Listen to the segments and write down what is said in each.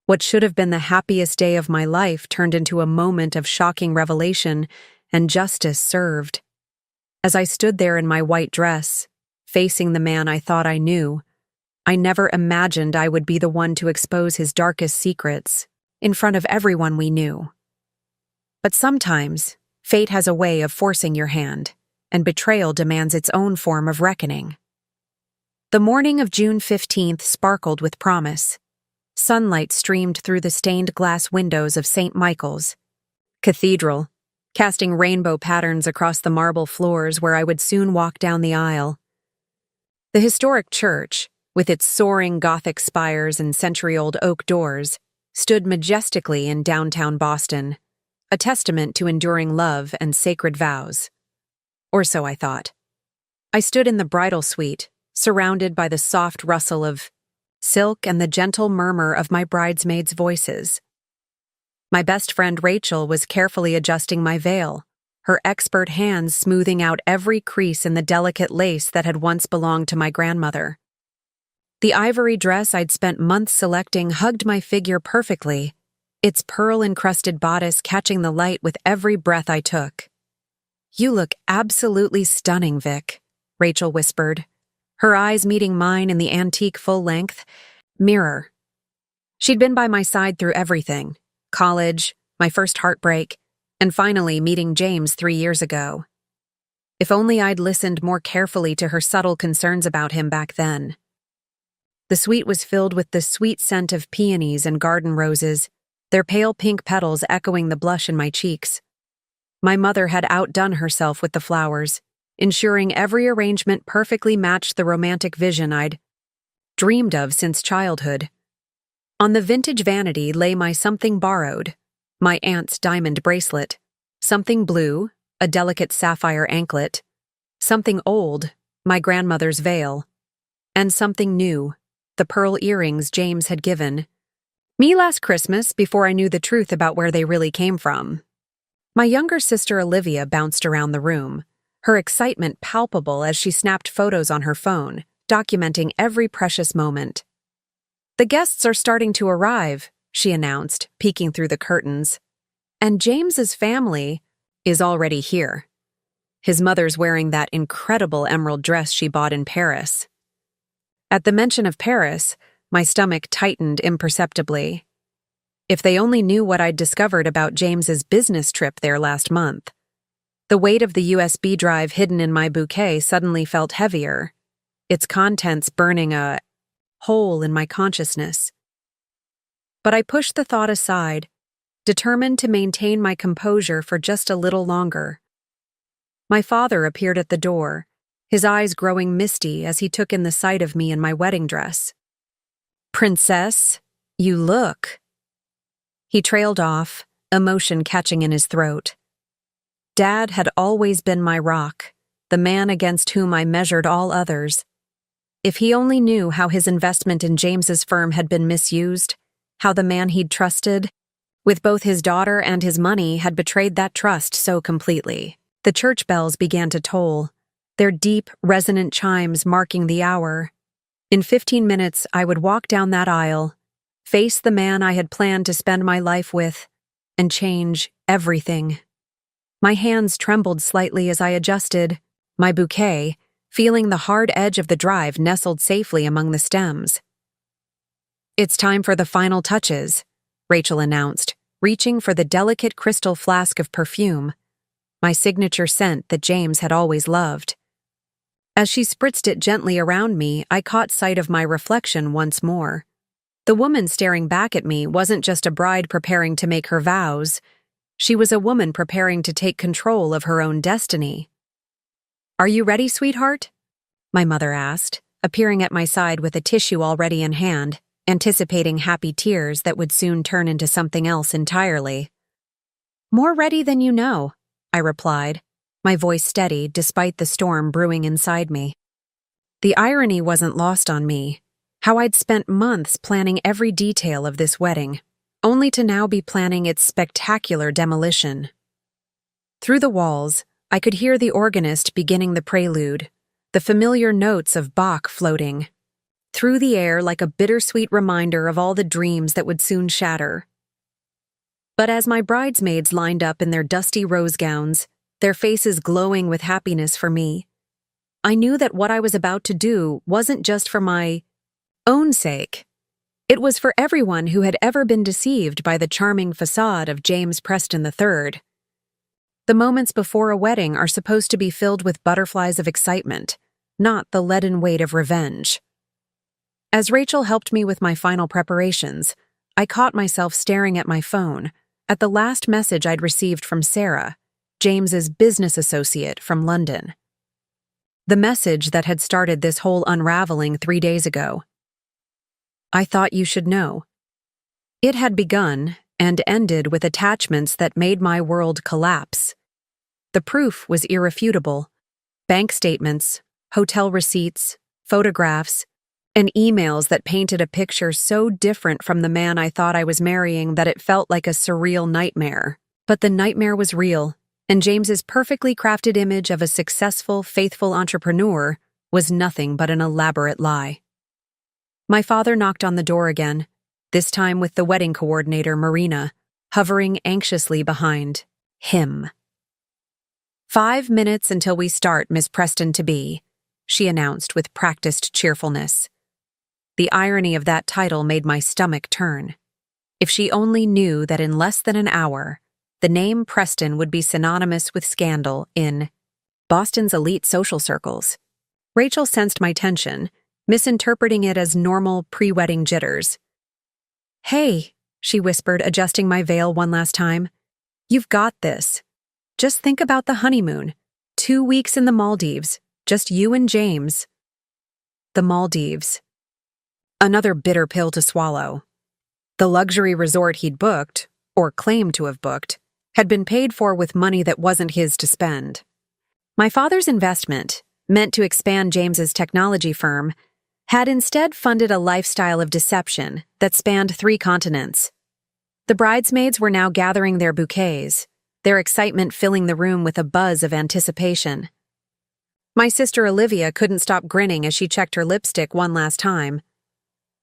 What should have been the happiest day of my life turned into a moment of shocking revelation, and justice served. As I stood there in my white dress, facing the man I thought I knew, I never imagined I would be the one to expose his darkest secrets in front of everyone we knew. But sometimes, fate has a way of forcing your hand, and betrayal demands its own form of reckoning. The morning of June 15th sparkled with promise. Sunlight streamed through the stained glass windows of St. Michael's Cathedral, casting rainbow patterns across the marble floors where I would soon walk down the aisle. The historic church, with its soaring Gothic spires and century-old oak doors, stood majestically in downtown Boston, a testament to enduring love and sacred vows. Or so I thought. I stood in the bridal suite, surrounded by the soft rustle of silk and the gentle murmur of my bridesmaids' voices. My best friend Rachel was carefully adjusting my veil, her expert hands smoothing out every crease in the delicate lace that had once belonged to my grandmother. The ivory dress I'd spent months selecting hugged my figure perfectly, its pearl-encrusted bodice catching the light with every breath I took. "You look absolutely stunning, Vic," Rachel whispered, her eyes meeting mine in the antique full-length mirror. She'd been by my side through everything: college, my first heartbreak, and finally meeting James 3 years ago. If only I'd listened more carefully to her subtle concerns about him back then. The suite was filled with the sweet scent of peonies and garden roses, their pale pink petals echoing the blush in my cheeks. My mother had outdone herself with the flowers, ensuring every arrangement perfectly matched the romantic vision I'd dreamed of since childhood. On the vintage vanity lay my something borrowed, my aunt's diamond bracelet, something blue, a delicate sapphire anklet, something old, my grandmother's veil, and something new, the pearl earrings James had given me last Christmas before I knew the truth about where they really came from. My younger sister Olivia bounced around the room, her excitement palpable as she snapped photos on her phone, documenting every precious moment. "The guests are starting to arrive," she announced, peeking through the curtains. "And James's family is already here. His mother's wearing that incredible emerald dress she bought in Paris." At the mention of Paris, my stomach tightened imperceptibly. If they only knew what I'd discovered about James's business trip there last month. The weight of the USB drive hidden in my bouquet suddenly felt heavier, its contents burning a hole in my consciousness. But I pushed the thought aside, determined to maintain my composure for just a little longer. My father appeared at the door, his eyes growing misty as he took in the sight of me in my wedding dress. "Princess, you look." He trailed off, emotion catching in his throat. Dad had always been my rock, the man against whom I measured all others. If he only knew how his investment in James's firm had been misused, how the man he'd trusted, with both his daughter and his money, had betrayed that trust so completely. The church bells began to toll, their deep, resonant chimes marking the hour. In 15 minutes, I would walk down that aisle, face the man I had planned to spend my life with, and change everything. My hands trembled slightly as I adjusted my bouquet, feeling the hard edge of the drive nestled safely among the stems. "It's time for the final touches," Rachel announced, reaching for the delicate crystal flask of perfume, my signature scent that James had always loved. As she spritzed it gently around me, I caught sight of my reflection once more. The woman staring back at me wasn't just a bride preparing to make her vows. She was a woman preparing to take control of her own destiny. "Are you ready, sweetheart?" my mother asked, appearing at my side with a tissue already in hand, anticipating happy tears that would soon turn into something else entirely. "More ready than you know," I replied, my voice steady despite the storm brewing inside me. The irony wasn't lost on me, how I'd spent months planning every detail of this wedding, only to now be planning its spectacular demolition. Through the walls, I could hear the organist beginning the prelude, the familiar notes of Bach floating. through the air like a bittersweet reminder of all the dreams that would soon shatter. But as my bridesmaids lined up in their dusty rose gowns, their faces glowing with happiness for me, I knew that what I was about to do wasn't just for my own sake. It was for everyone who had ever been deceived by the charming facade of James Preston III. The moments before a wedding are supposed to be filled with butterflies of excitement, not the leaden weight of revenge. As Rachel helped me with my final preparations, I caught myself staring at my phone, at the last message I'd received from Sarah, James's business associate from London. The message that had started this whole unraveling 3 days ago. I thought you should know. It had begun and ended with attachments that made my world collapse. The proof was irrefutable. Bank statements, hotel receipts, photographs, and emails that painted a picture so different from the man I thought I was marrying that it felt like a surreal nightmare. But the nightmare was real, and James's perfectly crafted image of a successful, faithful entrepreneur was nothing but an elaborate lie. My father knocked on the door again, this time with the wedding coordinator, Marina, hovering anxiously behind him. 5 minutes until we start, Miss Preston-to-be, she announced with practiced cheerfulness. The irony of that title made my stomach turn. If she only knew that in less than an hour, the name Preston would be synonymous with scandal in Boston's elite social circles. Rachel sensed my tension, misinterpreting it as normal pre-wedding jitters. Hey, she whispered, adjusting my veil one last time. You've got this. Just think about the honeymoon. 2 weeks in the Maldives, just you and James. The Maldives. Another bitter pill to swallow. The luxury resort he'd booked, or claimed to have booked, had been paid for with money that wasn't his to spend. My father's investment, meant to expand James's technology firm, had instead funded a lifestyle of deception that spanned 3 continents. The bridesmaids were now gathering their bouquets, their excitement filling the room with a buzz of anticipation. My sister Olivia couldn't stop grinning as she checked her lipstick one last time.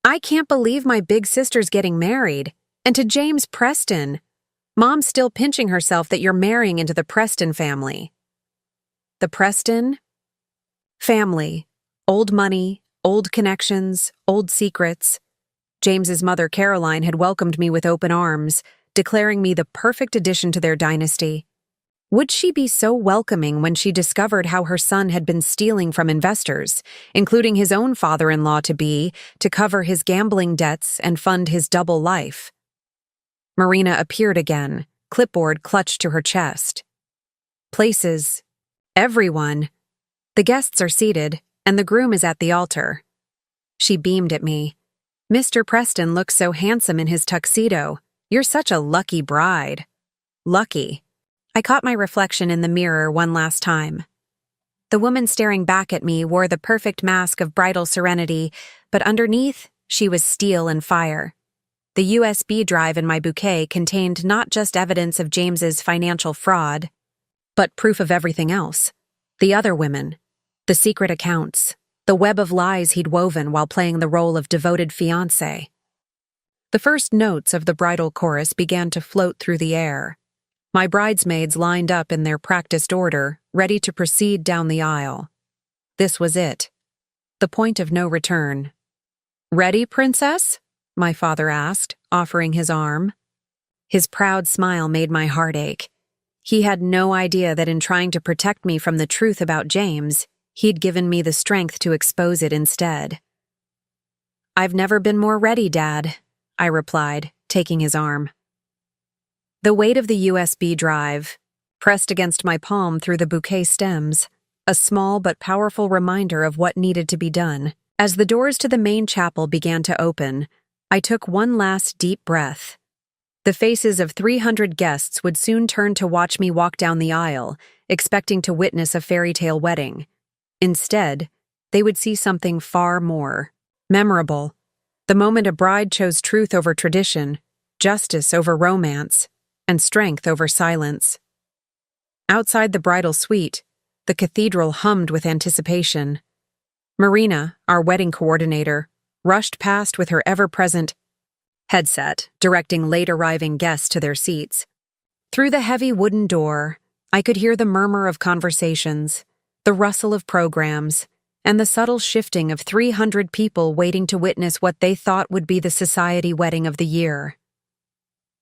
I can't believe my big sister's getting married, and to James Preston. Mom's still pinching herself that you're marrying into the Preston family. The Preston family. Old money, old connections, old secrets. James's mother, Caroline, had welcomed me with open arms, declaring me the perfect addition to their dynasty. Would she be so welcoming when she discovered how her son had been stealing from investors, including his own father-in-law-to-be, to cover his gambling debts and fund his double life? Marina appeared again, clipboard clutched to her chest. Places. Everyone. The guests are seated, and the groom is at the altar. She beamed at me. Mr. Preston looks so handsome in his tuxedo. You're such a lucky bride. Lucky. I caught my reflection in the mirror one last time. The woman staring back at me wore the perfect mask of bridal serenity, but underneath, she was steel and fire. The USB drive in my bouquet contained not just evidence of James's financial fraud, but proof of everything else. The other women, the secret accounts, the web of lies he'd woven while playing the role of devoted fiancé. The first notes of the bridal chorus began to float through the air. My bridesmaids lined up in their practiced order, ready to proceed down the aisle. This was it. The point of no return. Ready, princess? My father asked, offering his arm. His proud smile made my heart ache. He had no idea that in trying to protect me from the truth about James, he'd given me the strength to expose it instead. I've never been more ready, Dad, I replied, taking his arm. The weight of the USB drive pressed against my palm through the bouquet stems, a small but powerful reminder of what needed to be done. As the doors to the main chapel began to open, I took one last deep breath. The faces of 300 guests would soon turn to watch me walk down the aisle, expecting to witness a fairy tale wedding. Instead, they would see something far more memorable. The moment a bride chose truth over tradition, justice over romance, and strength over silence. Outside the bridal suite, the cathedral hummed with anticipation. Marina, our wedding coordinator, rushed past with her ever-present headset, directing late-arriving guests to their seats. Through the heavy wooden door, I could hear the murmur of conversations, the rustle of programs, and the subtle shifting of 300 people waiting to witness what they thought would be the society wedding of the year.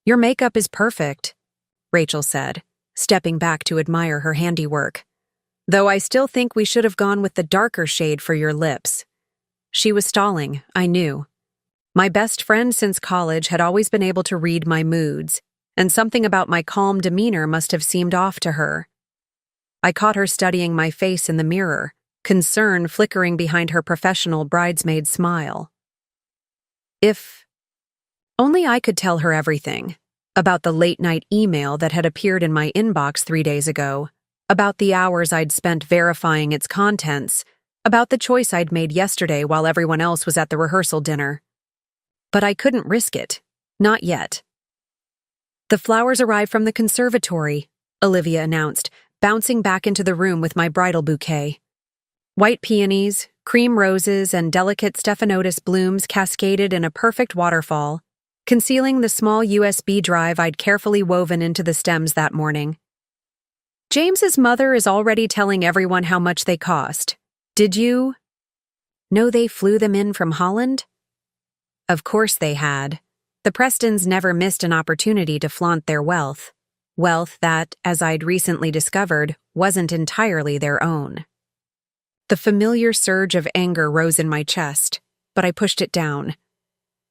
"Your makeup is perfect," Rachel said, stepping back to admire her handiwork. "Though I still think we should have gone with the darker shade for your lips." She was stalling, I knew. My best friend since college had always been able to read my moods, and something about my calm demeanor must have seemed off to her. I caught her studying my face in the mirror, concern flickering behind her professional bridesmaid smile. If only I could tell her everything, about the late-night email that had appeared in my inbox 3 days ago, about the hours I'd spent verifying its contents, about the choice I'd made yesterday while everyone else was at the rehearsal dinner. But I couldn't risk it. Not yet. "The flowers arrived from the conservatory," Olivia announced, bouncing back into the room with my bridal bouquet. White peonies, cream roses, and delicate stephanotis blooms cascaded in a perfect waterfall, concealing the small USB drive I'd carefully woven into the stems that morning. "James's mother is already telling everyone how much they cost. Did you know they flew them in from Holland?" Of course they had. The Prestons never missed an opportunity to flaunt their wealth. Wealth that, as I'd recently discovered, wasn't entirely their own. The familiar surge of anger rose in my chest, but I pushed it down.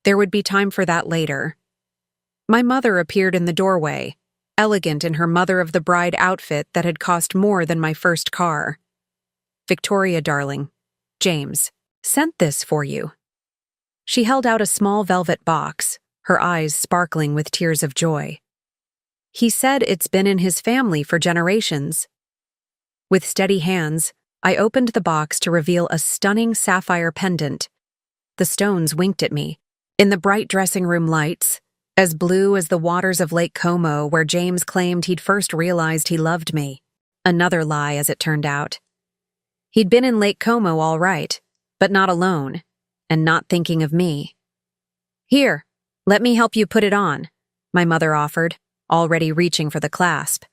There would be time for that later. My mother appeared in the doorway, elegant in her mother-of-the-bride outfit that had cost more than my first car. "Victoria, darling, James sent this for you." She held out a small velvet box, her eyes sparkling with tears of joy. "He said it's been in his family for generations." With steady hands, I opened the box to reveal a stunning sapphire pendant. The stones winked at me. In the bright dressing room lights, as blue as the waters of Lake Como where James claimed he'd first realized he loved me. Another lie, as it turned out. He'd been in Lake Como all right, but not alone, and not thinking of me. "Here, let me help you put it on," my mother offered, already reaching for the clasp.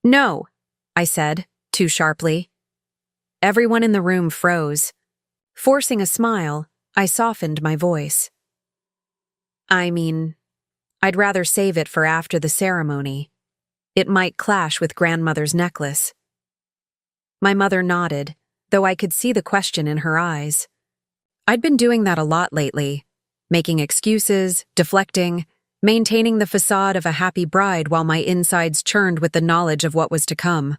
"No," I said, too sharply. Everyone in the room froze. Forcing a smile, I softened my voice. "I mean, I'd rather save it for after the ceremony. It might clash with grandmother's necklace." My mother nodded, though I could see the question in her eyes. I'd been doing that a lot lately, making excuses, deflecting, maintaining the facade of a happy bride while my insides churned with the knowledge of what was to come.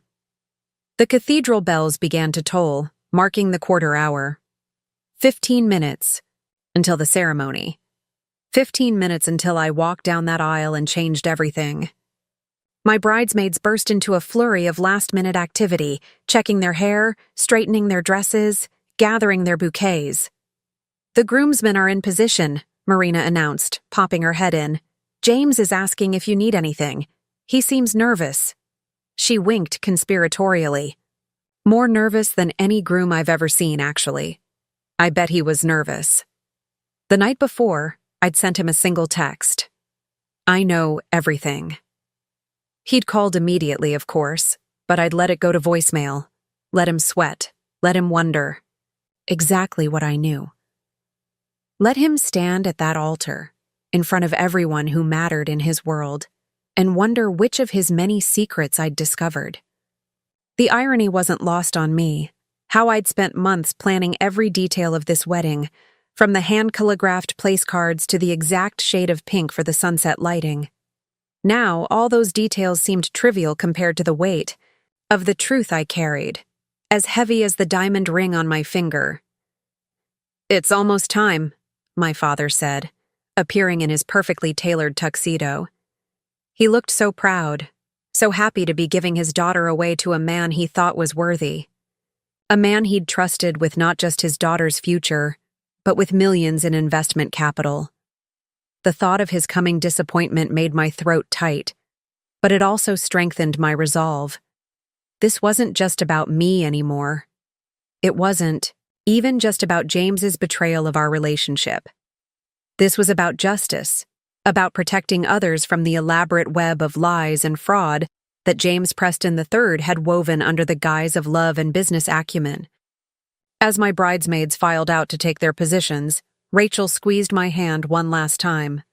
The cathedral bells began to toll, marking the quarter hour. 15 minutes until the ceremony. 15 minutes until I walked down that aisle and changed everything. My bridesmaids burst into a flurry of last-minute activity, checking their hair, straightening their dresses, gathering their bouquets. "The groomsmen are in position," Marina announced, popping her head in. "James is asking if you need anything. He seems nervous." She winked conspiratorially. More nervous than any groom I've ever seen, actually. I bet he was nervous. The night before, I'd sent him a single text. "I know everything." He'd called immediately, of course, but I'd let it go to voicemail. Let him sweat. Let him wonder. Exactly what I knew. Let him stand at that altar, in front of everyone who mattered in his world, and wonder which of his many secrets I'd discovered. The irony wasn't lost on me, how I'd spent months planning every detail of this wedding, from the hand-calligraphed place cards to the exact shade of pink for the sunset lighting. Now, all those details seemed trivial compared to the weight of the truth I carried, as heavy as the diamond ring on my finger. "It's almost time," my father said, appearing in his perfectly tailored tuxedo. He looked so proud, so happy to be giving his daughter away to a man he thought was worthy. A man he'd trusted with not just his daughter's future, but with millions in investment capital. The thought of his coming disappointment made my throat tight, but it also strengthened my resolve. This wasn't just about me anymore. It wasn't, even just about James's betrayal of our relationship. This was about justice, about protecting others from the elaborate web of lies and fraud that James Preston III had woven under the guise of love and business acumen. As my bridesmaids filed out to take their positions, Rachel squeezed my hand one last time.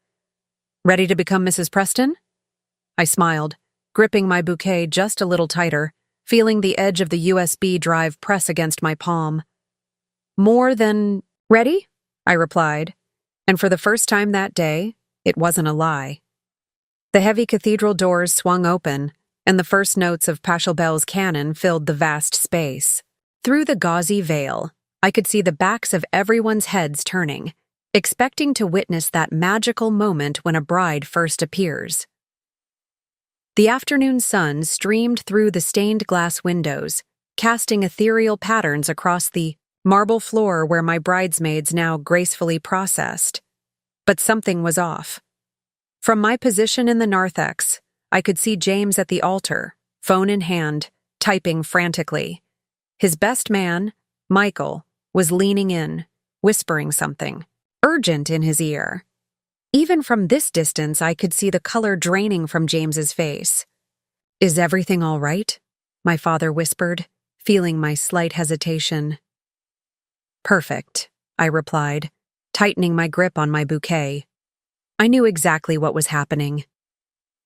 "Ready to become Mrs. Preston?" I smiled, gripping my bouquet just a little tighter, feeling the edge of the USB drive press against my palm. "More than ready?" I replied, and for the first time that day, it wasn't a lie. The heavy cathedral doors swung open, and the first notes of Pachelbel's canon filled the vast space. Through the gauzy veil, I could see the backs of everyone's heads turning, expecting to witness that magical moment when a bride first appears. The afternoon sun streamed through the stained glass windows, casting ethereal patterns across the marble floor where my bridesmaids now gracefully processed. But something was off. From my position in the narthex, I could see James at the altar, phone in hand, typing frantically. His best man, Michael, was leaning in, whispering something, urgent in his ear. Even from this distance, I could see the color draining from James's face. "Is everything all right?" my father whispered, feeling my slight hesitation. "Perfect," I replied, tightening my grip on my bouquet. I knew exactly what was happening.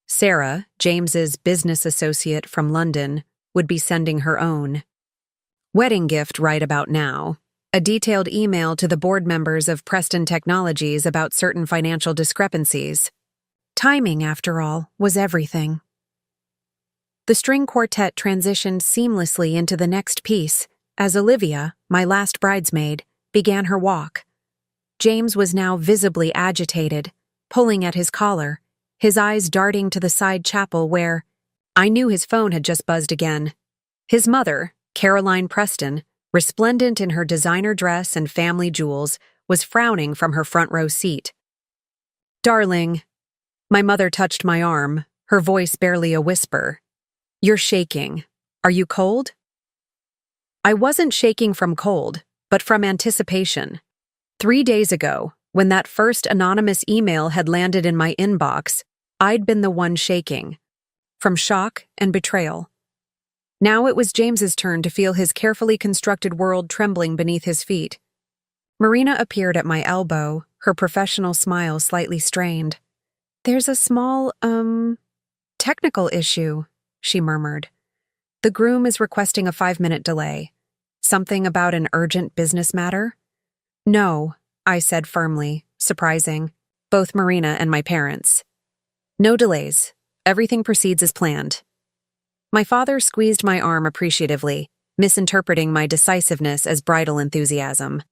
Sarah, James's business associate from London, would be sending her own wedding gift right about now, a detailed email to the board members of Preston Technologies about certain financial discrepancies. Timing, after all, was everything. The string quartet transitioned seamlessly into the next piece as Olivia, my last bridesmaid, began her walk. James was now visibly agitated, pulling at his collar, his eyes darting to the side chapel where I knew his phone had just buzzed again. His mother, Caroline Preston, resplendent in her designer dress and family jewels, was frowning from her front row seat. "Darling," my mother touched my arm, her voice barely a whisper. "You're shaking. Are you cold?" I wasn't shaking from cold, but from anticipation. 3 days ago, when that first anonymous email had landed in my inbox, I'd been the one shaking, from shock and betrayal. Now it was James's turn to feel his carefully constructed world trembling beneath his feet. Marina appeared at my elbow, her professional smile slightly strained. "There's a small, technical issue," she murmured. "The groom is requesting a 5-minute delay. Something about an urgent business matter?" "No," I said firmly, surprising both Marina and my parents. "No delays. Everything proceeds as planned." My father squeezed my arm appreciatively, misinterpreting my decisiveness as bridal enthusiasm.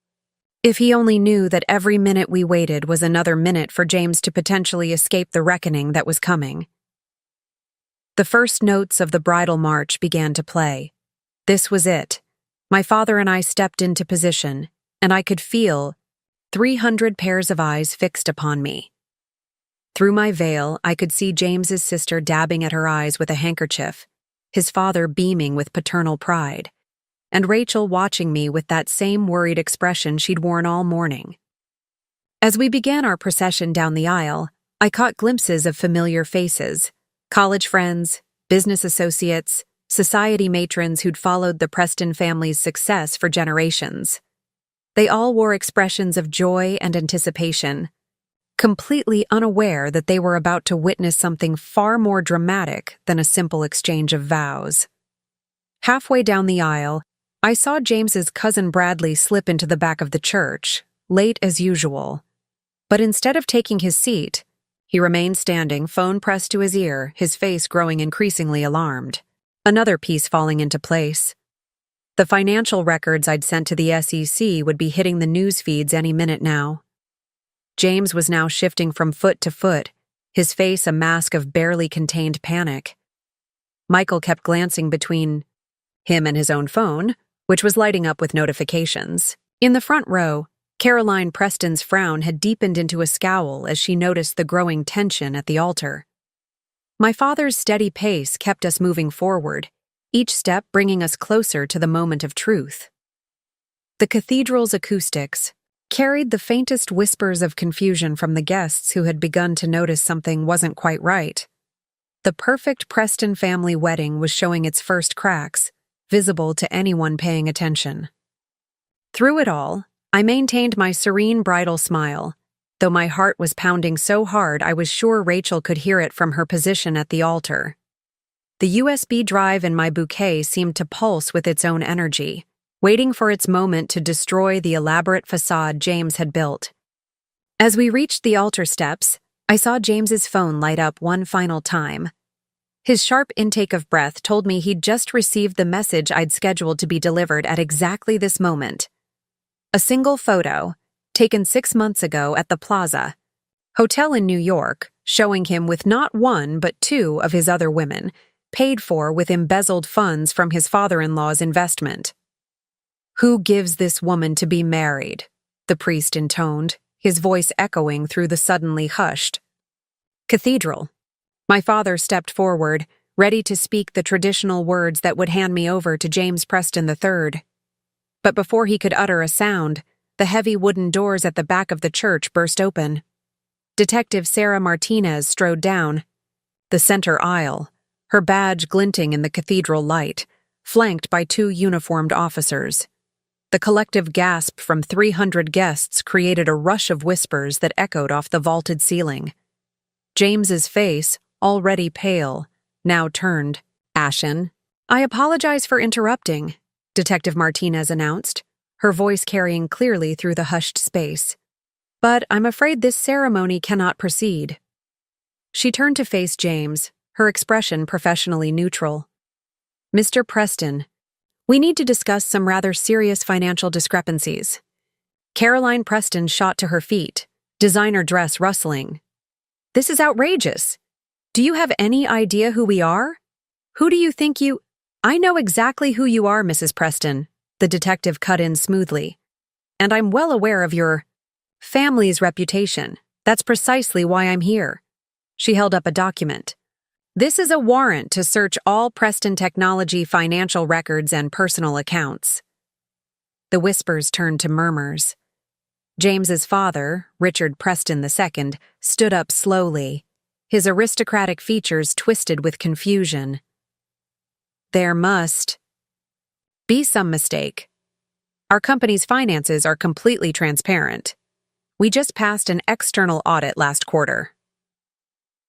If he only knew that every minute we waited was another minute for James to potentially escape the reckoning that was coming. The first notes of the bridal march began to play. This was it. My father and I stepped into position, and I could feel 300 pairs of eyes fixed upon me. Through my veil, I could see James's sister dabbing at her eyes with a handkerchief, his father beaming with paternal pride, and Rachel watching me with that same worried expression she'd worn all morning. As we began our procession down the aisle, I caught glimpses of familiar faces, college friends, business associates, society matrons who'd followed the Preston family's success for generations. They all wore expressions of joy and anticipation, completely unaware that they were about to witness something far more dramatic than a simple exchange of vows. Halfway down the aisle, I saw James's cousin Bradley slip into the back of the church, late as usual. But instead of taking his seat, he remained standing, phone pressed to his ear, his face growing increasingly alarmed. Another piece falling into place. The financial records I'd sent to the SEC would be hitting the news feeds any minute now. James was now shifting from foot to foot, his face a mask of barely contained panic. Michael kept glancing between him and his own phone, which was lighting up with notifications. In the front row, Caroline Preston's frown had deepened into a scowl as she noticed the growing tension at the altar. My father's steady pace kept us moving forward, each step bringing us closer to the moment of truth. The cathedral's acoustics carried the faintest whispers of confusion from the guests who had begun to notice something wasn't quite right. The perfect Preston family wedding was showing its first cracks, visible to anyone paying attention. Through it all, I maintained my serene bridal smile, though my heart was pounding so hard I was sure Rachel could hear it from her position at the altar. The USB drive in my bouquet seemed to pulse with its own energy, waiting for its moment to destroy the elaborate facade James had built. As we reached the altar steps, I saw James's phone light up one final time. His sharp intake of breath told me he'd just received the message I'd scheduled to be delivered at exactly this moment. A single photo, taken 6 months ago at the Plaza Hotel in New York, showing him with not one but two of his other women, paid for with embezzled funds from his father-in-law's investment. "Who gives this woman to be married?" the priest intoned, his voice echoing through the suddenly hushed cathedral. My father stepped forward, ready to speak the traditional words that would hand me over to James Preston III. But before he could utter a sound, the heavy wooden doors at the back of the church burst open. Detective Sarah Martinez strode down the center aisle, her badge glinting in the cathedral light, flanked by 2 uniformed officers. The collective gasp from 300 guests created a rush of whispers that echoed off the vaulted ceiling. James's face, already pale, now turned ashen. "I apologize for interrupting," Detective Martinez announced, her voice carrying clearly through the hushed space. "But I'm afraid this ceremony cannot proceed." She turned to face James, her expression professionally neutral. "Mr. Preston, we need to discuss some rather serious financial discrepancies." Caroline Preston shot to her feet, designer dress rustling. "This is outrageous. Do you have any idea who we are? Who do you think you—" "I know exactly who you are, Mrs. Preston," the detective cut in smoothly. "And I'm well aware of your family's reputation. That's precisely why I'm here." She held up a document. "This is a warrant to search all Preston Technology financial records and personal accounts." The whispers turned to murmurs. James's father, Richard Preston II, stood up slowly, his aristocratic features twisted with confusion. "There must be some mistake. Our company's finances are completely transparent. We just passed an external audit last quarter."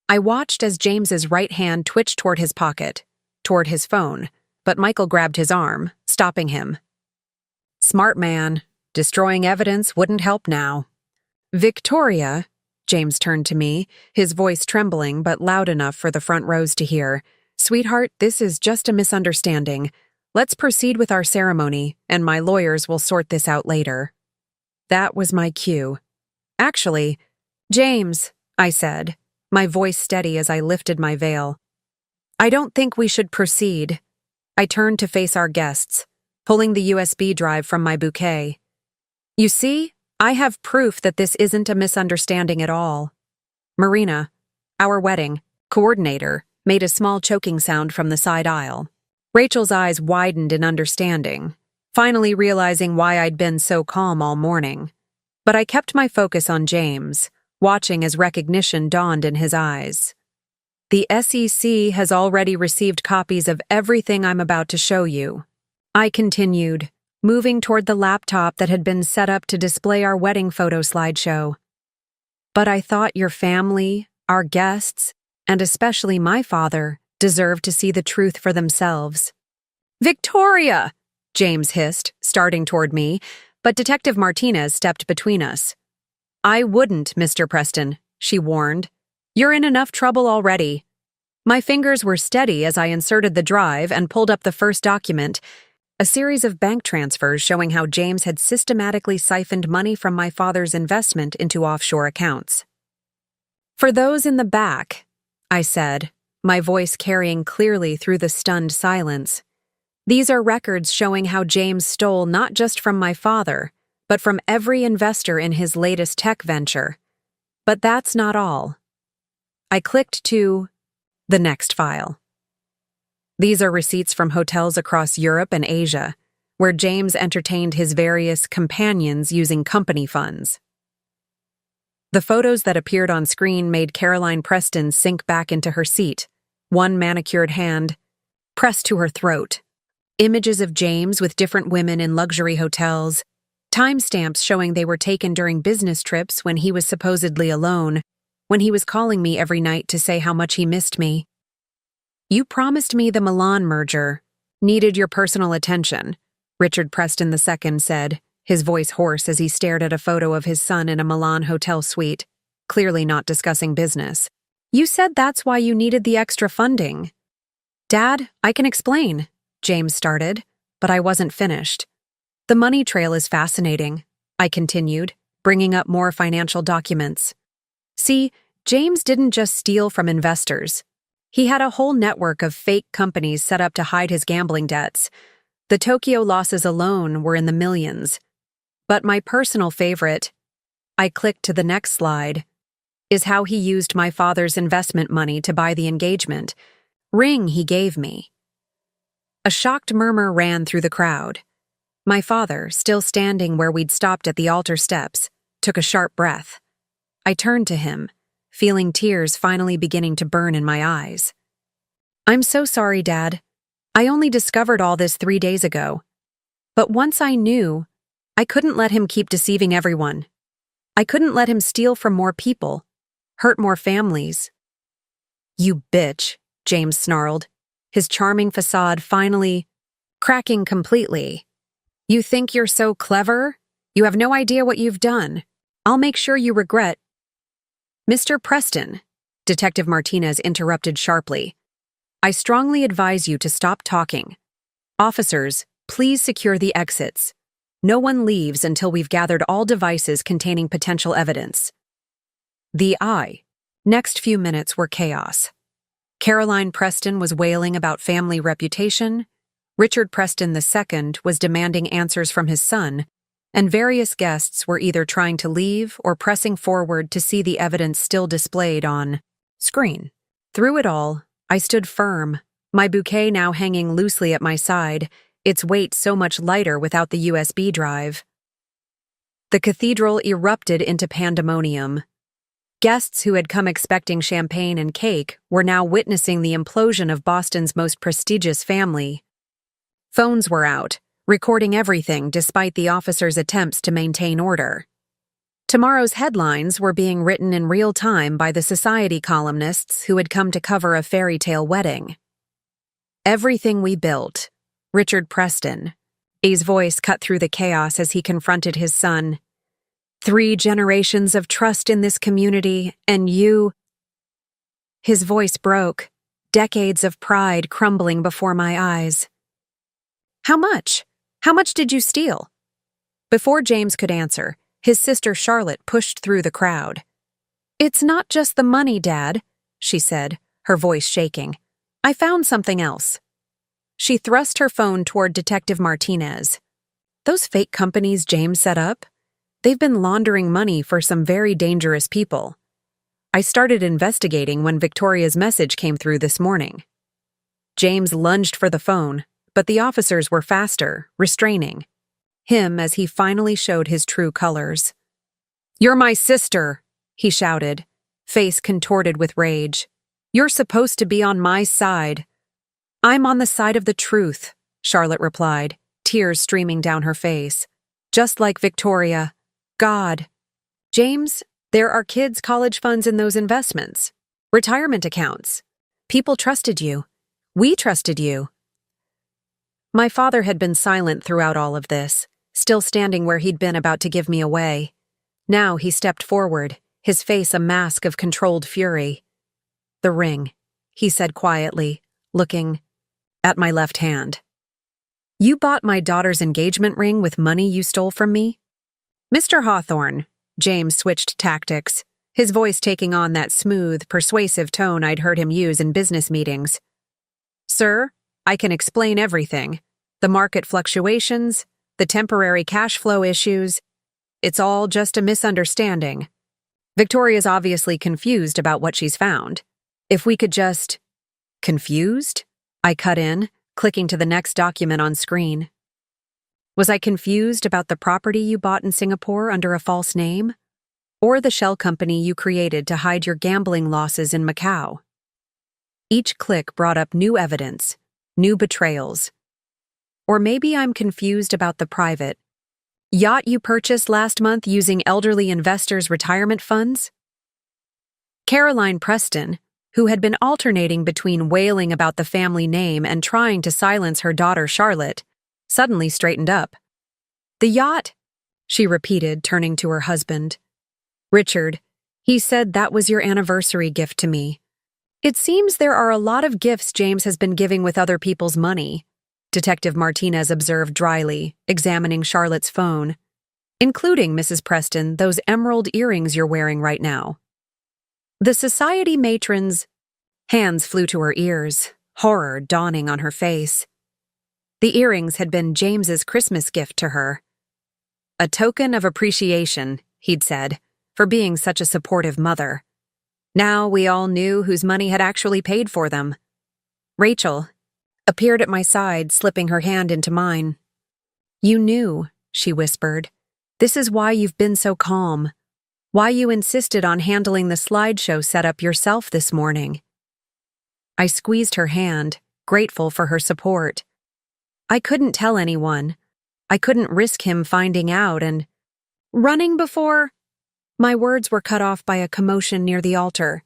I watched as James's right hand twitched toward his pocket, toward his phone, but Michael grabbed his arm, stopping him. "Smart man. Destroying evidence wouldn't help now." "Victoria," James turned to me, his voice trembling but loud enough for the front rows to hear. "Sweetheart, this is just a misunderstanding. Let's proceed with our ceremony, and my lawyers will sort this out later." That was my cue. "Actually, James," I said, my voice steady as I lifted my veil, "I don't think we should proceed." I turned to face our guests, pulling the USB drive from my bouquet. "You see, I have proof that this isn't a misunderstanding at all." Marina, our wedding coordinator, made a small choking sound from the side aisle. Rachel's eyes widened in understanding, finally realizing why I'd been so calm all morning. But I kept my focus on James, watching as recognition dawned in his eyes. "The SEC has already received copies of everything I'm about to show you," I continued, moving toward the laptop that had been set up to display our wedding photo slideshow. "But I thought your family, our guests, and especially my father, deserved to see the truth for themselves." "Victoria!" James hissed, starting toward me, but Detective Martinez stepped between us. "I wouldn't, Mr. Preston," she warned. "You're in enough trouble already." My fingers were steady as I inserted the drive and pulled up the first document, a series of bank transfers showing how James had systematically siphoned money from my father's investment into offshore accounts. "For those in the back," I said, my voice carrying clearly through the stunned silence, "these are records showing how James stole not just from my father, but from every investor in his latest tech venture. But that's not all." I clicked to the next file. "These are receipts from hotels across Europe and Asia, where James entertained his various companions using company funds. The photos that appeared on screen made Caroline Preston sink back into her seat, one manicured hand pressed to her throat. Images of James with different women in luxury hotels, timestamps showing they were taken during business trips when he was supposedly alone, when he was calling me every night to say how much he missed me. "You promised me the Milan merger, needed your personal attention," Richard Preston II said, his voice hoarse as he stared at a photo of his son in a Milan hotel suite, clearly not discussing business. "You said that's why you needed the extra funding." "Dad, I can explain," James started, but I wasn't finished. "The money trail is fascinating," I continued, bringing up more financial documents. "See, James didn't just steal from investors. He had a whole network of fake companies set up to hide his gambling debts. The Tokyo losses alone were in the millions. But my personal favorite," I clicked to the next slide, "is how he used my father's investment money to buy the engagement ring he gave me." A shocked murmur ran through the crowd. My father, still standing where we'd stopped at the altar steps, took a sharp breath. I turned to him, feeling tears finally beginning to burn in my eyes. "I'm so sorry, Dad. I only discovered all this 3 days ago. But once I knew, I couldn't let him keep deceiving everyone. I couldn't let him steal from more people, hurt more families." "You bitch," James snarled, his charming facade finally cracking completely. "You think you're so clever? You have no idea what you've done. I'll make sure you regret—" "Mr. Preston," Detective Martinez interrupted sharply, "I strongly advise you to stop talking. Officers, please secure the exits. No one leaves until we've gathered all devices containing potential evidence." Next few minutes were chaos. Caroline Preston was wailing about family reputation, Richard Preston II was demanding answers from his son, and various guests were either trying to leave or pressing forward to see the evidence still displayed on screen. Through it all, I stood firm, my bouquet now hanging loosely at my side, its weight so much lighter without the USB drive. The cathedral erupted into pandemonium. Guests who had come expecting champagne and cake were now witnessing the implosion of Boston's most prestigious family. Phones were out, recording everything despite the officers' attempts to maintain order. Tomorrow's headlines were being written in real time by the society columnists who had come to cover a fairy tale wedding. "Everything we built," Richard Preston, A's voice cut through the chaos as he confronted his son. "3 generations of trust in this community, and you—" His voice broke, decades of pride crumbling before my eyes. "How much? How much did you steal?" Before James could answer, his sister Charlotte pushed through the crowd. "It's not just the money, Dad," she said, her voice shaking. "I found something else." She thrust her phone toward Detective Martinez. "Those fake companies James set up? They've been laundering money for some very dangerous people. I started investigating when Victoria's message came through this morning." James lunged for the phone, but the officers were faster, restraining him as he finally showed his true colors. "You're my sister," he shouted, face contorted with rage. "You're supposed to be on my side." "I'm on the side of the truth," Charlotte replied, tears streaming down her face. "Just like Victoria. God. James, there are kids' college funds in those investments. Retirement accounts. People trusted you. We trusted you." My father had been silent throughout all of this, still standing where he'd been about to give me away. Now he stepped forward, his face a mask of controlled fury. "The ring," he said quietly, looking at my left hand. "You bought my daughter's engagement ring with money you stole from me?" "Mr. Hawthorne," James switched tactics, his voice taking on that smooth, persuasive tone I'd heard him use in business meetings. "Sir, I can explain everything. The market fluctuations, the temporary cash flow issues. It's all just a misunderstanding. Victoria's obviously confused about what she's found. If we could just—" "Confused?" I cut in, clicking to the next document on screen. Was I confused about the property you bought in Singapore under a false name? Or the shell company you created to hide your gambling losses in Macau? Each click brought up new evidence, new betrayals. Or maybe I'm confused about the private yacht you purchased last month using elderly investors' retirement funds? Caroline Preston, who had been alternating between wailing about the family name and trying to silence her daughter Charlotte, suddenly straightened up. "The yacht?" she repeated, turning to her husband. "Richard, he said that was your anniversary gift to me. It seems there are a lot of gifts James has been giving with other people's money," Detective Martinez observed dryly, examining Charlotte's phone. "Including, Mrs. Preston, those emerald earrings you're wearing right now." The society matron's hands flew to her ears, horror dawning on her face. The earrings had been James's Christmas gift to her. "A token of appreciation," he'd said, "for being such a supportive mother." Now we all knew whose money had actually paid for them. Rachel appeared at my side, slipping her hand into mine. "You knew," she whispered. "This is why you've been so calm. Why you insisted on handling the slideshow setup yourself this morning." I squeezed her hand, grateful for her support. I couldn't tell anyone. I couldn't risk him finding out and running before. My words were cut off by a commotion near the altar.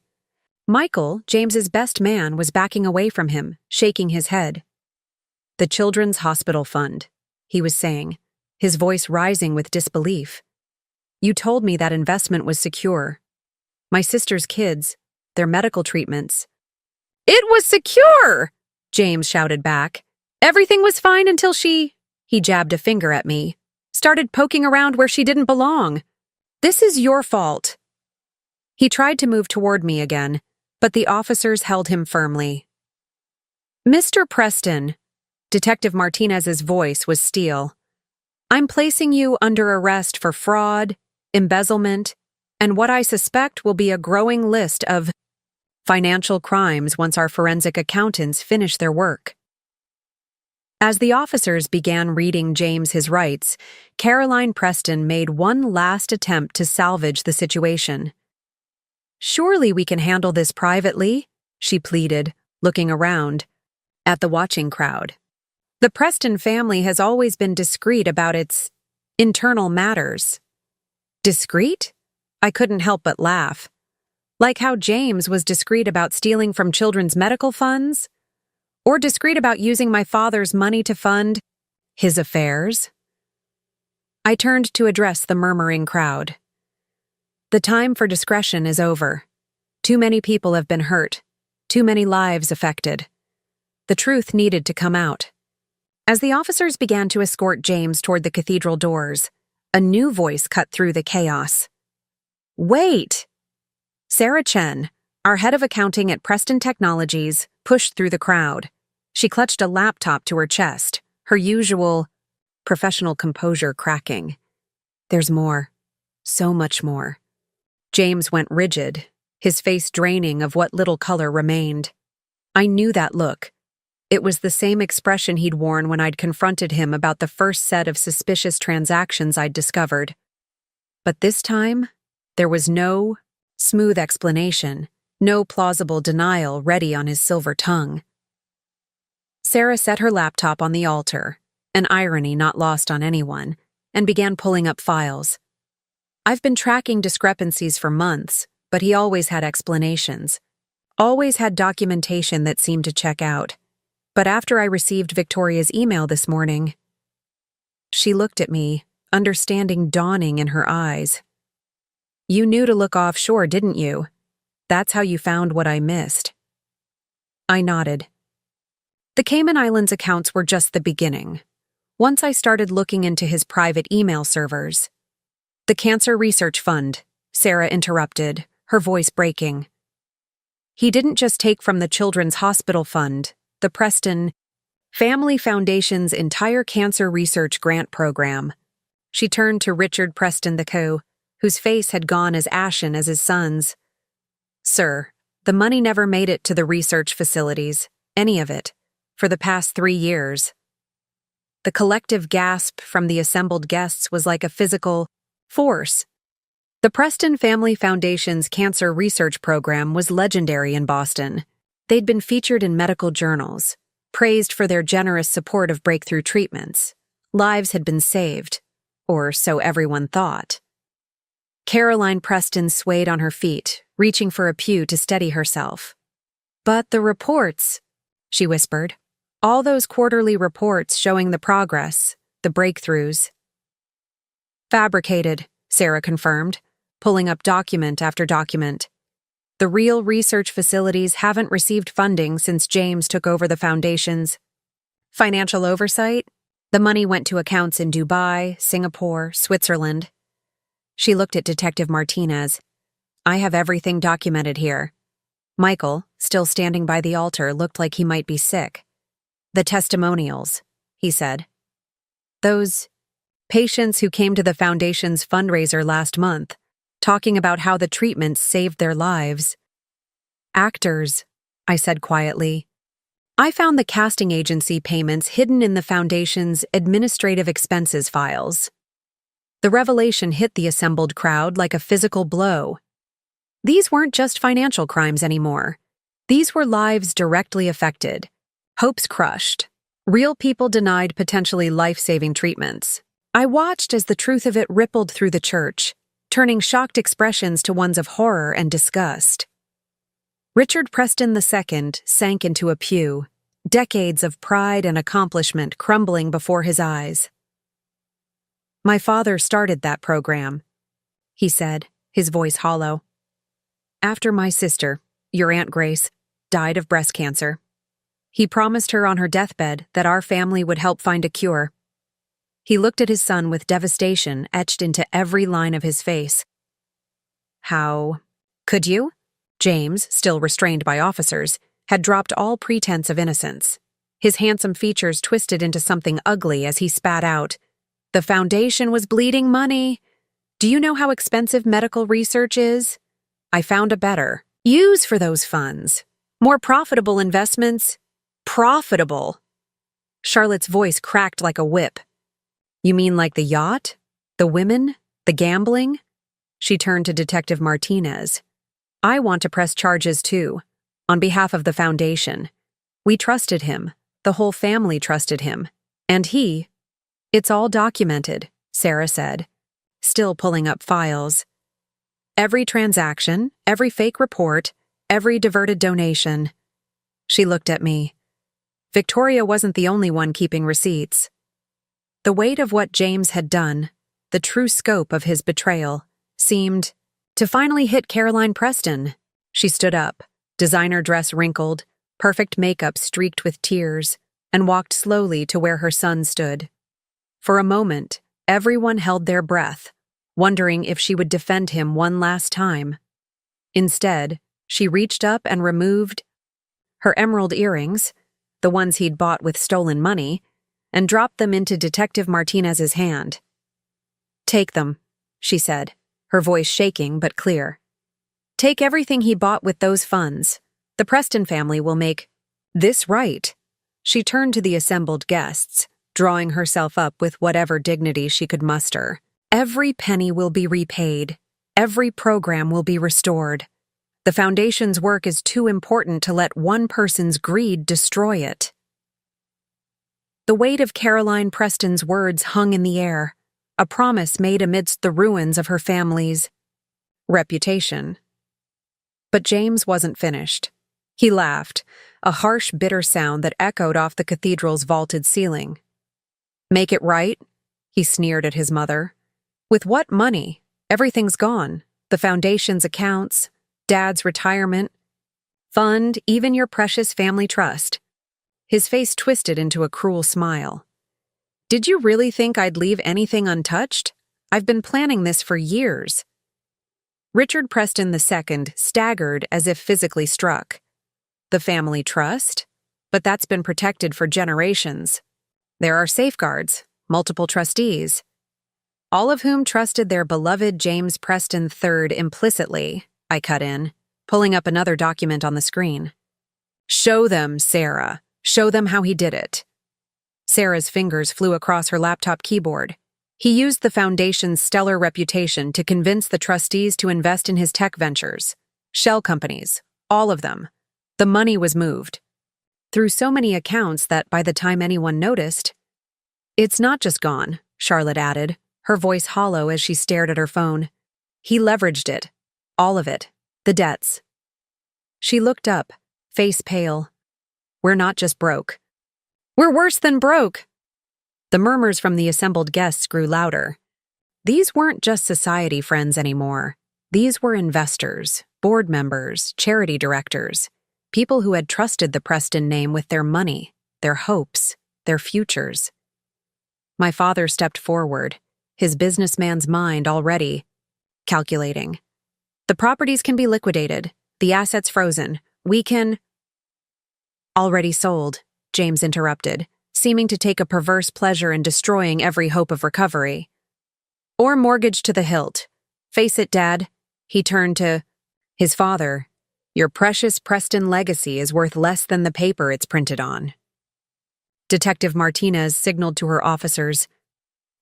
Michael, James's best man, was backing away from him, shaking his head. "The Children's Hospital Fund," he was saying, his voice rising with disbelief. "You told me that investment was secure. My sister's kids, their medical treatments." "It was secure!" James shouted back. "Everything was fine until he jabbed a finger at me, started poking around where she didn't belong. This is your fault." He tried to move toward me again, but the officers held him firmly. "Mr. Preston," Detective Martinez's voice was steel, "I'm placing you under arrest for fraud, embezzlement, and what I suspect will be a growing list of financial crimes once our forensic accountants finish their work." As the officers began reading James his rights, Caroline Preston made one last attempt to salvage the situation. "Surely we can handle this privately," she pleaded, looking around at the watching crowd. "The Preston family has always been discreet about its internal matters." Discreet? I couldn't help but laugh. Like how James was discreet about stealing from children's medical funds? Or discreet about using my father's money to fund his affairs? I turned to address the murmuring crowd. "The time for discretion is over. Too many people have been hurt, too many lives affected. The truth needed to come out." As the officers began to escort James toward the cathedral doors, a new voice cut through the chaos. "Wait!" Sarah Chen, our head of accounting at Preston Technologies, pushed through the crowd. She clutched a laptop to her chest, her usual professional composure cracking. "There's more. So much more." James went rigid, his face draining of what little color remained. I knew that look. It was the same expression he'd worn when I'd confronted him about the first set of suspicious transactions I'd discovered. But this time, there was no smooth explanation, no plausible denial ready on his silver tongue. Sarah set her laptop on the altar, an irony not lost on anyone, and began pulling up files. I've been tracking discrepancies for months, but he always had explanations. Always had documentation that seemed to check out. But after I received Victoria's email this morning, she looked at me, understanding dawning in her eyes. "You knew to look offshore, didn't you? That's how you found what I missed." I nodded. The Cayman Islands accounts were just the beginning. Once I started looking into his private email servers. "The Cancer Research Fund," Sarah interrupted, her voice breaking. "He didn't just take from the Children's Hospital Fund, the Preston Family Foundation's entire cancer research grant program." She turned to Richard Preston II, whose face had gone as ashen as his son's. "Sir, the money never made it to the research facilities, any of it, for the past 3 years." The collective gasp from the assembled guests was like a physical force. The Preston Family Foundation's cancer research program was legendary in Boston. They'd been featured in medical journals, praised for their generous support of breakthrough treatments. Lives had been saved, or so everyone thought. Caroline Preston swayed on her feet, reaching for a pew to steady herself. "But the reports," she whispered. "All those quarterly reports showing the progress, the breakthroughs." "Fabricated," Sarah confirmed, pulling up document after document. "The real research facilities haven't received funding since James took over the foundations. Financial oversight? The money went to accounts in Dubai, Singapore, Switzerland." She looked at Detective Martinez. "I have everything documented here." Michael, still standing by the altar, looked like he might be sick. "The testimonials," he said. "Those patients who came to the foundation's fundraiser last month, talking about how the treatments saved their lives." "Actors," I said quietly. "I found the casting agency payments hidden in the foundation's administrative expenses files." The revelation hit the assembled crowd like a physical blow. These weren't just financial crimes anymore. These were lives directly affected, hopes crushed, real people denied potentially life-saving treatments. I watched as the truth of it rippled through the church, turning shocked expressions to ones of horror and disgust. Richard Preston II sank into a pew, decades of pride and accomplishment crumbling before his eyes. "My father started that program," he said, his voice hollow. "After my sister, your Aunt Grace, died of breast cancer. He promised her on her deathbed that our family would help find a cure." He looked at his son with devastation etched into every line of his face. "How could you?" James, still restrained by officers, had dropped all pretense of innocence. His handsome features twisted into something ugly as he spat out, "The foundation was bleeding money. Do you know how expensive medical research is? I found a better use for those funds. More profitable investments. Profitable." Charlotte's voice cracked like a whip. "You mean like the yacht? The women? The gambling?" She turned to Detective Martinez. "I want to press charges too, on behalf of the foundation. We trusted him. The whole family trusted him. And he—" "It's all documented," Sarah said, still pulling up files. "Every transaction, every fake report, every diverted donation." She looked at me. Victoria wasn't the only one keeping receipts. The weight of what James had done, the true scope of his betrayal, seemed to finally hit Caroline Preston. She stood up, designer dress wrinkled, perfect makeup streaked with tears, and walked slowly to where her son stood. For a moment, everyone held their breath, wondering if she would defend him one last time. Instead, she reached up and removed her emerald earrings, the ones he'd bought with stolen money, and dropped them into Detective Martinez's hand. "Take them," she said, her voice shaking but clear. "Take everything he bought with those funds. The Preston family will make this right." She turned to the assembled guests, drawing herself up with whatever dignity she could muster. "Every penny will be repaid. Every program will be restored. The foundation's work is too important to let one person's greed destroy it." The weight of Caroline Preston's words hung in the air, a promise made amidst the ruins of her family's reputation. But James wasn't finished. He laughed, a harsh, bitter sound that echoed off the cathedral's vaulted ceiling. "Make it right?" he sneered at his mother. "With what money? Everything's gone. The foundation's accounts, Dad's retirement, fund, even your precious family trust." His face twisted into a cruel smile. "Did you really think I'd leave anything untouched? I've been planning this for years." Richard Preston II staggered as if physically struck. "The family trust? But that's been protected for generations. There are safeguards, multiple trustees, all of whom trusted their beloved James Preston III implicitly," I cut in, pulling up another document on the screen. "Show them, Sarah. Show them how he did it." Sarah's fingers flew across her laptop keyboard. He used the foundation's stellar reputation to convince the trustees to invest in his tech ventures. Shell companies, all of them. The money was moved through so many accounts that by the time anyone noticed, "It's not just gone," Charlotte added, her voice hollow as she stared at her phone. "He leveraged it. All of it. The debts." She looked up, face pale. "We're not just broke. We're worse than broke." The murmurs from the assembled guests grew louder. These weren't just society friends anymore. These were investors, board members, charity directors, people who had trusted the Preston name with their money, their hopes, their futures. My father stepped forward, his businessman's mind already calculating. "The properties can be liquidated, the assets frozen. We can—" "Already sold," James interrupted, seeming to take a perverse pleasure in destroying every hope of recovery. "Or mortgaged to the hilt. Face it, Dad." He turned to his father. "Your precious Preston legacy is worth less than the paper it's printed on." Detective Martinez signaled to her officers,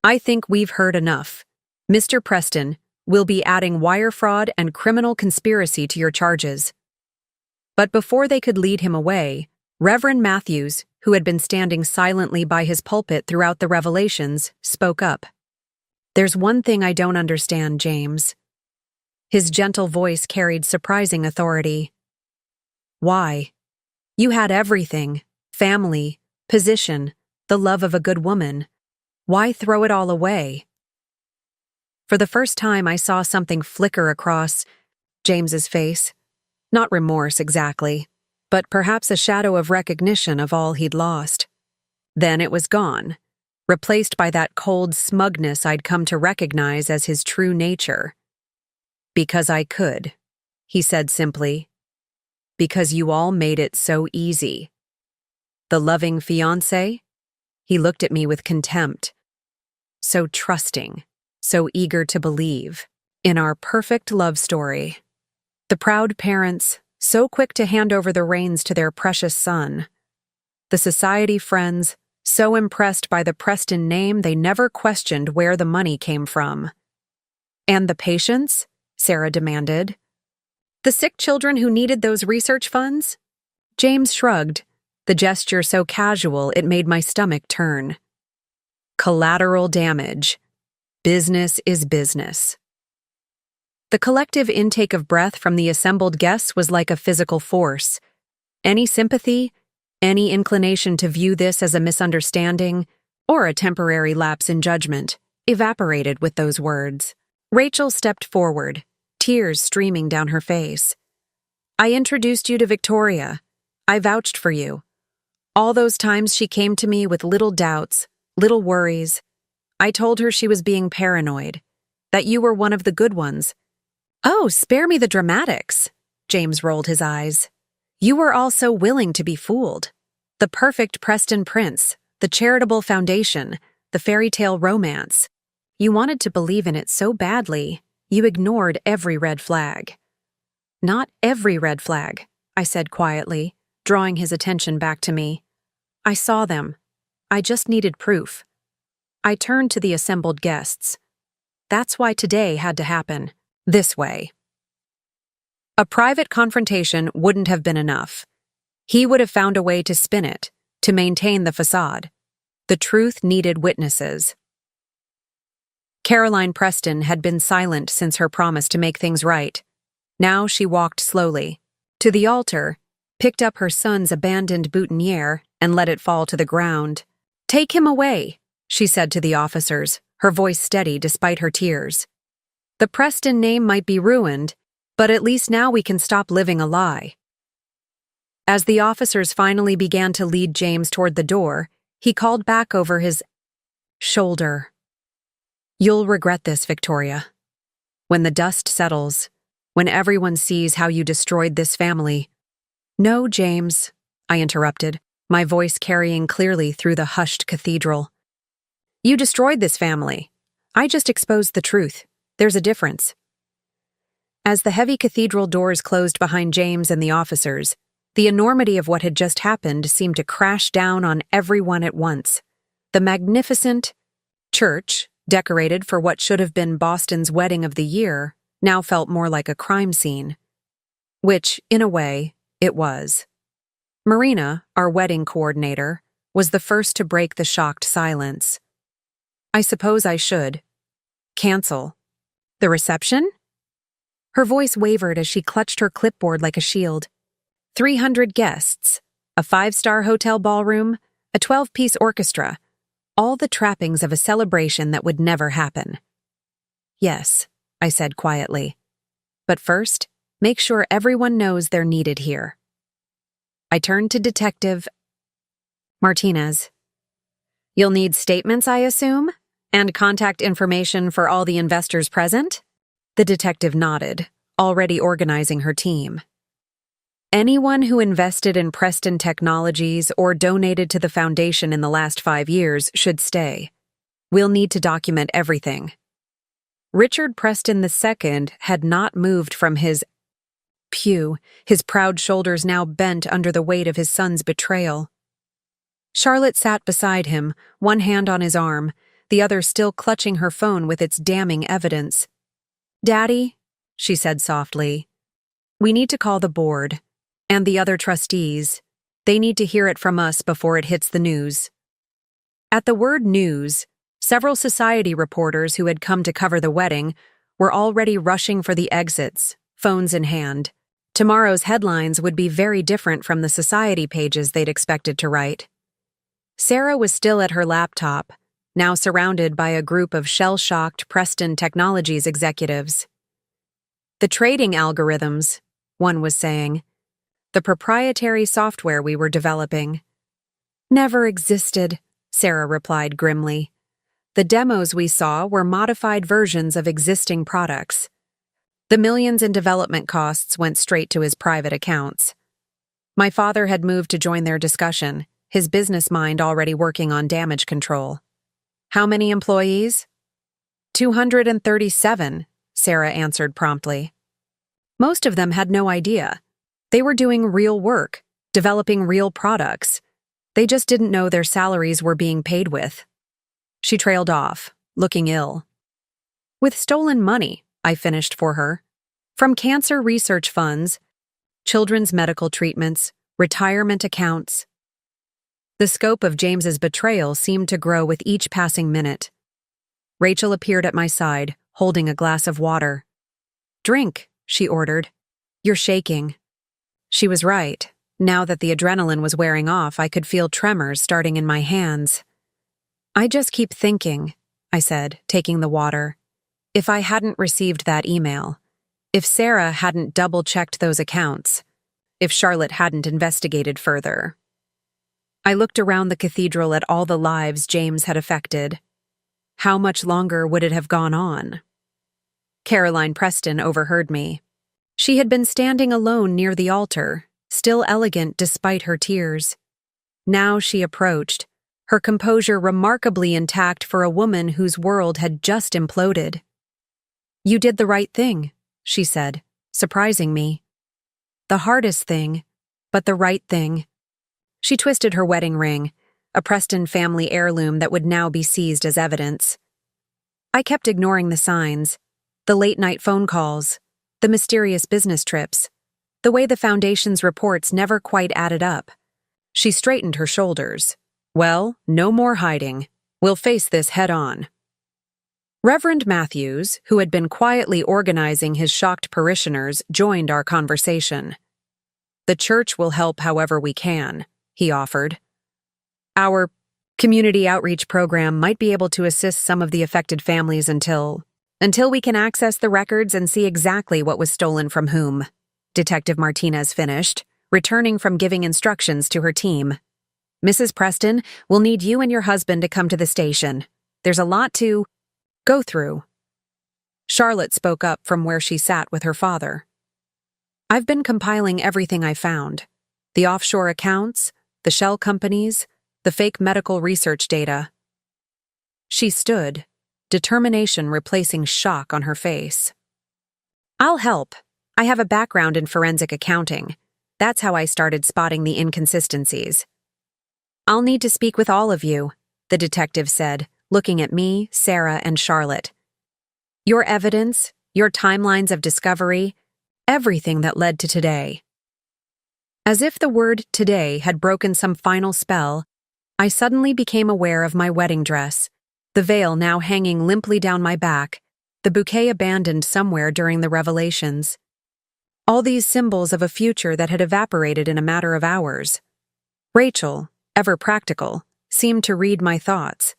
"I think we've heard enough. Mr. Preston, we'll be adding wire fraud and criminal conspiracy to your charges." But before they could lead him away, Reverend Matthews, who had been standing silently by his pulpit throughout the revelations, spoke up. "There's one thing I don't understand, James." His gentle voice carried surprising authority. "Why? You had everything: family, position, the love of a good woman. Why throw it all away?" For the first time, I saw something flicker across James's face. Not remorse exactly, but perhaps a shadow of recognition of all he'd lost. Then it was gone, replaced by that cold smugness I'd come to recognize as his true nature. "Because I could," he said simply. "Because you all made it so easy." The loving fiancé? He looked at me with contempt. So trusting, so eager to believe in our perfect love story. The proud parents, so quick to hand over the reins to their precious son. The society friends, so impressed by the Preston name they never questioned where the money came from. "And the patients?" Sarah demanded. "The sick children who needed those research funds?" James shrugged, the gesture so casual it made my stomach turn. "Collateral damage. Business is business." The collective intake of breath from the assembled guests was like a physical force. Any sympathy, any inclination to view this as a misunderstanding, or a temporary lapse in judgment, evaporated with those words. Rachel stepped forward, tears streaming down her face. "I introduced you to Victoria. I vouched for you. All those times she came to me with little doubts, little worries. I told her she was being paranoid, that you were one of the good ones." "Oh, spare me the dramatics," James rolled his eyes. "You were all so willing to be fooled. The perfect Preston prince, the charitable foundation, the fairy tale romance. You wanted to believe in it so badly, you ignored every red flag." "Not every red flag," I said quietly, drawing his attention back to me. "I saw them. I just needed proof." I turned to the assembled guests. That's why today had to happen. This way. A private confrontation wouldn't have been enough. He would have found a way to spin it, to maintain the facade. The truth needed witnesses. Caroline Preston had been silent since her promise to make things right. Now she walked slowly to the altar, picked up her son's abandoned boutonniere, and let it fall to the ground. "Take him away," she said to the officers, her voice steady despite her tears. "The Preston name might be ruined, but at least now we can stop living a lie." As the officers finally began to lead James toward the door, he called back over his shoulder. "You'll regret this, Victoria. When the dust settles, when everyone sees how you destroyed this family—" "No, James," I interrupted, my voice carrying clearly through the hushed cathedral. "You destroyed this family. I just exposed the truth. There's a difference." As the heavy cathedral doors closed behind James and the officers, the enormity of what had just happened seemed to crash down on everyone at once. The magnificent church, decorated for what should have been Boston's wedding of the year, now felt more like a crime scene. Which, in a way, it was. Marina, our wedding coordinator, was the first to break the shocked silence. I suppose I should. Cancel. The reception? Her voice wavered as she clutched her clipboard like a shield. 300 guests, a 5-star hotel ballroom, a 12-piece orchestra, all the trappings of a celebration that would never happen. Yes, I said quietly. But first, make sure everyone knows they're needed here. I turned to Detective Martinez. You'll need statements, I assume? And contact information for all the investors present? The detective nodded, already organizing her team. Anyone who invested in Preston Technologies or donated to the foundation in the last 5 years should stay. We'll need to document everything. Richard Preston II had not moved from his pew, his proud shoulders now bent under the weight of his son's betrayal. Charlotte sat beside him, one hand on his arm, the other still clutching her phone with its damning evidence. "Daddy," she said softly, "we need to call the board. And the other trustees. They need to hear it from us before it hits the news." At the word news, several society reporters who had come to cover the wedding were already rushing for the exits, phones in hand. Tomorrow's headlines would be very different from the society pages they'd expected to write. Sarah was still at her laptop, now surrounded by a group of shell-shocked Preston Technologies executives. "The trading algorithms," one was saying. "The proprietary software we were developing." "Never existed," Sarah replied grimly. "The demos we saw were modified versions of existing products. The millions in development costs went straight to his private accounts." My father had moved to join their discussion, his business mind already working on damage control. "How many employees?" 237, Sarah answered promptly. Most of them had no idea. They were doing real work, developing real products. They just didn't know their salaries were being paid with. She trailed off, looking ill. "With stolen money," I finished for her. "From cancer research funds, children's medical treatments, retirement accounts." The scope of James's betrayal seemed to grow with each passing minute. Rachel appeared at my side, holding a glass of water. "Drink," she ordered. "You're shaking." She was right. Now that the adrenaline was wearing off, I could feel tremors starting in my hands. "I just keep thinking," I said, taking the water. "If I hadn't received that email, if Sarah hadn't double-checked those accounts, if Charlotte hadn't investigated further." I looked around the cathedral at all the lives James had affected. How much longer would it have gone on? Caroline Preston overheard me. She had been standing alone near the altar, still elegant despite her tears. Now she approached, her composure remarkably intact for a woman whose world had just imploded. "You did the right thing," she said, surprising me. "The hardest thing, but the right thing." She twisted her wedding ring, a Preston family heirloom that would now be seized as evidence. I kept ignoring the signs, the late-night phone calls, the mysterious business trips, the way the Foundation's reports never quite added up. She straightened her shoulders. "Well, no more hiding. We'll face this head-on." Reverend Matthews, who had been quietly organizing his shocked parishioners, joined our conversation. "The church will help however we can," he offered. "Our community outreach program might be able to assist some of the affected families until we can access the records and see exactly what was stolen from whom," Detective Martinez finished, returning from giving instructions to her team. "Mrs. Preston, we'll need you and your husband to come to the station. There's a lot to go through." Charlotte spoke up from where she sat with her father. "I've been compiling everything I found. The offshore accounts, the shell companies, the fake medical research data." She stood, determination replacing shock on her face. "I'll help. I have a background in forensic accounting. That's how I started spotting the inconsistencies. I'll need to speak with all of you. the detective said, looking at me, Sarah, and Charlotte. Your evidence, your timelines of discovery, everything that led to today. As if the word today had broken some final spell, I suddenly became aware of my wedding dress, the veil now hanging limply down my back, the bouquet abandoned somewhere during the revelations. All these symbols of a future that had evaporated in a matter of hours. Rachel, ever practical, seemed to read my thoughts.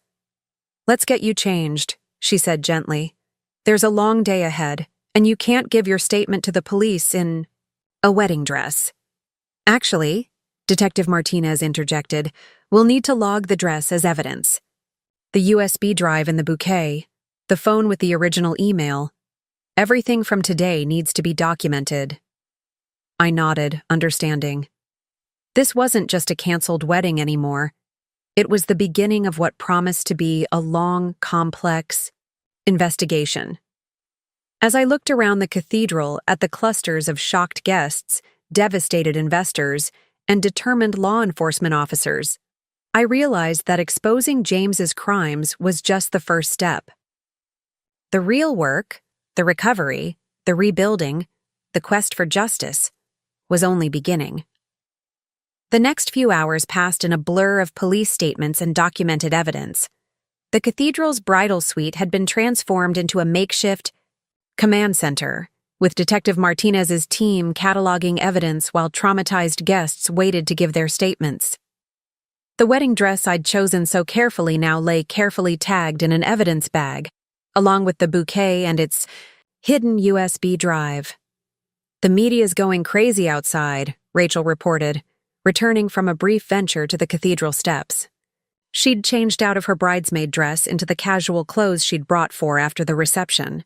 "Let's get you changed," she said gently. "There's a long day ahead, and you can't give your statement to the police in a wedding dress." "Actually," Detective Martinez interjected, "we'll need to log the dress as evidence. The USB drive in the bouquet, the phone with the original email, everything from today needs to be documented." I nodded, understanding. This wasn't just a canceled wedding anymore. It was the beginning of what promised to be a long, complex investigation. As I looked around the cathedral at the clusters of shocked guests, devastated investors, and determined law enforcement officers, I realized that exposing James's crimes was just the first step. The real work, the recovery, the rebuilding, the quest for justice, was only beginning. The next few hours passed in a blur of police statements and documented evidence. The cathedral's bridal suite had been transformed into a makeshift command center, with Detective Martinez's team cataloging evidence while traumatized guests waited to give their statements. The wedding dress I'd chosen so carefully now lay carefully tagged in an evidence bag, along with the bouquet and its hidden USB drive. "The media's going crazy outside," Rachel reported, returning from a brief venture to the cathedral steps. She'd changed out of her bridesmaid dress into the casual clothes she'd brought for after the reception.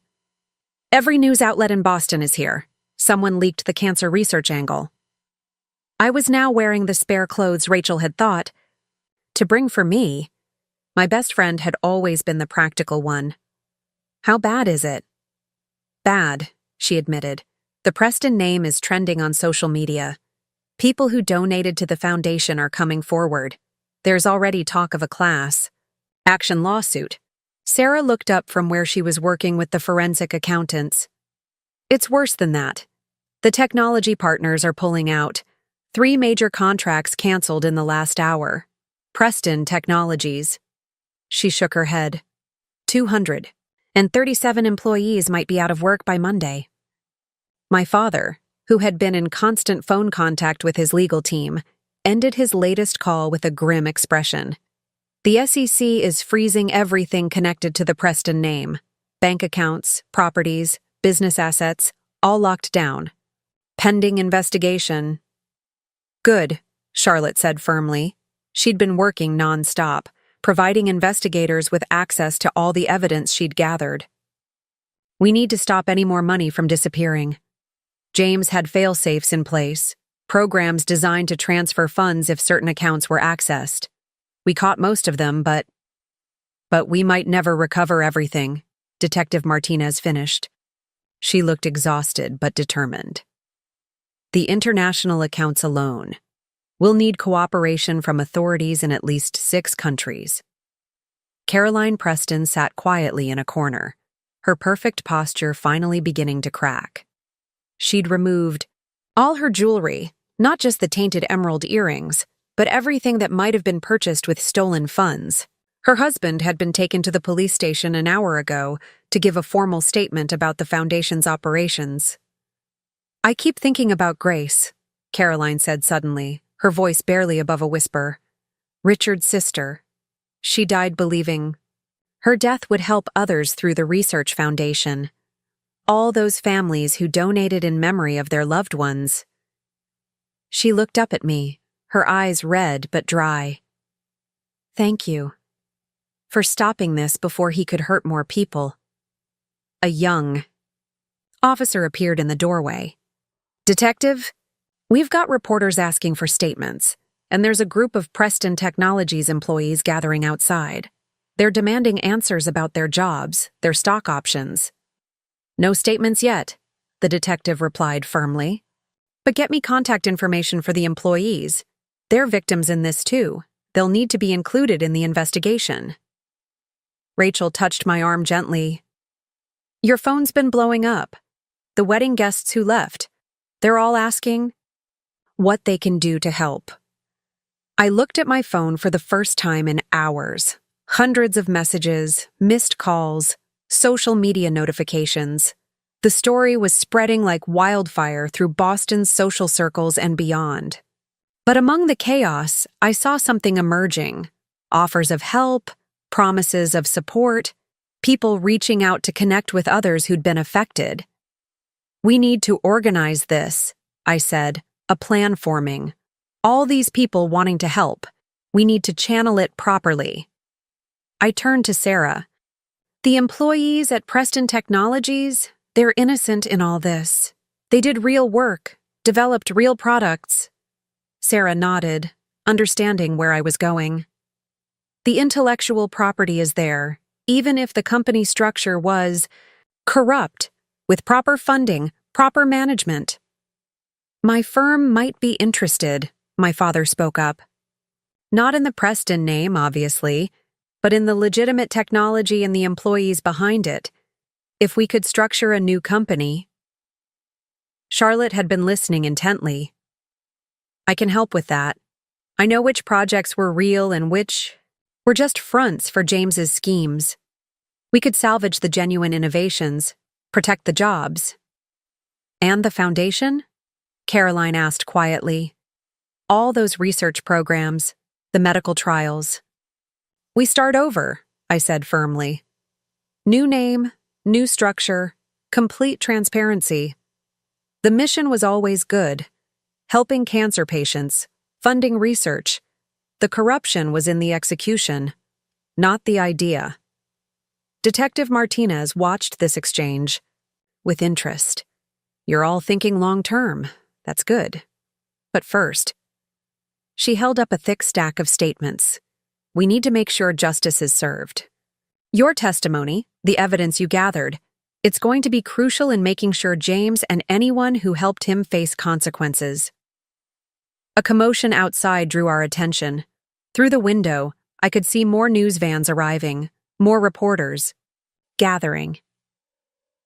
"Every news outlet in Boston is here. Someone leaked the cancer research angle." I was now wearing the spare clothes Rachel had thought to bring for me. My best friend had always been the practical one. "How bad is it?" "Bad," she admitted. "The Preston name is trending on social media. People who donated to the foundation are coming forward. There's already talk of a class action lawsuit." Sarah looked up from where she was working with the forensic accountants. "It's worse than that. The technology partners are pulling out. 3 major contracts canceled in the last hour. Preston Technologies." She shook her head. 237 employees might be out of work by Monday. My father, who had been in constant phone contact with his legal team, ended his latest call with a grim expression. "The SEC is freezing everything connected to the Preston name. Bank accounts, properties, business assets, all locked down. Pending investigation." "Good," Charlotte said firmly. She'd been working non-stop, providing investigators with access to all the evidence she'd gathered. "We need to stop any more money from disappearing." James had fail-safes in place, programs designed to transfer funds if certain accounts were accessed. We caught most of them, but we might never recover everything, Detective Martinez finished. She looked exhausted but determined. "The international accounts alone. We'll need cooperation from authorities in at least 6 countries." Caroline Preston sat quietly in a corner, her perfect posture finally beginning to crack. She'd removed all her jewelry, not just the tainted emerald earrings, but everything that might have been purchased with stolen funds. Her husband had been taken to the police station an hour ago to give a formal statement about the foundation's operations. "I keep thinking about Grace," Caroline said suddenly, her voice barely above a whisper. "Richard's sister. She died believing her death would help others through the research foundation. All those families who donated in memory of their loved ones." She looked up at me, her eyes red but dry. "Thank you for stopping this before he could hurt more people." A young officer appeared in the doorway. "Detective, we've got reporters asking for statements, and there's a group of Preston Technologies employees gathering outside. They're demanding answers about their jobs, their stock options." "No statements yet," the detective replied firmly. "But get me contact information for the employees. They're victims in this too. They'll need to be included in the investigation. Rachel touched my arm gently. Your phone's been blowing up. The wedding guests who left, they're all asking what they can do to help. I looked at my phone for the first time in hours. Hundreds of messages, missed calls, social media notifications. The story was spreading like wildfire through Boston's social circles and beyond. But among the chaos, I saw something emerging. Offers of help, promises of support, people reaching out to connect with others who'd been affected. We need to organize this, I said, a plan forming. All these people wanting to help. We need to channel it properly. I turned to Sarah. The employees at Preston Technologies, they're innocent in all this. They did real work, developed real products. Sarah nodded, understanding where I was going. The intellectual property is there, even if the company structure was corrupt, with proper funding, proper management. My firm might be interested, my father spoke up. Not in the Preston name, obviously, but in the legitimate technology and the employees behind it. If we could structure a new company. Charlotte had been listening intently. I can help with that. I know which projects were real and which were just fronts for James's schemes. We could salvage the genuine innovations, protect the jobs. And the foundation? Caroline asked quietly. All those research programs, the medical trials. We start over, I said firmly. New name, new structure, complete transparency. The mission was always good. Helping cancer patients, funding research. The corruption was in the execution, not the idea. Detective Martinez watched this exchange with interest. You're all thinking long-term. That's good. But first, she held up a thick stack of statements. We need to make sure justice is served. Your testimony, the evidence you gathered, it's going to be crucial in making sure James and anyone who helped him face consequences. A commotion outside drew our attention. Through the window, I could see more news vans arriving, more reporters, gathering.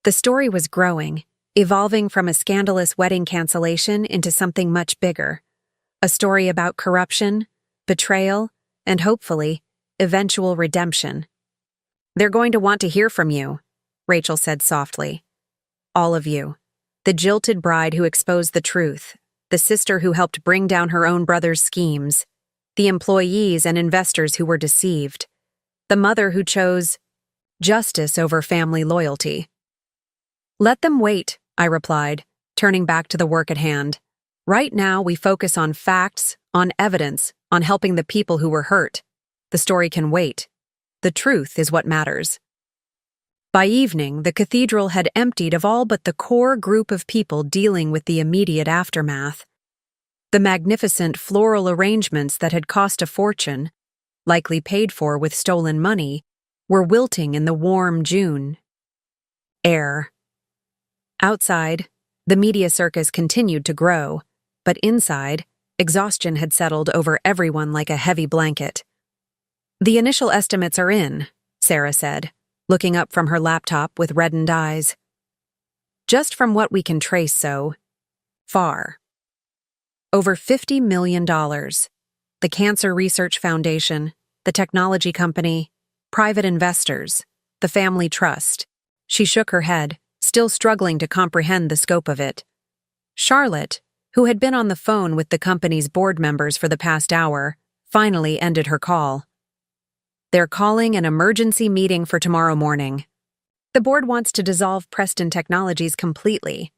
The story was growing, evolving from a scandalous wedding cancellation into something much bigger. A story about corruption, betrayal, and hopefully, eventual redemption. They're going to want to hear from you, Rachel said softly. All of you. The jilted bride who exposed the truth, the sister who helped bring down her own brother's schemes, the employees and investors who were deceived, the mother who chose justice over family loyalty. Let them wait, I replied, turning back to the work at hand. Right now, we focus on facts, on evidence, on helping the people who were hurt. The story can wait. The truth is what matters. By evening, the cathedral had emptied of all but the core group of people dealing with the immediate aftermath. The magnificent floral arrangements that had cost a fortune, likely paid for with stolen money, were wilting in the warm June air. Outside, the media circus continued to grow, but inside, exhaustion had settled over everyone like a heavy blanket. The initial estimates are in, Sarah said, looking up from her laptop with reddened eyes. Just from what we can trace so far. Over $50 million. The Cancer Research Foundation, the technology company, private investors, the family trust. She shook her head, still struggling to comprehend the scope of it. Charlotte, who had been on the phone with the company's board members for the past hour, finally ended her call. They're calling an emergency meeting for tomorrow morning. The board wants to dissolve Preston Technologies completely.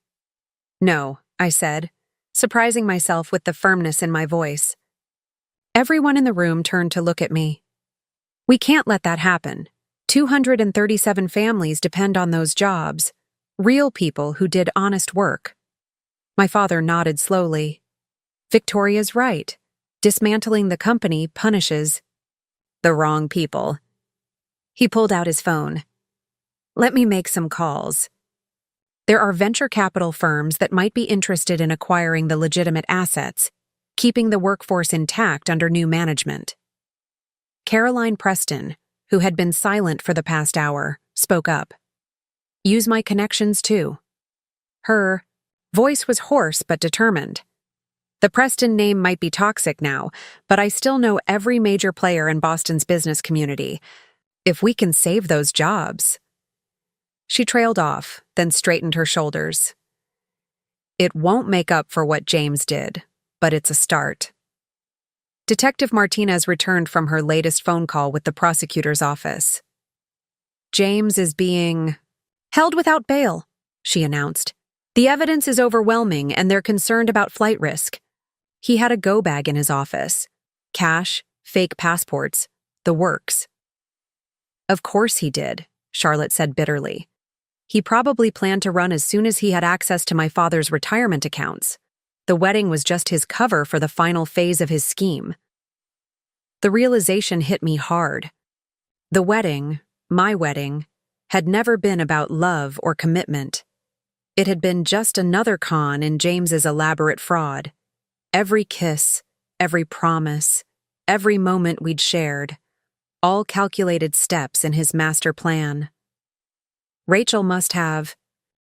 No, I said, surprising myself with the firmness in my voice. Everyone in the room turned to look at me. We can't let that happen. 237 families depend on those jobs. Real people who did honest work. My father nodded slowly. Victoria's right. Dismantling the company punishes the wrong people. He pulled out his phone. Let me make some calls. There are venture capital firms that might be interested in acquiring the legitimate assets, keeping the workforce intact under new management. Caroline Preston, who had been silent for the past hour, spoke up. Use my connections too. Her voice was hoarse but determined. The Preston name might be toxic now, but I still know every major player in Boston's business community. If we can save those jobs. She trailed off, then straightened her shoulders. It won't make up for what James did, but it's a start. Detective Martinez returned from her latest phone call with the prosecutor's office. James is being held without bail, she announced. The evidence is overwhelming and they're concerned about flight risk. He had a go bag in his office. Cash, fake passports, the works. Of course he did, Charlotte said bitterly. He probably planned to run as soon as he had access to my father's retirement accounts. The wedding was just his cover for the final phase of his scheme. The realization hit me hard. The wedding, my wedding, had never been about love or commitment. It had been just another con in James's elaborate fraud. Every kiss, every promise, every moment we'd shared, all calculated steps in his master plan. Rachel must have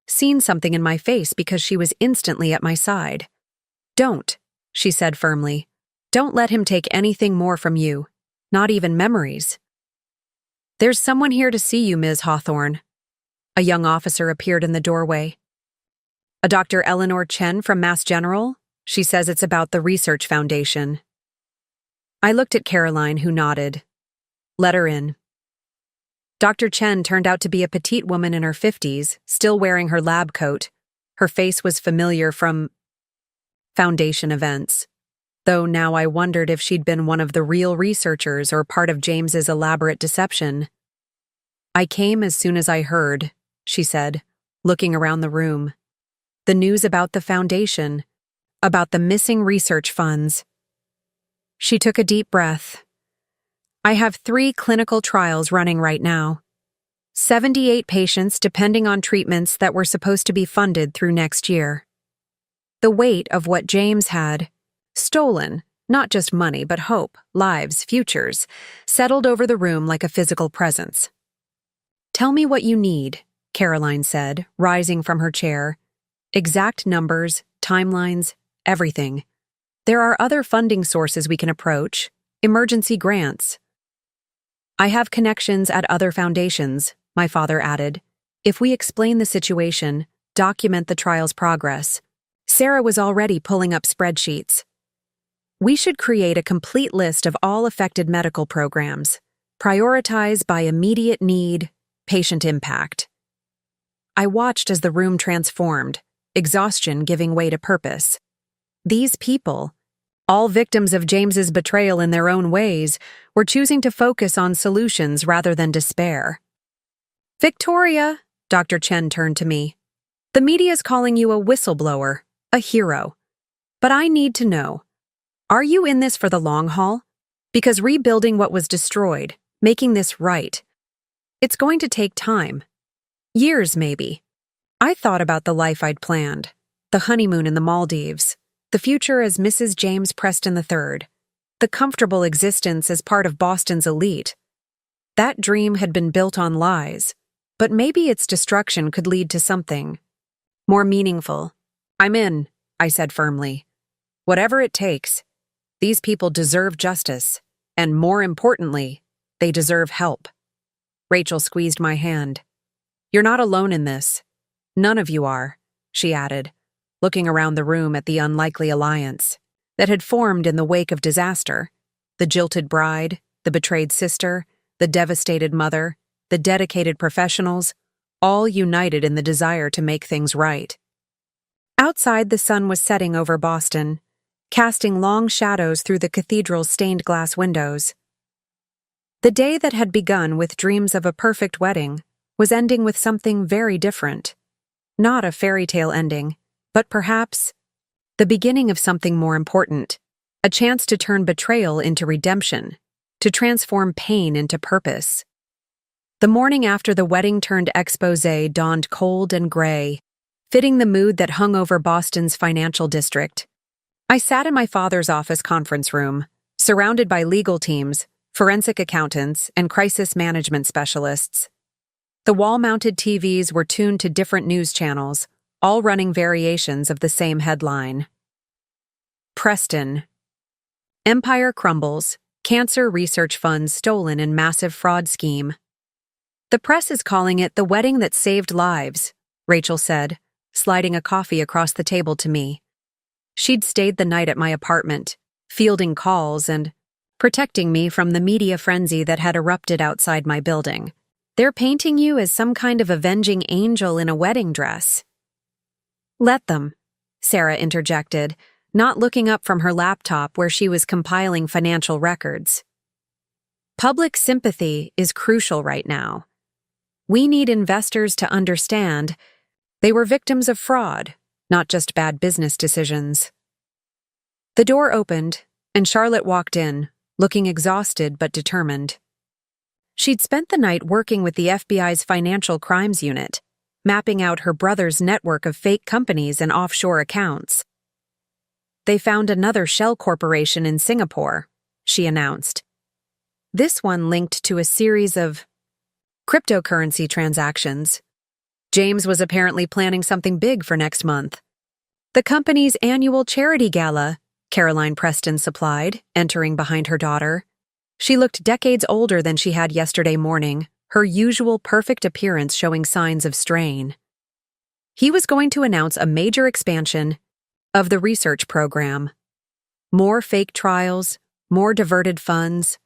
seen something in my face because she was instantly at my side. Don't, she said firmly. Don't let him take anything more from you, not even memories. There's someone here to see you, Ms. Hawthorne. A young officer appeared in the doorway. A Dr. Eleanor Chen from Mass General? She says it's about the Research Foundation. I looked at Caroline, who nodded. Let her in. Dr. Chen turned out to be a petite woman in her 50s, still wearing her lab coat. Her face was familiar from Foundation events, though now I wondered if she'd been one of the real researchers or part of James's elaborate deception. I came as soon as I heard, she said, looking around the room. The news about the foundation, about the missing research funds. She took a deep breath. I have 3 clinical trials running right now. 78 patients depending on treatments that were supposed to be funded through next year. The weight of what James had stolen, not just money but hope, lives, futures, settled over the room like a physical presence. Tell me what you need, Caroline said, rising from her chair. Exact numbers, timelines, everything. There are other funding sources we can approach, emergency grants. I have connections at other foundations, my father added. If we explain the situation, document the trial's progress. Sarah was already pulling up spreadsheets. We should create a complete list of all affected medical programs, prioritize by immediate need, patient impact. I watched as the room transformed, exhaustion giving way to purpose. These people, all victims of James's betrayal in their own ways, were choosing to focus on solutions rather than despair. Victoria, Dr. Chen turned to me. The media's calling you a whistleblower, a hero. But I need to know, are you in this for the long haul? Because rebuilding what was destroyed, making this right, it's going to take time. Years, maybe. I thought about the life I'd planned, the honeymoon in the Maldives, the future as Mrs. James Preston III, the comfortable existence as part of Boston's elite. That dream had been built on lies, but maybe its destruction could lead to something more meaningful. I'm in, I said firmly. Whatever it takes, these people deserve justice, and more importantly, they deserve help. Rachel squeezed my hand. You're not alone in this. None of you are, she added, looking around the room at the unlikely alliance that had formed in the wake of disaster. The jilted bride, the betrayed sister, the devastated mother, the dedicated professionals, all united in the desire to make things right. Outside, the sun was setting over Boston, casting long shadows through the cathedral's stained glass windows. The day that had begun with dreams of a perfect wedding was ending with something very different. Not a fairy tale ending, but perhaps the beginning of something more important, a chance to turn betrayal into redemption, to transform pain into purpose. The morning after the wedding-turned exposé dawned cold and gray, fitting the mood that hung over Boston's financial district. I sat in my father's office conference room, surrounded by legal teams, forensic accountants, and crisis management specialists. The wall-mounted TVs were tuned to different news channels, all running variations of the same headline. Preston. Empire crumbles. Cancer research funds stolen in massive fraud scheme. The press is calling it the wedding that saved lives, Rachel said, sliding a coffee across the table to me. She'd stayed the night at my apartment, fielding calls and protecting me from the media frenzy that had erupted outside my building. They're painting you as some kind of avenging angel in a wedding dress. Let them, Sarah interjected, not looking up from her laptop where she was compiling financial records. Public sympathy is crucial right now. We need investors to understand they were victims of fraud, not just bad business decisions. The door opened, and Charlotte walked in, looking exhausted but determined. She'd spent the night working with the FBI's Financial Crimes Unit, mapping out her brother's network of fake companies and offshore accounts. They found another shell corporation in Singapore, she announced. This one linked to a series of cryptocurrency transactions. James was apparently planning something big for next month. The company's annual charity gala, Caroline Preston supplied, entering behind her daughter. She looked decades older than she had yesterday morning, her usual perfect appearance showing signs of strain. He was going to announce a major expansion of the research program. More fake trials, more diverted funds,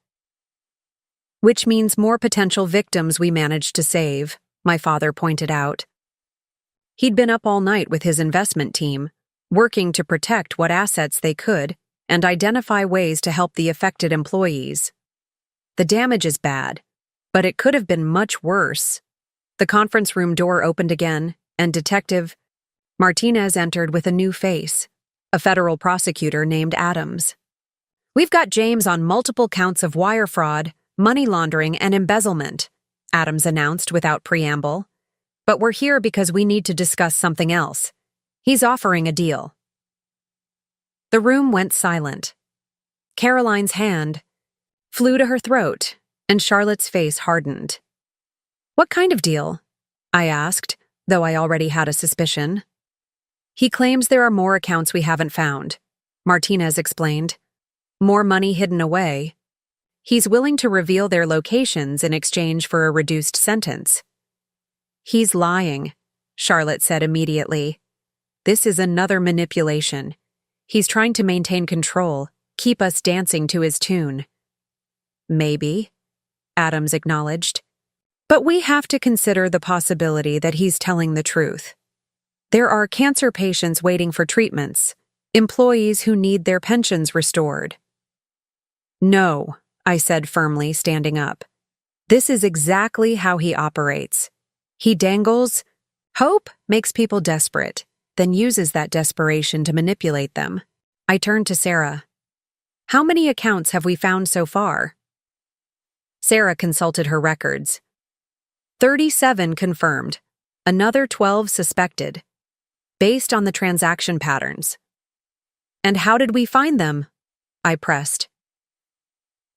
which means more potential victims we managed to save, my father pointed out. He'd been up all night with his investment team, working to protect what assets they could and identify ways to help the affected employees. The damage is bad, but it could have been much worse. The conference room door opened again, and Detective Martinez entered with a new face, a federal prosecutor named Adams. We've got James on multiple counts of wire fraud, money laundering, and embezzlement, Adams announced without preamble. But we're here because we need to discuss something else. He's offering a deal. The room went silent. Caroline's hand flew to her throat, and Charlotte's face hardened. What kind of deal? I asked, though I already had a suspicion. He claims there are more accounts we haven't found, Martinez explained. More money hidden away. He's willing to reveal their locations in exchange for a reduced sentence. He's lying, Charlotte said immediately. This is another manipulation. He's trying to maintain control, keep us dancing to his tune. Maybe, Adams acknowledged. But we have to consider the possibility that he's telling the truth. There are cancer patients waiting for treatments, employees who need their pensions restored. No, I said firmly, standing up. This is exactly how he operates. He dangles hope, makes people desperate, then uses that desperation to manipulate them. I turned to Sarah. How many accounts have we found so far? Sarah consulted her records. 37 confirmed, another 12 suspected, based on the transaction patterns. And how did we find them? I pressed.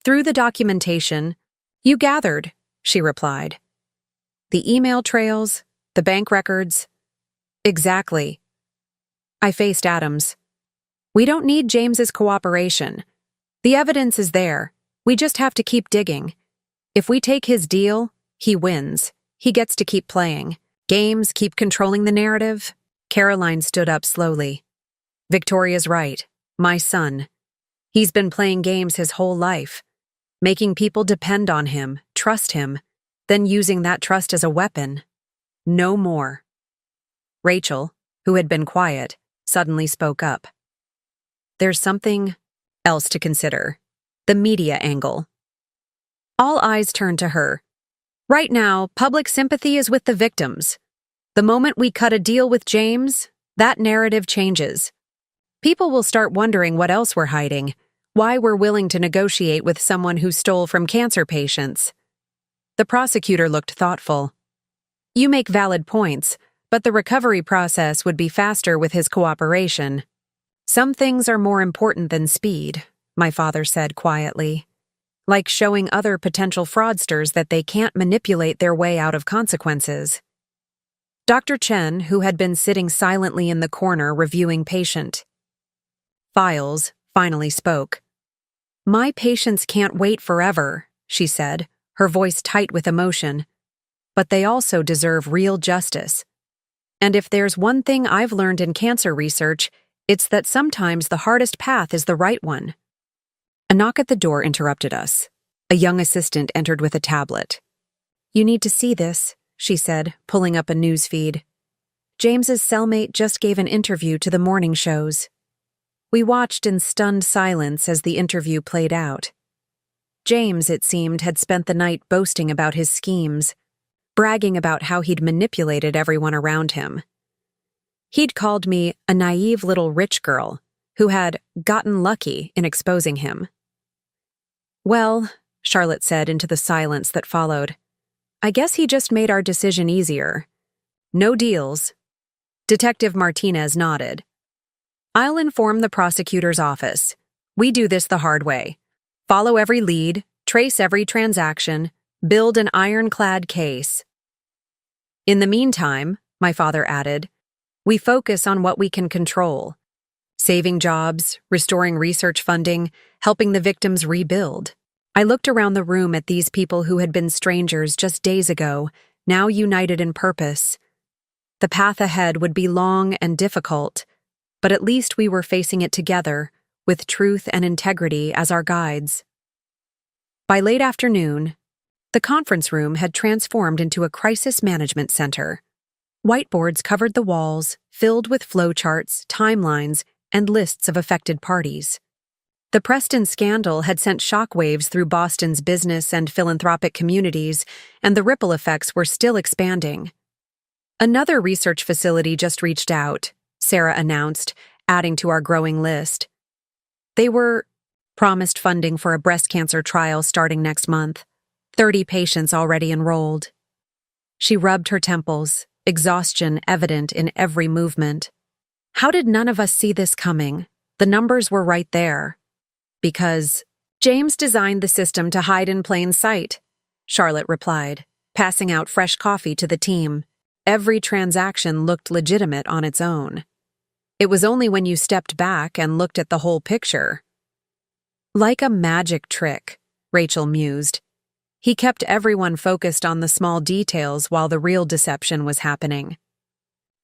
Through the documentation you gathered, she replied. The email trails, the bank records. Exactly. I faced Adams. We don't need James's cooperation. The evidence is there. We just have to keep digging. If we take his deal, he wins. He gets to keep playing. Games keep controlling the narrative. Caroline stood up slowly. Victoria's right. My son. He's been playing games his whole life, making people depend on him, trust him, then using that trust as a weapon. No more. Rachel, who had been quiet, suddenly spoke up. There's something else to consider. The media angle. All eyes turned to her. Right now, public sympathy is with the victims. The moment we cut a deal with James, that narrative changes. People will start wondering what else we're hiding, why we're willing to negotiate with someone who stole from cancer patients. The prosecutor looked thoughtful. You make valid points, but the recovery process would be faster with his cooperation. Some things are more important than speed, my father said quietly. like showing other potential fraudsters that they can't manipulate their way out of consequences. Dr. Chen, who had been sitting silently in the corner reviewing patient files, finally spoke. "My patients can't wait forever," she said, her voice tight with emotion. "But they also deserve real justice. And if there's one thing I've learned in cancer research, it's that sometimes the hardest path is the right one." A knock at the door interrupted us. A young assistant entered with a tablet. "You need to see this," she said, pulling up a news feed. "James's cellmate just gave an interview to the morning shows." We watched in stunned silence as the interview played out. James, it seemed, had spent the night boasting about his schemes, bragging about how he'd manipulated everyone around him. He'd called me a naive little rich girl who had gotten lucky in exposing him. "Well," Charlotte said into the silence that followed, "I guess he just made our decision easier. No deals." Detective Martinez nodded. "I'll inform the prosecutor's office. We do this the hard way. Follow every lead, trace every transaction, build an ironclad case. In the meantime," my father added, "we focus on what we can control. Saving jobs, restoring research funding, helping the victims rebuild." I looked around the room at these people who had been strangers just days ago, now united in purpose. The path ahead would be long and difficult, but at least we were facing it together, with truth and integrity as our guides. By late afternoon, the conference room had transformed into a crisis management center. Whiteboards covered the walls, filled with flowcharts, timelines, and lists of affected parties. The Preston scandal had sent shockwaves through Boston's business and philanthropic communities, and the ripple effects were still expanding. "Another research facility just reached out," Sarah announced, adding to our growing list. They were promised funding for a breast cancer trial starting next month. 30 patients already enrolled. She rubbed her temples, exhaustion evident in every movement. How did none of us see this coming? The numbers were right there. "Because James designed the system to hide in plain sight," Charlotte replied, passing out fresh coffee to the team. Every transaction looked legitimate on its own. It was only when you stepped back and looked at the whole picture. "Like a magic trick," Rachel mused. "He kept everyone focused on the small details while the real deception was happening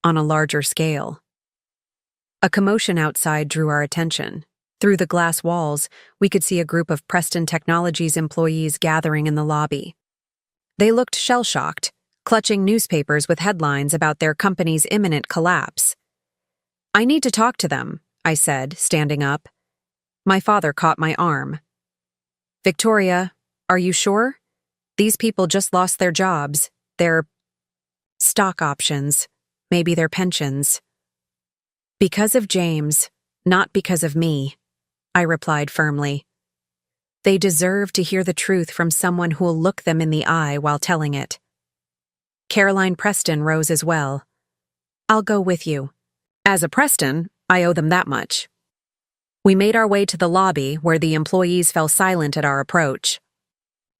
on a larger scale." A commotion outside drew our attention. Through the glass walls, we could see a group of Preston Technologies employees gathering in the lobby. They looked shell-shocked, clutching newspapers with headlines about their company's imminent collapse. "I need to talk to them," I said, standing up. My father caught my arm. "Victoria, are you sure? These people just lost their jobs, their stock options, maybe their pensions." "Because of James, not because of me," I replied firmly. "They deserve to hear the truth from someone who'll look them in the eye while telling it." Caroline Preston rose as well. "I'll go with you. As a Preston, I owe them that much." We made our way to the lobby where the employees fell silent at our approach.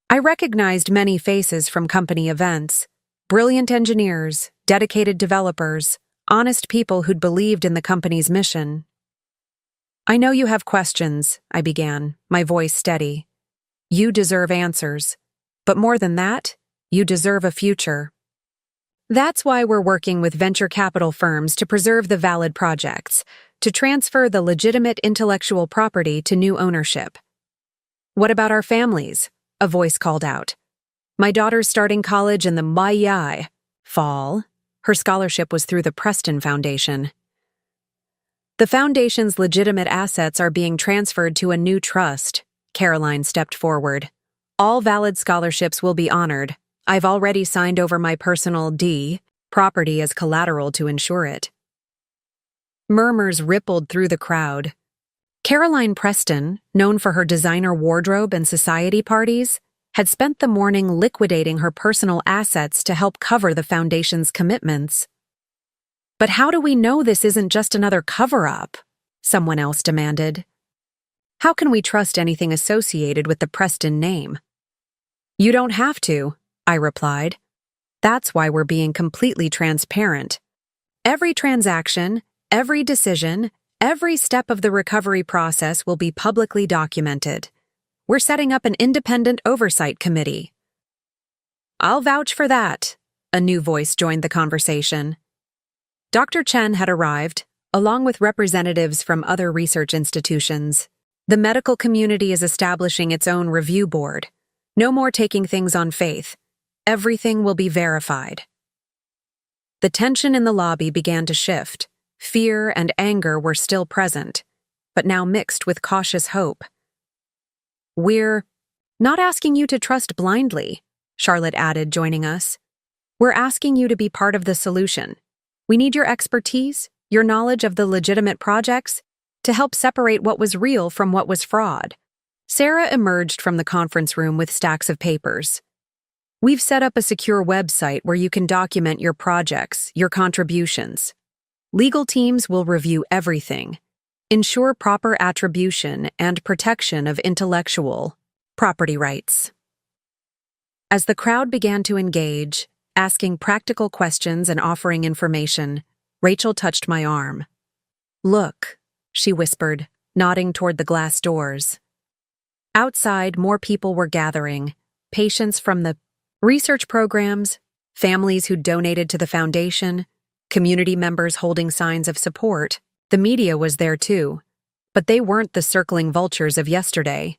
I recognized many faces from company events, brilliant engineers, dedicated developers, honest people who'd believed in the company's mission. "I know you have questions," I began, my voice steady. "You deserve answers. But more than that, you deserve a future. That's why we're working with venture capital firms to preserve the valid projects, to transfer the legitimate intellectual property to new ownership." "What about our families?" a voice called out. "My daughter's starting college in the YI fall. Her scholarship was through the Preston Foundation." "The foundation's legitimate assets are being transferred to a new trust," Caroline stepped forward. "All valid scholarships will be honored. I've already signed over my personal property as collateral to ensure it." Murmurs rippled through the crowd. Caroline Preston, known for her designer wardrobe and society parties, had spent the morning liquidating her personal assets to help cover the foundation's commitments. "But how do we know this isn't just another cover-up?" someone else demanded. How can we trust anything associated with the Preston name? You don't have to, I replied. That's why we're being completely transparent. Every transaction, every decision, every step of the recovery process will be publicly documented. We're setting up an independent oversight committee. I'll vouch for that, a new voice joined the conversation. Dr. Chen had arrived, along with representatives from other research institutions. The medical community is establishing its own review board. No more taking things on faith. Everything will be verified. The tension in the lobby began to shift. Fear and anger were still present, but now mixed with cautious hope. We're not asking you to trust blindly, Charlotte added, joining us. We're asking you to be part of the solution. We need your expertise, your knowledge of the legitimate projects, to help separate what was real from what was fraud. Sarah emerged from the conference room with stacks of papers. We've set up a secure website where you can document your projects, your contributions. Legal teams will review everything, ensure proper attribution and protection of intellectual property rights. As the crowd began to engage, asking practical questions and offering information, Rachel touched my arm. Look, she whispered, nodding toward the glass doors. Outside, more people were gathering, patients from the research programs, families who donated to the foundation, community members holding signs of support. The media was there too, but they weren't the circling vultures of yesterday.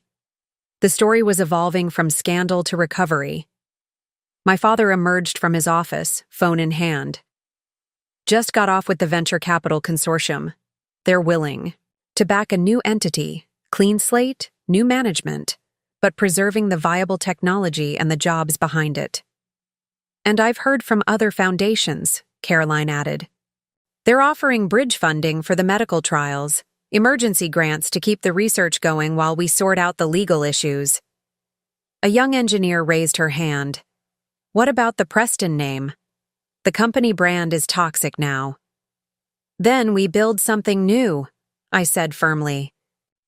The story was evolving from scandal to recovery. My father emerged from his office, phone in hand. Just got off with the Venture Capital Consortium. They're willing to back a new entity, clean slate, new management, but preserving the viable technology and the jobs behind it. And I've heard from other foundations, Caroline added. They're offering bridge funding for the medical trials, emergency grants to keep the research going while we sort out the legal issues. A young engineer raised her hand. What about the Preston name? The company brand is toxic now. Then we build something new, I said firmly.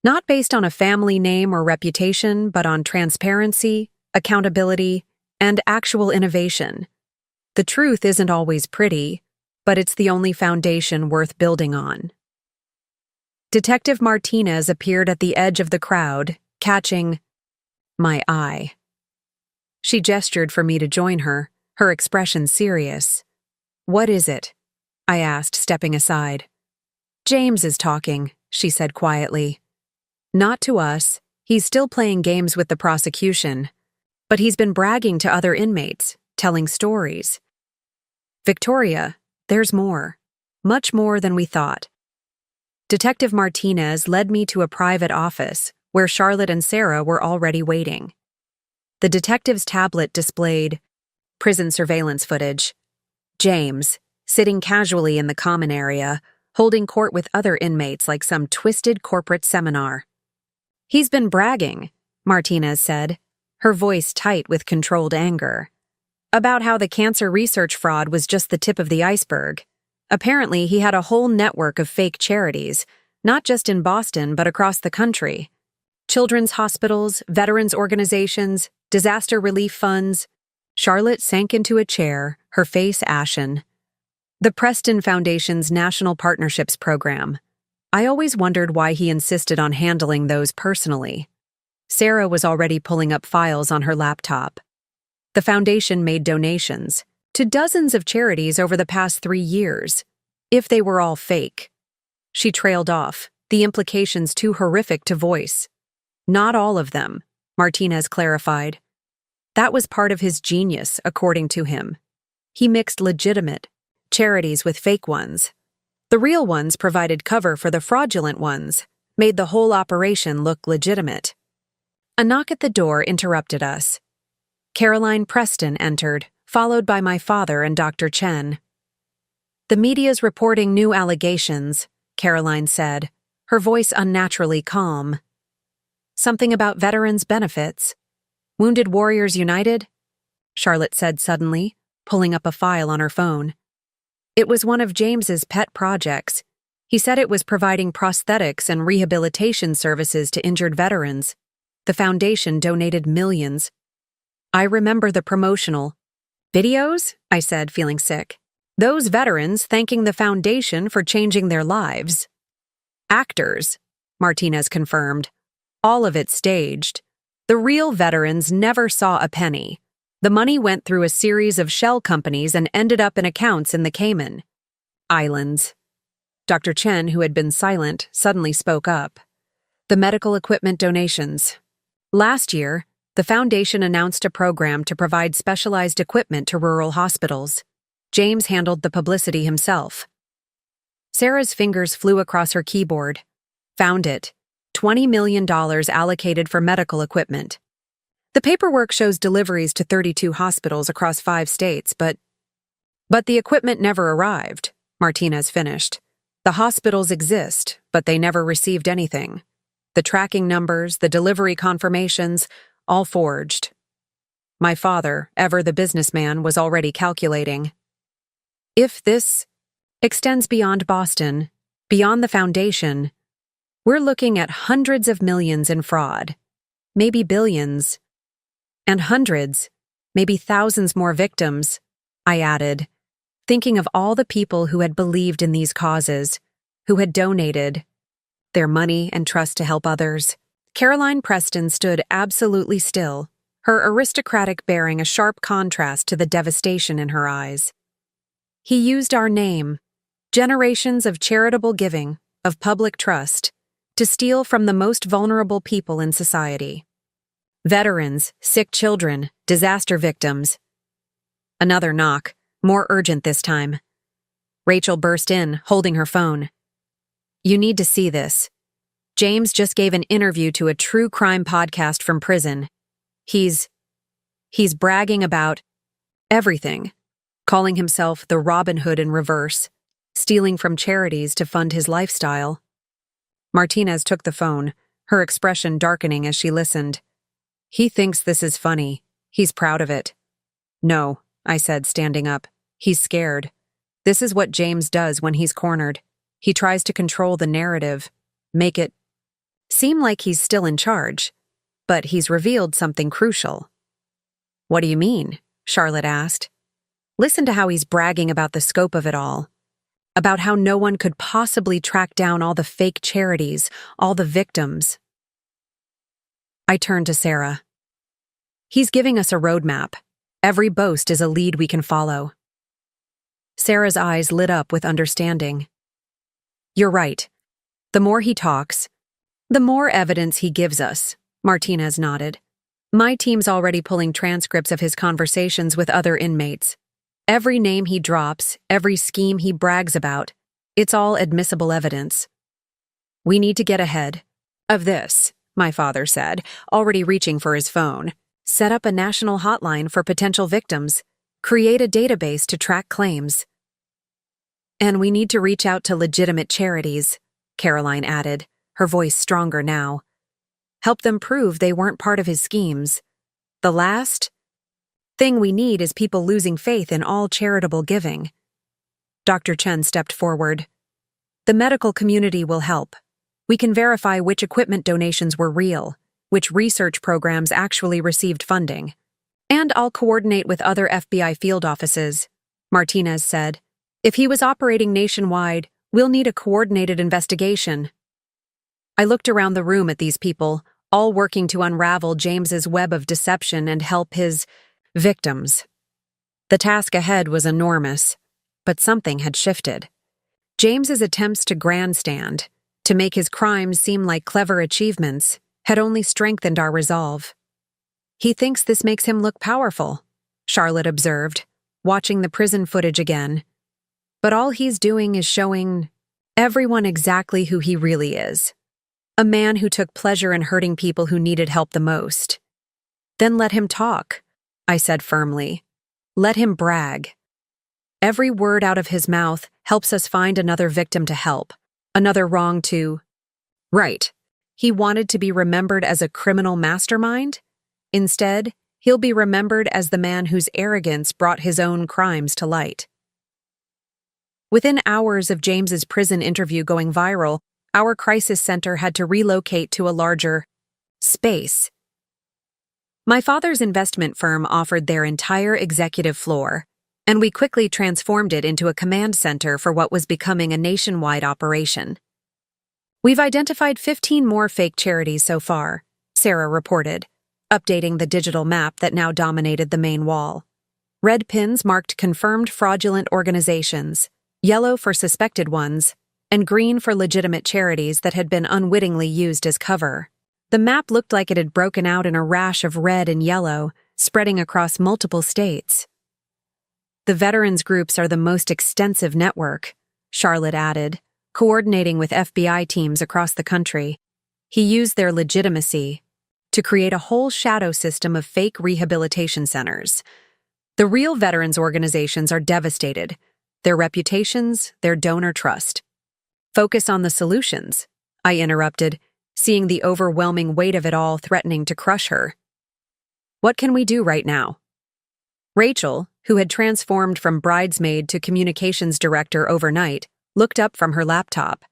Not based on a family name or reputation, but on transparency, accountability, and actual innovation. The truth isn't always pretty, but it's the only foundation worth building on. Detective Martinez appeared at the edge of the crowd, catching my eye. She gestured for me to join her, her expression serious. What is it? I asked, stepping aside. James is talking, she said quietly. Not to us, he's still playing games with the prosecution, but he's been bragging to other inmates, telling stories. Victoria, there's more. Much more than we thought. Detective Martinez led me to a private office where Charlotte and Sarah were already waiting. The detective's tablet displayed prison surveillance footage. James, sitting casually in the common area, holding court with other inmates like some twisted corporate seminar. He's been bragging, Martinez said, her voice tight with controlled anger, about how the cancer research fraud was just the tip of the iceberg. Apparently, he had a whole network of fake charities, not just in Boston but across the country. Children's hospitals, veterans organizations, disaster relief funds. Charlotte sank into a chair, her face ashen. The Preston Foundation's National Partnerships Program. I always wondered why he insisted on handling those personally. Sarah was already pulling up files on her laptop. The foundation made donations to dozens of charities over the past 3 years, if they were all fake. She trailed off, the implications too horrific to voice. Not all of them, Martinez clarified. That was part of his genius, according to him. He mixed legitimate charities with fake ones. The real ones provided cover for the fraudulent ones, made the whole operation look legitimate. A knock at the door interrupted us. Caroline Preston entered, followed by my father and Dr. Chen. The media's reporting new allegations, Caroline said, her voice unnaturally calm. Something about veterans' benefits. Wounded Warriors United? Charlotte said suddenly, pulling up a file on her phone. It was one of James's pet projects. He said it was providing prosthetics and rehabilitation services to injured veterans. The foundation donated millions. I remember the promotional videos, I said, feeling sick. Those veterans thanking the foundation for changing their lives. Actors, Martinez confirmed. All of it staged. The real veterans never saw a penny. The money went through a series of shell companies and ended up in accounts in the Cayman Islands. Dr. Chen, who had been silent, suddenly spoke up. The medical equipment donations. Last year, the foundation announced a program to provide specialized equipment to rural hospitals. James handled the publicity himself. Sarah's fingers flew across her keyboard. Found it. $20 million allocated for medical equipment. The paperwork shows deliveries to 32 hospitals across 5 states, but the equipment never arrived, Martinez finished. The hospitals exist, but they never received anything. The tracking numbers, the delivery confirmations, all forged. My father, ever the businessman, was already calculating. If this extends beyond Boston, beyond the foundation, we're looking at hundreds of millions in fraud, maybe billions, and hundreds, maybe thousands more victims, I added, thinking of all the people who had believed in these causes, who had donated their money and trust to help others. Caroline Preston stood absolutely still, her aristocratic bearing a sharp contrast to the devastation in her eyes. He used our name, generations of charitable giving, of public trust, to steal from the most vulnerable people in society. Veterans, sick children, disaster victims. Another knock, more urgent this time. Rachel burst in, holding her phone. You need to see this. James just gave an interview to a true crime podcast from prison. He's bragging about everything, calling himself the Robin Hood in reverse, stealing from charities to fund his lifestyle. Martinez took the phone, her expression darkening as she listened. He thinks this is funny. He's proud of it. No, I said, standing up. He's scared. This is what James does when he's cornered. He tries to control the narrative, make it seem like he's still in charge. But he's revealed something crucial. What do you mean? Charlotte asked. Listen to how he's bragging about the scope of it all. About how no one could possibly track down all the fake charities, all the victims. I turned to Sarah. He's giving us a roadmap. Every boast is a lead we can follow. Sarah's eyes lit up with understanding. You're right. The more he talks, the more evidence he gives us, Martinez nodded. My team's already pulling transcripts of his conversations with other inmates. Every name he drops, every scheme he brags about, it's all admissible evidence. We need to get ahead of this, my father said, already reaching for his phone. Set up a national hotline for potential victims. Create a database to track claims. And we need to reach out to legitimate charities, Caroline added, her voice stronger now. Help them prove they weren't part of his schemes. The last thing we need is people losing faith in all charitable giving. Dr. Chen stepped forward. The medical community will help. We can verify which equipment donations were real, which research programs actually received funding. And I'll coordinate with other FBI field offices, Martinez said. If he was operating nationwide, we'll need a coordinated investigation. I looked around the room at these people, all working to unravel James's web of deception and help his victims. The task ahead was enormous, but something had shifted. James's attempts to grandstand, to make his crimes seem like clever achievements, had only strengthened our resolve. He thinks this makes him look powerful, Charlotte observed, watching the prison footage again. But all he's doing is showing everyone exactly who he really is. A man who took pleasure in hurting people who needed help the most. Then let him talk, I said firmly. Let him brag. Every word out of his mouth helps us find another victim to help, another wrong to right. He wanted to be remembered as a criminal mastermind? Instead, he'll be remembered as the man whose arrogance brought his own crimes to light. Within hours of James's prison interview going viral, our crisis center had to relocate to a larger space. My father's investment firm offered their entire executive floor, and we quickly transformed it into a command center for what was becoming a nationwide operation. We've identified 15 more fake charities so far, Sarah reported, updating the digital map that now dominated the main wall. Red pins marked confirmed fraudulent organizations, yellow for suspected ones, and green for legitimate charities that had been unwittingly used as cover. The map looked like it had broken out in a rash of red and yellow, spreading across multiple states. The veterans groups are the most extensive network, Charlotte added, coordinating with FBI teams across the country. He used their legitimacy to create a whole shadow system of fake rehabilitation centers. The real veterans organizations are devastated, their reputations, their donor trust. Focus on the solutions, I interrupted, seeing the overwhelming weight of it all threatening to crush her. What can we do right now? Rachel, who had transformed from bridesmaid to communications director overnight, looked up from her laptop.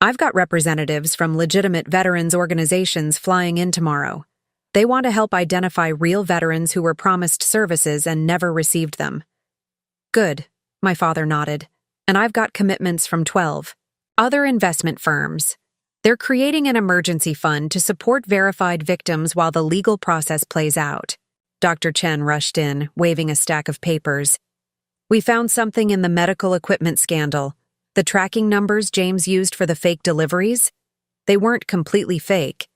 I've got representatives from legitimate veterans organizations flying in tomorrow. They want to help identify real veterans who were promised services and never received them. Good, my father nodded. And I've got commitments from 12 other investment firms. They're creating an emergency fund to support verified victims while the legal process plays out. Dr. Chen rushed in, waving a stack of papers. We found something in the medical equipment scandal. The tracking numbers James used for the fake deliveries? They weren't completely fake.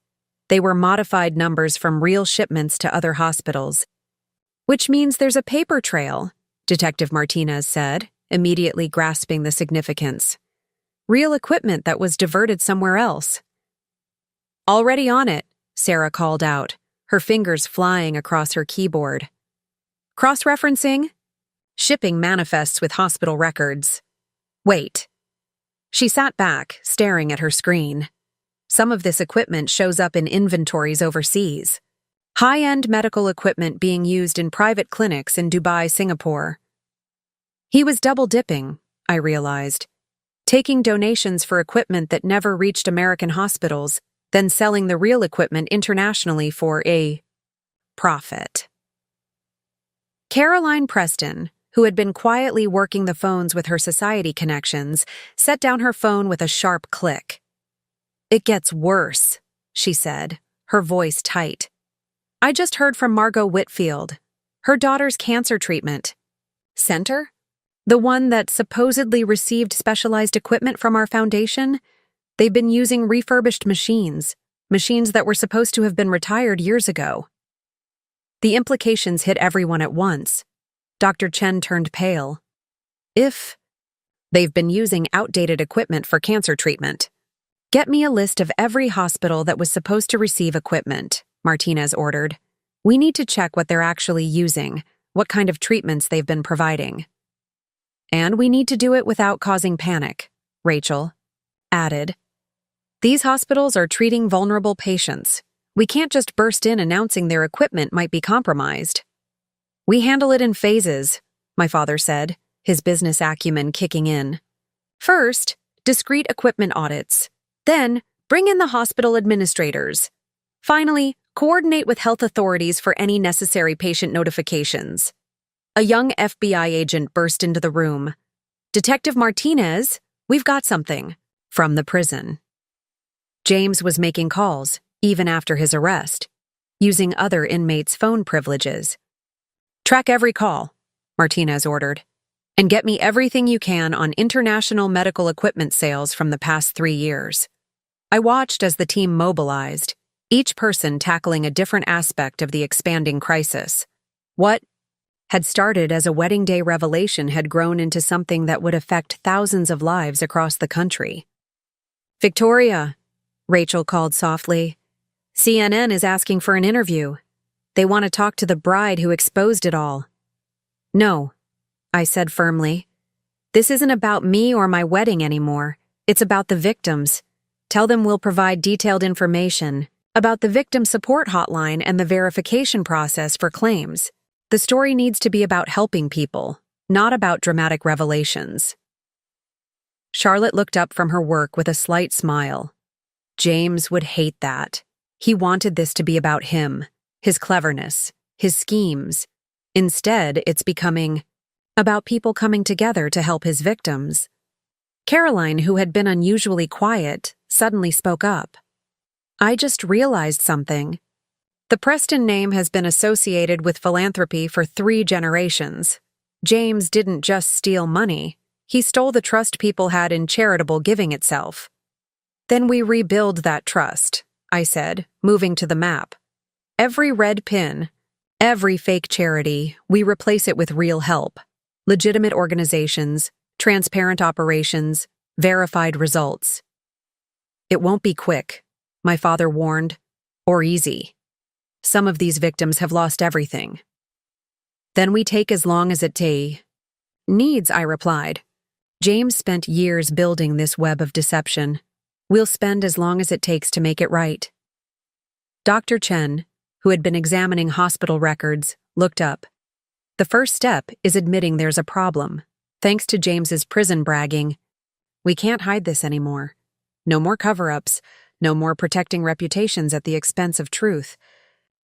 They were modified numbers from real shipments to other hospitals. Which means there's a paper trail, Detective Martinez said, immediately grasping the significance. Real equipment that was diverted somewhere else. Already on it, Sarah called out, her fingers flying across her keyboard. Cross-referencing? Shipping manifests with hospital records. Wait. She sat back, staring at her screen. Some of this equipment shows up in inventories overseas. High-end medical equipment being used in private clinics in Dubai, Singapore. He was double-dipping, I realized. Taking donations for equipment that never reached American hospitals, then selling the real equipment internationally for a profit. Caroline Preston, who had been quietly working the phones with her society connections, set down her phone with a sharp click. It gets worse, she said, her voice tight. I just heard from Margot Whitfield. Her daughter's cancer treatment center? The one that supposedly received specialized equipment from our foundation? They've been using refurbished machines that were supposed to have been retired years ago. The implications hit everyone at once. Dr. Chen turned pale. If they've been using outdated equipment for cancer treatment. Get me a list of every hospital that was supposed to receive equipment, Martinez ordered. We need to check what they're actually using, what kind of treatments they've been providing. And we need to do it without causing panic, Rachel added. These hospitals are treating vulnerable patients. We can't just burst in announcing their equipment might be compromised. We handle it in phases, my father said, his business acumen kicking in. First, discrete equipment audits. Then, bring in the hospital administrators. Finally, coordinate with health authorities for any necessary patient notifications. A young FBI agent burst into the room. Detective Martinez, we've got something. From the prison. James was making calls, even after his arrest, using other inmates' phone privileges. Track every call, Martinez ordered, and get me everything you can on international medical equipment sales from the past 3 years. I watched as the team mobilized, each person tackling a different aspect of the expanding crisis. What had started as a wedding day revelation had grown into something that would affect thousands of lives across the country. Victoria, Rachel called softly. CNN is asking for an interview. They want to talk to the bride who exposed it all. No, I said firmly. This isn't about me or my wedding anymore. It's about the victims. Tell them we'll provide detailed information about the victim support hotline and the verification process for claims. The story needs to be about helping people, not about dramatic revelations. Charlotte looked up from her work with a slight smile. James would hate that. He wanted this to be about him, his cleverness, his schemes. Instead, it's becoming about people coming together to help his victims. Caroline, who had been unusually quiet, suddenly spoke up. I just realized something. The Preston name has been associated with philanthropy for 3 generations. James didn't just steal money. He stole the trust people had in charitable giving itself. Then we rebuild that trust, I said, moving to the map. Every red pin, every fake charity, we replace it with real help. Legitimate organizations, transparent operations, verified results. It won't be quick, my father warned, or easy. Some of these victims have lost everything. Then we take as long as it needs, I replied. James spent years building this web of deception. We'll spend as long as it takes to make it right. Dr. Chen, who had been examining hospital records, looked up. The first step is admitting there's a problem. Thanks to James's prison bragging, we can't hide this anymore. No more cover-ups, no more protecting reputations at the expense of truth.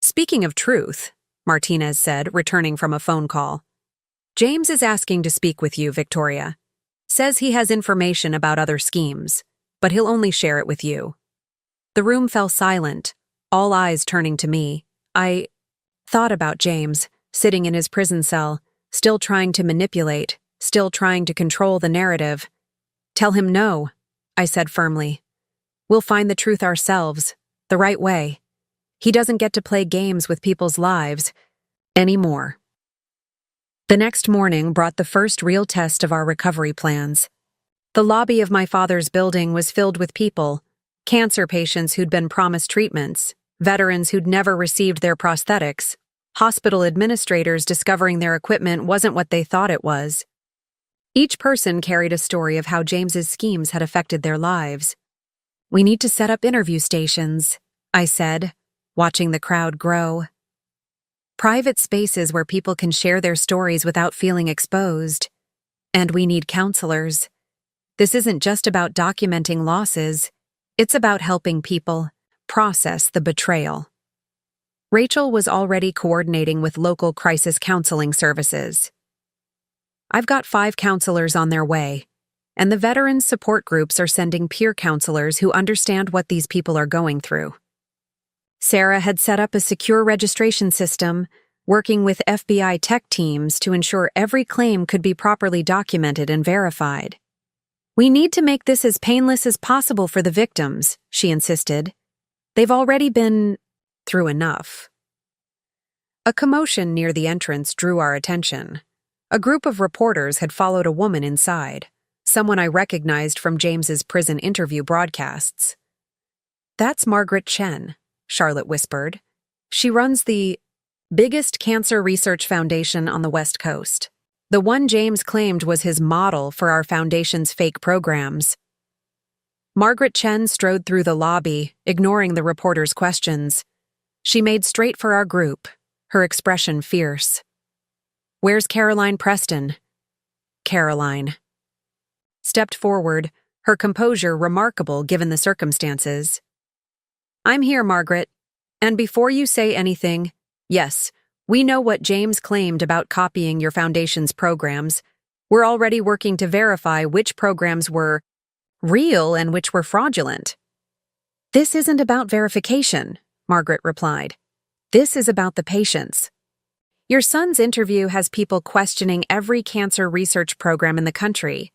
Speaking of truth, Martinez said, returning from a phone call. James is asking to speak with you, Victoria. Says he has information about other schemes, but he'll only share it with you. The room fell silent, all eyes turning to me. I thought about James, sitting in his prison cell, still trying to manipulate, still trying to control the narrative. Tell him no, I said firmly. We'll find the truth ourselves, the right way. He doesn't get to play games with people's lives anymore. The next morning brought the first real test of our recovery plans. The lobby of my father's building was filled with people, cancer patients who'd been promised treatments, veterans who'd never received their prosthetics, hospital administrators discovering their equipment wasn't what they thought it was. Each person carried a story of how James's schemes had affected their lives. We need to set up interview stations, I said, watching the crowd grow. Private spaces where people can share their stories without feeling exposed. And we need counselors. This isn't just about documenting losses. It's about helping people process the betrayal. Rachel was already coordinating with local crisis counseling services. I've got 5 counselors on their way, and the veterans support groups are sending peer counselors who understand what these people are going through. Sarah had set up a secure registration system, working with FBI tech teams to ensure every claim could be properly documented and verified. We need to make this as painless as possible for the victims, she insisted. They've already been through enough. A commotion near the entrance drew our attention. A group of reporters had followed a woman inside, someone I recognized from James's prison interview broadcasts. That's Margaret Chen, Charlotte whispered. She runs the biggest cancer research foundation on the West Coast. The one James claimed was his model for our foundation's fake programs. Margaret Chen strode through the lobby, ignoring the reporter's questions. She made straight for our group, her expression fierce. Where's Caroline Preston? Caroline stepped forward, her composure remarkable given the circumstances. I'm here, Margaret. And before you say anything, yes, we know what James claimed about copying your foundation's programs. We're already working to verify which programs were real and which were fraudulent. This isn't about verification, Margaret replied. This is about the patients. Your son's interview has people questioning every cancer research program in the country.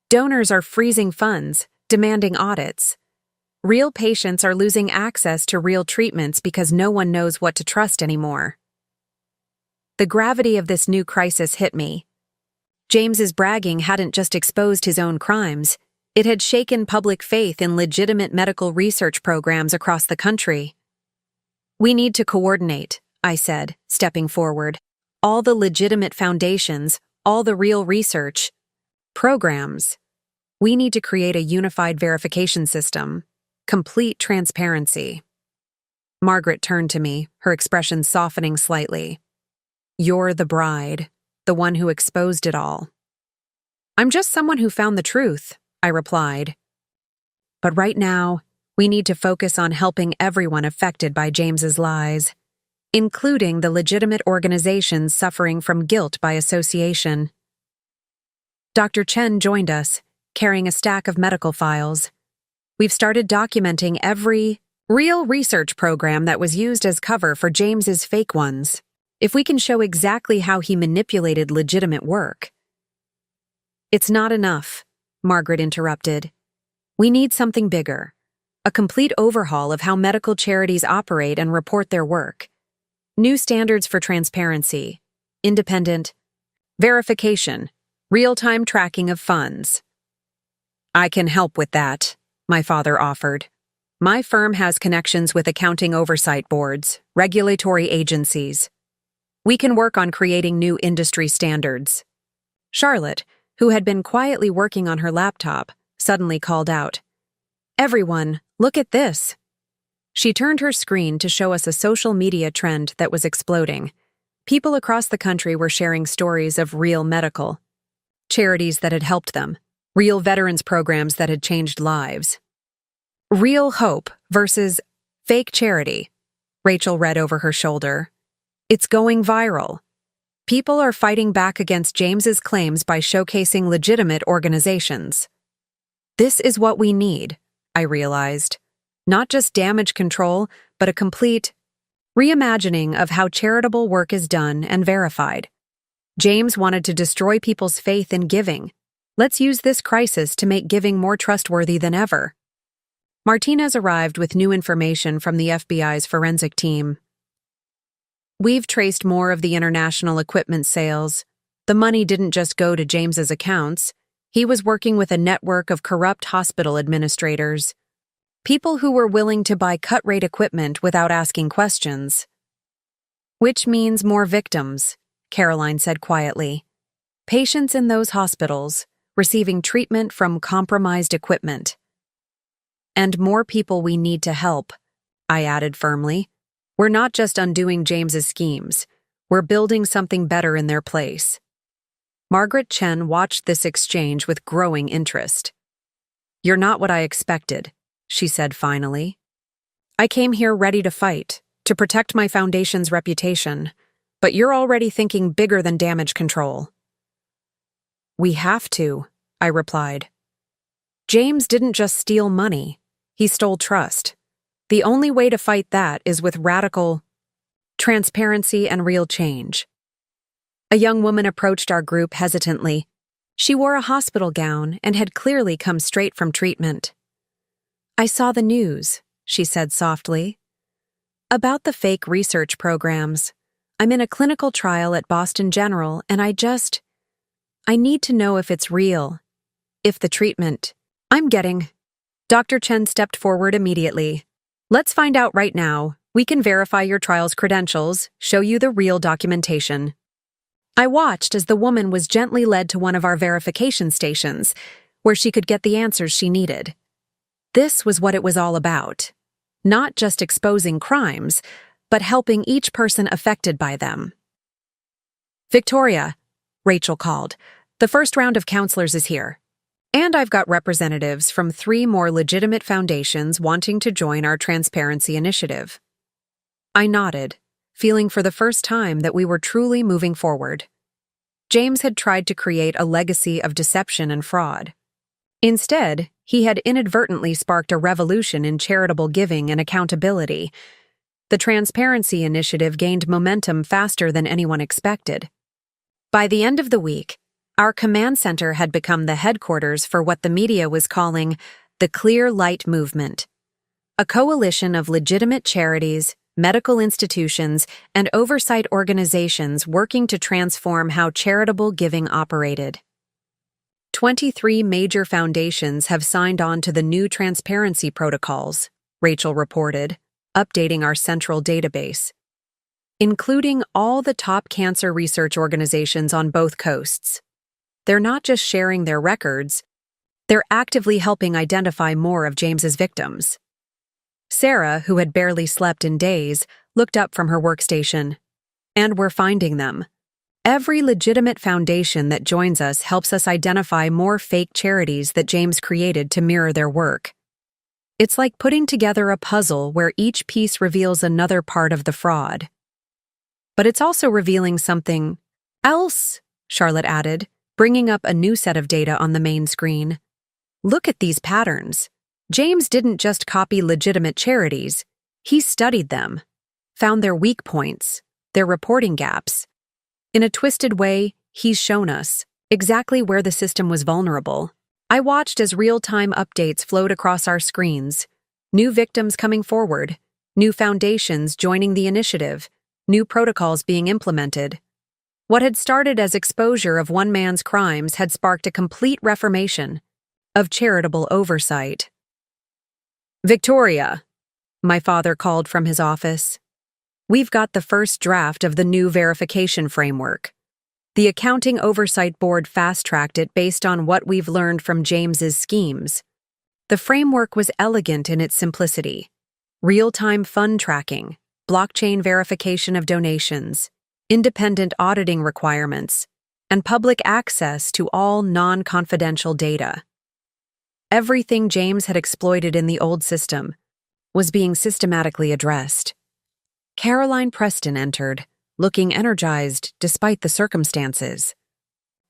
Donors are freezing funds, demanding audits. Real patients are losing access to real treatments because no one knows what to trust anymore. The gravity of this new crisis hit me. James's bragging hadn't just exposed his own crimes, it had shaken public faith in legitimate medical research programs across the country. We need to coordinate, I said, stepping forward. All the legitimate foundations, all the real research programs. We need to create a unified verification system. Complete transparency. Margaret turned to me, her expression softening slightly. You're the bride, the one who exposed it all. I'm just someone who found the truth, I replied. But right now, we need to focus on helping everyone affected by James's lies, including the legitimate organizations suffering from guilt by association. Dr. Chen joined us, carrying a stack of medical files. We've started documenting every real research program that was used as cover for James's fake ones. If we can show exactly how he manipulated legitimate work. It's not enough, Margaret interrupted. We need something bigger. A complete overhaul of how medical charities operate and report their work. New standards for transparency, independent verification, real-time tracking of funds. I can help with that, my father offered. My firm has connections with accounting oversight boards, regulatory agencies. We can work on creating new industry standards. Charlotte, who had been quietly working on her laptop, suddenly called out, "Everyone, look at this." She turned her screen to show us a social media trend that was exploding. People across the country were sharing stories of real medical charities that had helped them, real veterans programs that had changed lives. Real hope versus fake charity, Rachel read over her shoulder. It's going viral. People are fighting back against James's claims by showcasing legitimate organizations. This is what we need, I realized. Not just damage control, but a complete reimagining of how charitable work is done and verified. James wanted to destroy people's faith in giving. Let's use this crisis to make giving more trustworthy than ever. Martinez arrived with new information from the FBI's forensic team. We've traced more of the international equipment sales. The money didn't just go to James's accounts. He was working with a network of corrupt hospital administrators. People who were willing to buy cut-rate equipment without asking questions. Which means more victims, Caroline said quietly. Patients in those hospitals receiving treatment from compromised equipment. And more people we need to help, I added firmly. We're not just undoing James's schemes. We're building something better in their place. Margaret Chen watched this exchange with growing interest. You're not what I expected, she said finally. I came here ready to fight, to protect my foundation's reputation, but you're already thinking bigger than damage control. We have to, I replied. James didn't just steal money, he stole trust. The only way to fight that is with radical transparency and real change. A young woman approached our group hesitantly. She wore a hospital gown and had clearly come straight from treatment. I saw the news, she said softly. About the fake research programs. I'm in a clinical trial at Boston General and I need to know if it's real. If the treatment I'm getting. Dr. Chen stepped forward immediately. Let's find out right now. We can verify your trial's credentials, show you the real documentation. I watched as the woman was gently led to one of our verification stations, where she could get the answers she needed. This was what it was all about. Not just exposing crimes, but helping each person affected by them. Victoria, Rachel called. The first round of counselors is here. And I've got representatives from 3 more legitimate foundations wanting to join our transparency initiative. I nodded, feeling for the first time that we were truly moving forward. James had tried to create a legacy of deception and fraud. Instead, he had inadvertently sparked a revolution in charitable giving and accountability. The transparency initiative gained momentum faster than anyone expected. By the end of the week, our command center had become the headquarters for what the media was calling the Clear Light Movement, a coalition of legitimate charities, medical institutions, and oversight organizations working to transform how charitable giving operated. 23 major foundations have signed on to the new transparency protocols, Rachel reported, updating our central database, including all the top cancer research organizations on both coasts. They're not just sharing their records, they're actively helping identify more of James's victims. Sarah, who had barely slept in days, looked up from her workstation. And we're finding them. Every legitimate foundation that joins us helps us identify more fake charities that James created to mirror their work. It's like putting together a puzzle where each piece reveals another part of the fraud. But it's also revealing something else, Charlotte added, bringing up a new set of data on the main screen. Look at these patterns. James didn't just copy legitimate charities. He studied them, found their weak points, their reporting gaps. In a twisted way, he's shown us exactly where the system was vulnerable. I watched as real-time updates flowed across our screens. New victims coming forward, new foundations joining the initiative, new protocols being implemented. What had started as exposure of one man's crimes had sparked a complete reformation of charitable oversight. "Victoria," my father called from his office. "We've got the first draft of the new verification framework. The Accounting Oversight Board fast-tracked it based on what we've learned from James's schemes. The framework was elegant in its simplicity. Real-time fund tracking, blockchain verification of donations, independent auditing requirements, and public access to all non-confidential data. Everything James had exploited in the old system was being systematically addressed." Caroline Preston entered, looking energized despite the circumstances.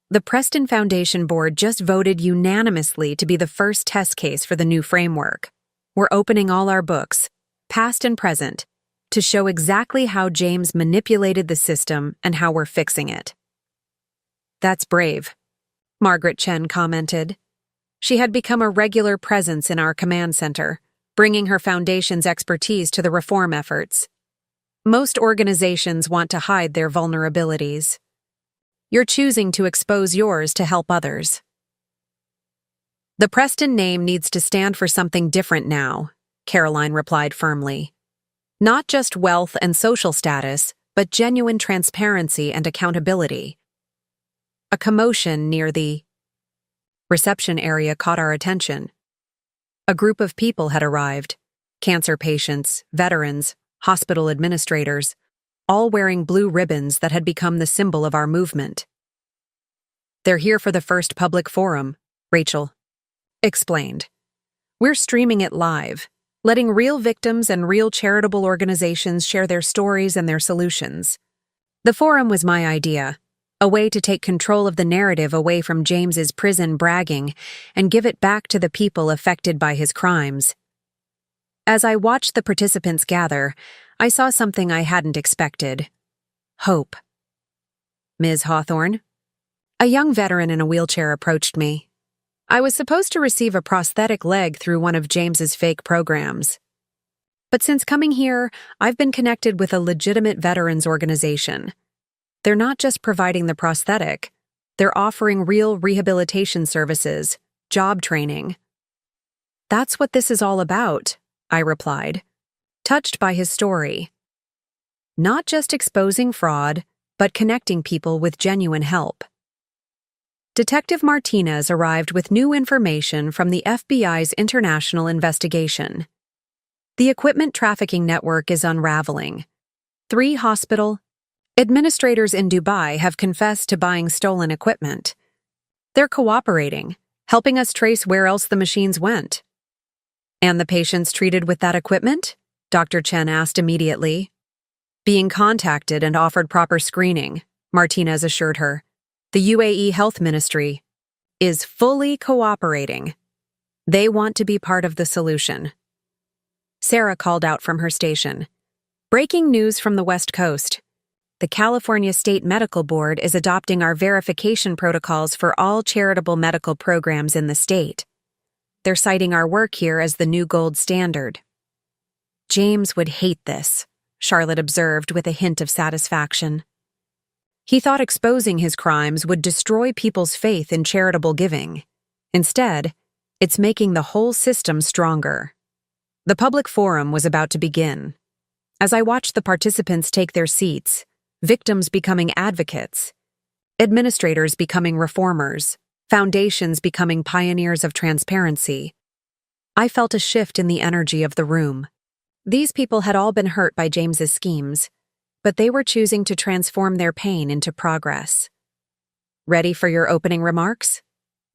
"The Preston Foundation Board just voted unanimously to be the first test case for the new framework. We're opening all our books, past and present, to show exactly how James manipulated the system and how we're fixing it." "That's brave," Margaret Chen commented. She had become a regular presence in our command center, bringing her foundation's expertise to the reform efforts. Most organizations want to hide their vulnerabilities. You're choosing to expose yours to help others. "The Preston name needs to stand for something different now," Caroline replied firmly. "Not just wealth and social status, but genuine transparency and accountability." A commotion near the reception area caught our attention. A group of people had arrived: cancer patients, veterans, hospital administrators, all wearing blue ribbons that had become the symbol of our movement. "They're here for the first public forum," Rachel explained. "We're streaming it live, letting real victims and real charitable organizations share their stories and their solutions. The forum was my idea, a way to take control of the narrative away from James's prison bragging and give it back to the people affected by his crimes." As I watched the participants gather, I saw something I hadn't expected: hope. "Ms. Hawthorne?" A young veteran in a wheelchair approached me. "I was supposed to receive a prosthetic leg through one of James's fake programs. But since coming here, I've been connected with a legitimate veterans organization. They're not just providing the prosthetic, they're offering real rehabilitation services, job training." "That's what this is all about," I replied, touched by his story. Not just exposing fraud, but connecting people with genuine help. Detective Martinez arrived with new information from the FBI's international investigation. The equipment trafficking network is unraveling. 3 hospital administrators in Dubai have confessed to buying stolen equipment. They're cooperating, helping us trace where else the machines went. "And the patients treated with that equipment?" Dr. Chen asked immediately. "Being contacted and offered proper screening," Martinez assured her. "The UAE Health Ministry is fully cooperating. They want to be part of the solution." Sarah called out from her station. "Breaking news from the West Coast. The California State Medical Board is adopting our verification protocols for all charitable medical programs in the state. They're citing our work here as the new gold standard." "James would hate this," Charlotte observed with a hint of satisfaction. "He thought exposing his crimes would destroy people's faith in charitable giving. Instead, it's making the whole system stronger." The public forum was about to begin. As I watched the participants take their seats, victims becoming advocates, administrators becoming reformers, foundations becoming pioneers of transparency, I felt a shift in the energy of the room. These people had all been hurt by James's schemes. but they were choosing to transform their pain into progress. "Ready for your opening remarks?"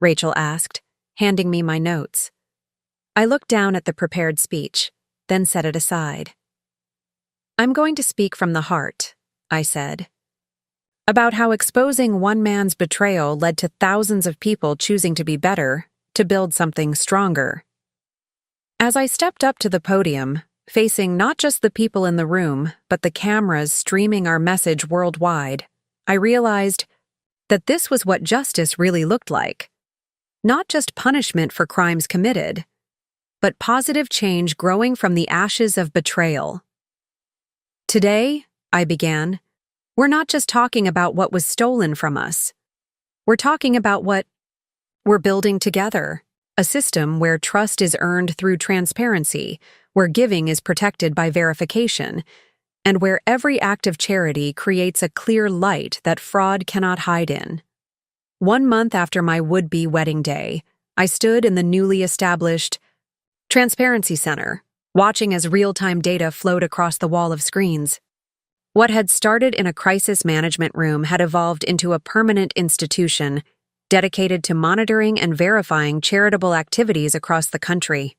Rachel asked, handing me my notes. I looked down at the prepared speech, then set it aside. "I'm going to speak from the heart," I said, "about how exposing one man's betrayal led to thousands of people choosing to be better, to build something stronger." As I stepped up to the podium, facing not just the people in the room, but the cameras streaming our message worldwide, I realized that this was what justice really looked like. Not just punishment for crimes committed, but positive change growing from the ashes of betrayal. "Today," I began, "we're not just talking about what was stolen from us. We're talking about what we're building together, a system where trust is earned through transparency, where giving is protected by verification, and where every act of charity creates a clear light that fraud cannot hide in." 1 month after my would-be wedding day, I stood in the newly established Transparency Center, watching as real-time data flowed across the wall of screens. What had started in a crisis management room had evolved into a permanent institution dedicated to monitoring and verifying charitable activities across the country.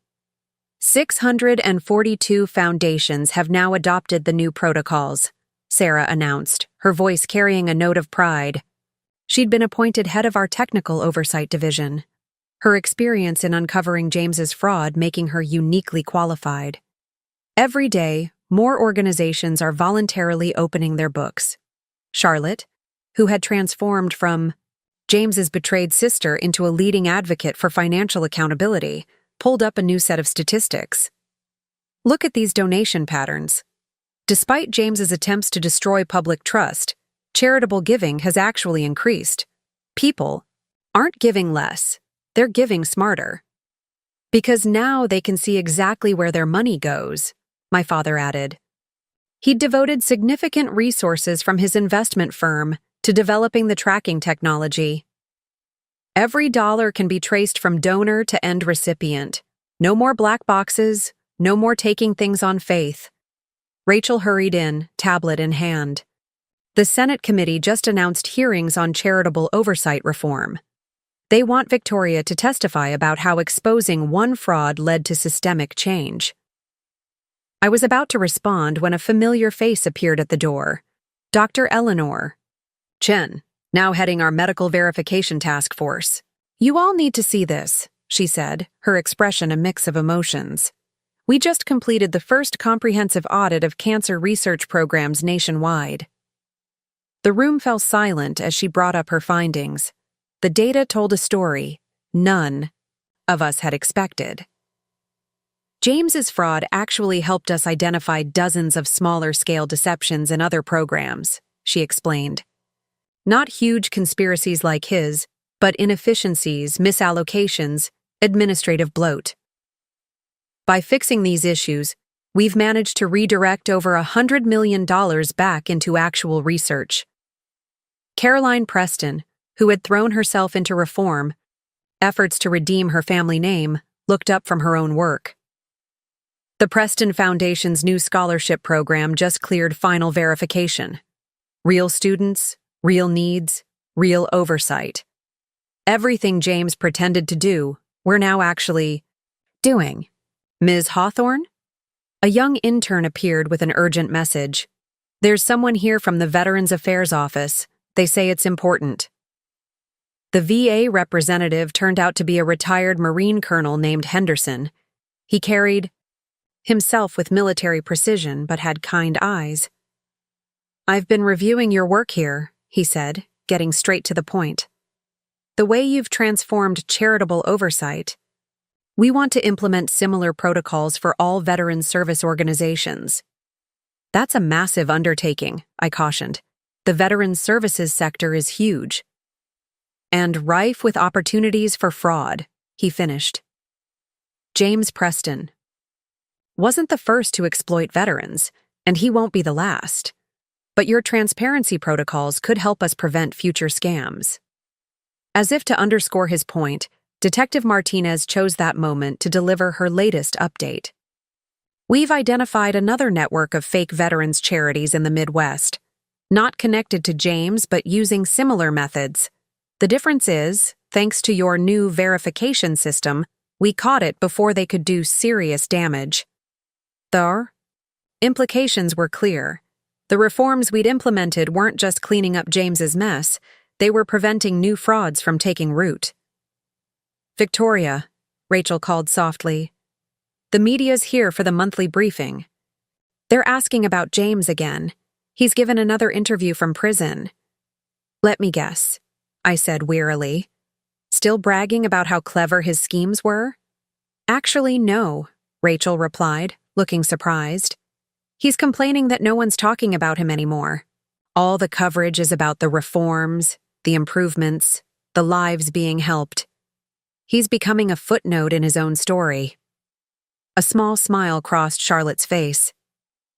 642 foundations have now adopted the new protocols, Sarah announced, her voice carrying a note of pride. She'd been appointed head of our technical oversight division, her experience in uncovering James's fraud making her uniquely qualified. Every day, more organizations are voluntarily opening their books. Charlotte, who had transformed from James's betrayed sister into a leading advocate for financial accountability, pulled up a new set of statistics. "Look at these donation patterns. Despite James's attempts to destroy public trust, charitable giving has actually increased. People aren't giving less, they're giving smarter. Because now they can see exactly where their money goes," my father added. He'd devoted significant resources from his investment firm to developing the tracking technology. "Every dollar can be traced from donor to end recipient. No more black boxes, no more taking things on faith." Rachel hurried in, tablet in hand. The Senate committee just announced hearings on charitable oversight reform. They want Victoria to testify about how exposing one fraud led to systemic change. I was about to respond when a familiar face appeared at the door. Dr. Eleanor Chen, now heading our medical verification task force. "You all need to see this," she said, her expression a mix of emotions. "We just completed the first comprehensive audit of cancer research programs nationwide." The room fell silent as she brought up her findings. The data told a story none of us had expected. James's fraud actually helped us identify dozens of smaller-scale deceptions in other programs, she explained. Not huge conspiracies like his, but inefficiencies, misallocations, administrative bloat. By fixing these issues, we've managed to redirect over $100 million back into actual research. Caroline Preston, who had thrown herself into reform, efforts to redeem her family name, looked up from her own work. The Preston Foundation's new scholarship program just cleared final verification. Real students, real needs, real oversight. Everything James pretended to do, we're now actually doing. "Ms. Hawthorne?" A young intern appeared with an urgent message. "There's someone here from the Veterans Affairs Office. They say it's important." The VA representative turned out to be a retired Marine colonel named Henderson. He carried himself with military precision but had kind eyes. "I've been reviewing your work here," he said, getting straight to the point. "The way you've transformed charitable oversight. We want to implement similar protocols for all veteran service organizations." "That's a massive undertaking," I cautioned. "The veterans services sector is huge." "And rife with opportunities for fraud," he finished. James Preston wasn't the first to exploit veterans, and he won't be the last. But your transparency protocols could help us prevent future scams. As if to underscore his point, Detective Martinez chose that moment to deliver her latest update. We've identified another network of fake veterans charities in the Midwest, not connected to James but using similar methods. The difference is, thanks to your new verification system, we caught it before they could do serious damage. The implications were clear. The reforms we'd implemented weren't just cleaning up James's mess, they were preventing new frauds from taking root. "Victoria," Rachel called softly. "The media's here for the monthly briefing. They're asking about James again. He's given another interview from prison." "Let me guess," I said wearily. "Still bragging about how clever his schemes were?" "Actually, no," Rachel replied, looking surprised. "He's complaining that no one's talking about him anymore. All the coverage is about the reforms, the improvements, the lives being helped. He's becoming a footnote in his own story." A small smile crossed Charlotte's face.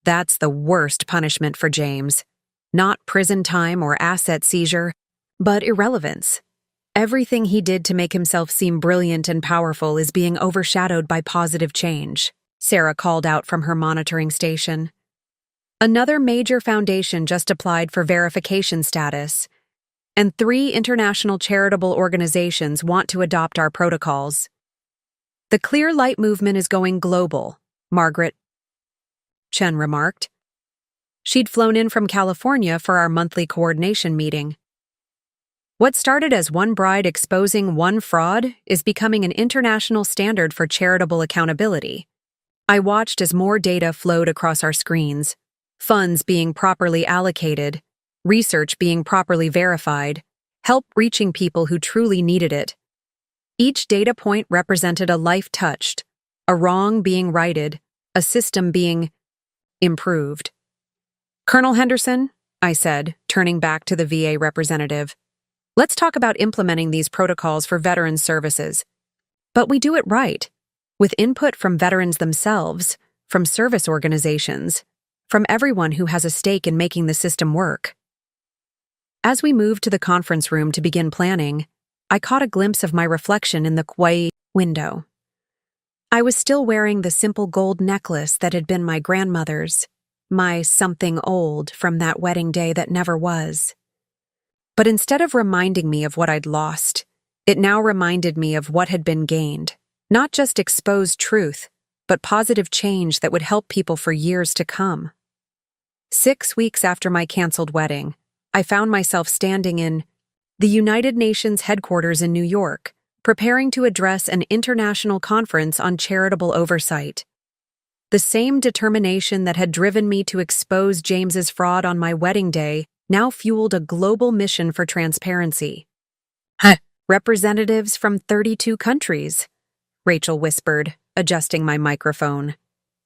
That's the worst punishment for James. Not prison time or asset seizure, but irrelevance. Everything he did to make himself seem brilliant and powerful is being overshadowed by positive change, Sarah called out from her monitoring station. Another major foundation just applied for verification status, and 3 international charitable organizations want to adopt our protocols. "The Clear Light movement is going global," Margaret Chen remarked. She'd flown in from California for our monthly coordination meeting. "What started as one bride exposing one fraud is becoming an international standard for charitable accountability." I watched as more data flowed across our screens, funds being properly allocated, research being properly verified, help reaching people who truly needed it. Each data point represented a life touched, a wrong being righted, a system being improved. "Colonel Henderson," I said, turning back to the VA representative, "let's talk about implementing these protocols for veterans services. But we do it right, with input from veterans themselves, from service organizations, from everyone who has a stake in making the system work." As we moved to the conference room to begin planning, I caught a glimpse of my reflection in the quay window. I was still wearing the simple gold necklace that had been my grandmother's, my something old from that wedding day that never was. But instead of reminding me of what I'd lost, it now reminded me of what had been gained, not just exposed truth, but positive change that would help people for years to come. 6 weeks after my canceled wedding, I found myself standing in the United Nations headquarters in New York, preparing to address an international conference on charitable oversight. The same determination that had driven me to expose James's fraud on my wedding day now fueled a global mission for transparency. "Representatives from 32 countries," Rachel whispered, adjusting my microphone.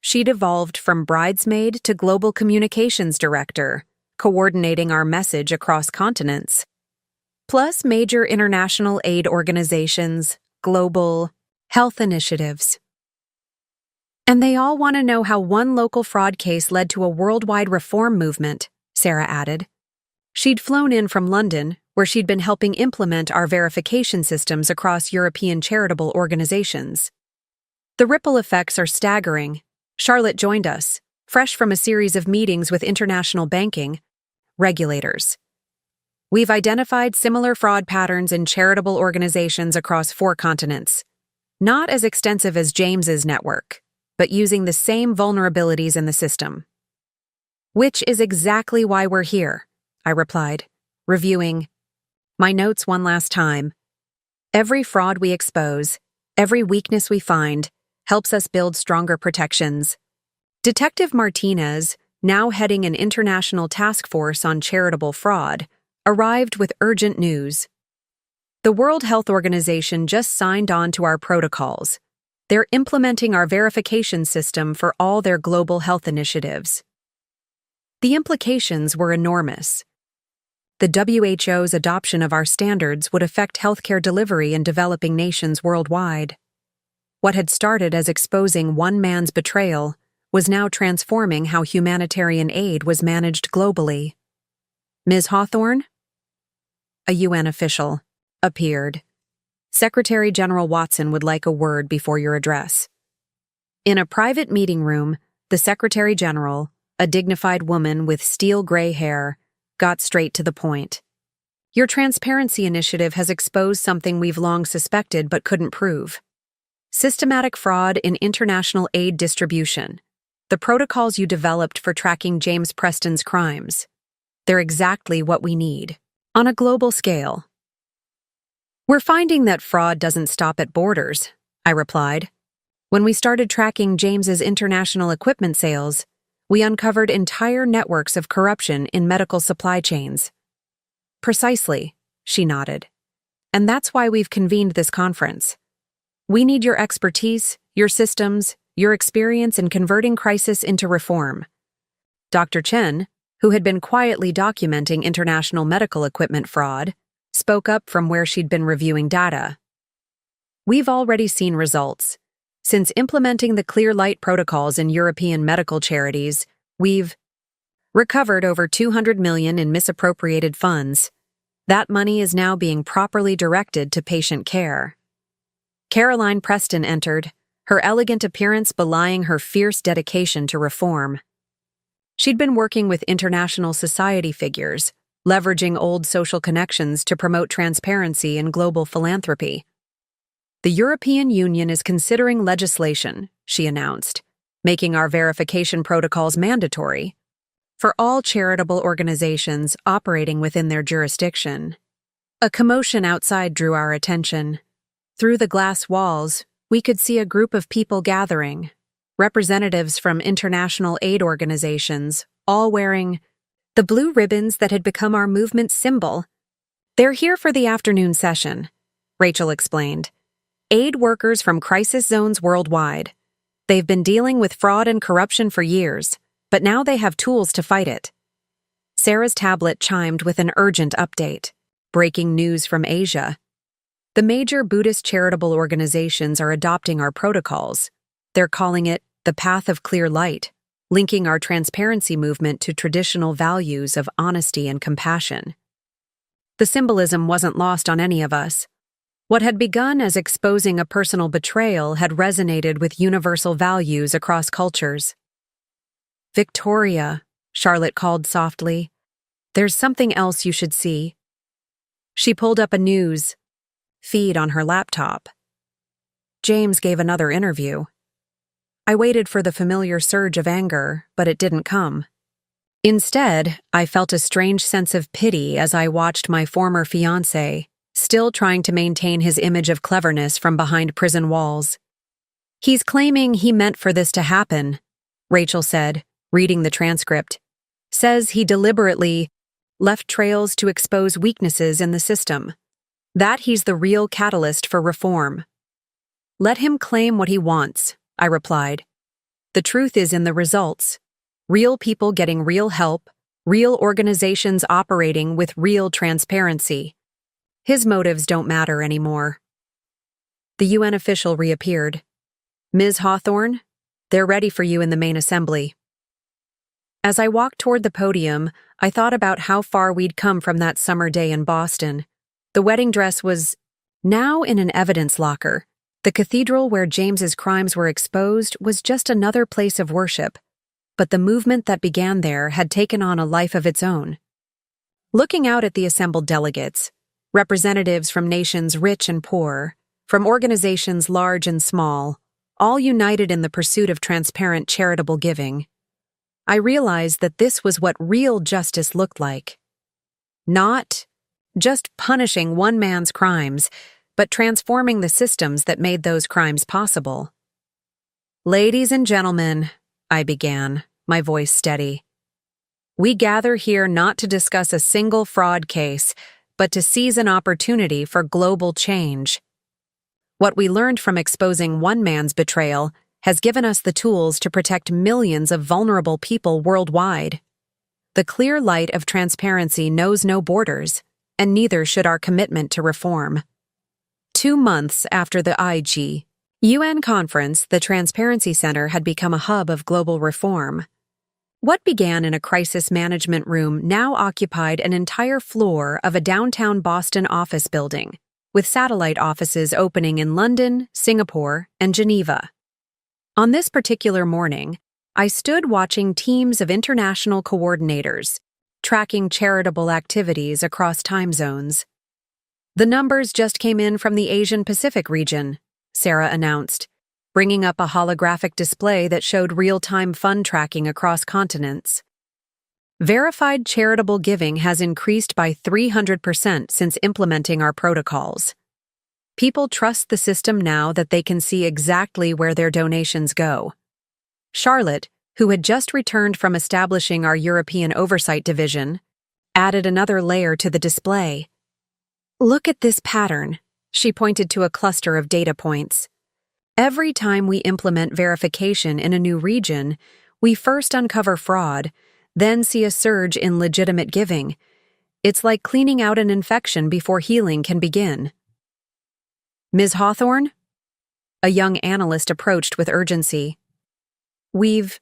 She'd evolved from bridesmaid to global communications director, coordinating our message across continents. Plus major international aid organizations, global health initiatives. "And they all want to know how one local fraud case led to a worldwide reform movement," Sarah added. She'd flown in from London, where she'd been helping implement our verification systems across European charitable organizations. "The ripple effects are staggering." Charlotte joined us, fresh from a series of meetings with international banking regulators. "We've identified similar fraud patterns in charitable organizations across 4 continents. Not as extensive as James's network, but using the same vulnerabilities in the system." "Which is exactly why we're here," I replied, reviewing my notes one last time. "Every fraud we expose, every weakness we find, helps us build stronger protections." Detective Martinez, now heading an international task force on charitable fraud, arrived with urgent news. "The World Health Organization just signed on to our protocols. They're implementing our verification system for all their global health initiatives." The implications were enormous. The WHO's adoption of our standards would affect healthcare delivery in developing nations worldwide. What had started as exposing one man's betrayal was now transforming how humanitarian aid was managed globally. "Ms. Hawthorne?" A UN official appeared. "Secretary General Watson would like a word before your address." In a private meeting room, The Secretary General, a dignified woman with steel gray hair, got straight to the point. Your transparency initiative has exposed something we've long suspected but couldn't prove. Systematic fraud in international aid distribution. The protocols you developed for tracking James Preston's crimes. They're exactly what we need. On a global scale. We're finding that fraud doesn't stop at borders, I replied. When we started tracking James's international equipment sales, we uncovered entire networks of corruption in medical supply chains. Precisely, she nodded. And that's why we've convened this conference. We need your expertise, your systems, your experience in converting crisis into reform. Dr. Chen, who had been quietly documenting international medical equipment fraud, spoke up from where she'd been reviewing data. We've already seen results. Since implementing the clear light protocols in European medical charities, we've recovered over $200 million in misappropriated funds. That money is now being properly directed to patient care. Caroline Preston entered, her elegant appearance belying her fierce dedication to reform. She'd been working with international society figures, leveraging old social connections to promote transparency and global philanthropy. The European Union is considering legislation, she announced, making our verification protocols mandatory for all charitable organizations operating within their jurisdiction. A commotion outside drew our attention. Through the glass walls, we could see a group of people gathering, representatives from international aid organizations, all wearing the blue ribbons that had become our movement's symbol. They're here for the afternoon session, Rachel explained. Aid workers from crisis zones worldwide. They've been dealing with fraud and corruption for years, but now they have tools to fight it. Sarah's tablet chimed with an urgent update. Breaking news from Asia. The major Buddhist charitable organizations are adopting our protocols. They're calling it the Path of Clear Light, linking our transparency movement to traditional values of honesty and compassion. The symbolism wasn't lost on any of us. What had begun as exposing a personal betrayal had resonated with universal values across cultures. Victoria, Charlotte called softly, there's something else you should see. She pulled up a news feed on her laptop. James gave another interview. I waited for the familiar surge of anger, but it didn't come. Instead, I felt a strange sense of pity as I watched my former fiancé, still trying to maintain his image of cleverness from behind prison walls. He's claiming he meant for this to happen, Rachel said, reading the transcript. Says he deliberately left trails to expose weaknesses in the system. That he's the real catalyst for reform. Let him claim what he wants, I replied. The truth is in the results. Real people getting real help, real organizations operating with real transparency. His motives don't matter anymore. The UN official reappeared. Ms. Hawthorne, they're ready for you in the main assembly. As I walked toward the podium, I thought about how far we'd come from that summer day in Boston. The wedding dress was now in an evidence locker. The cathedral where James's crimes were exposed was just another place of worship, but the movement that began there had taken on a life of its own. Looking out at the assembled delegates, representatives from nations rich and poor, from organizations large and small, all united in the pursuit of transparent charitable giving, I realized that this was what real justice looked like. Not just punishing one man's crimes, but transforming the systems that made those crimes possible. Ladies and gentlemen, I began, my voice steady. We gather here not to discuss a single fraud case, but to seize an opportunity for global change. What we learned from exposing one man's betrayal has given us the tools to protect millions of vulnerable people worldwide. The clear light of transparency knows no borders, and neither should our commitment to reform. 2 months after the UN conference, the Transparency Center had become a hub of global reform. What began in a crisis management room now occupied an entire floor of a downtown Boston office building, with satellite offices opening in London, Singapore, and Geneva. On this particular morning, I stood watching teams of international coordinators, tracking charitable activities across time zones. The numbers just came in from the Asian Pacific region, Sarah announced, bringing up a holographic display that showed real-time fund tracking across continents. Verified charitable giving has increased by 300% since implementing our protocols. People trust the system now that they can see exactly where their donations go. Charlotte, who had just returned from establishing our European Oversight Division, added another layer to the display. "Look at this pattern," she pointed to a cluster of data points. "Every time we implement verification in a new region, we first uncover fraud, then see a surge in legitimate giving. It's like cleaning out an infection before healing can begin." "Ms. Hawthorne?" A young analyst approached with urgency. "We've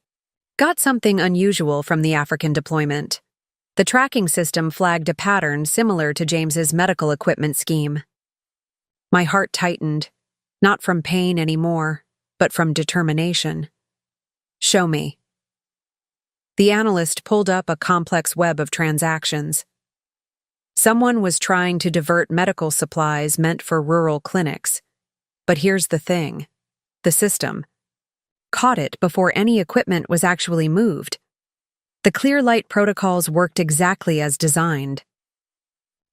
got something unusual from the African deployment." The tracking system flagged a pattern similar to James's medical equipment scheme. My heart tightened, not from pain anymore, but from determination. "Show me." The analyst pulled up a complex web of transactions. Someone was trying to divert medical supplies meant for rural clinics. But here's the thing. The system caught it before any equipment was actually moved. The clear light protocols worked exactly as designed.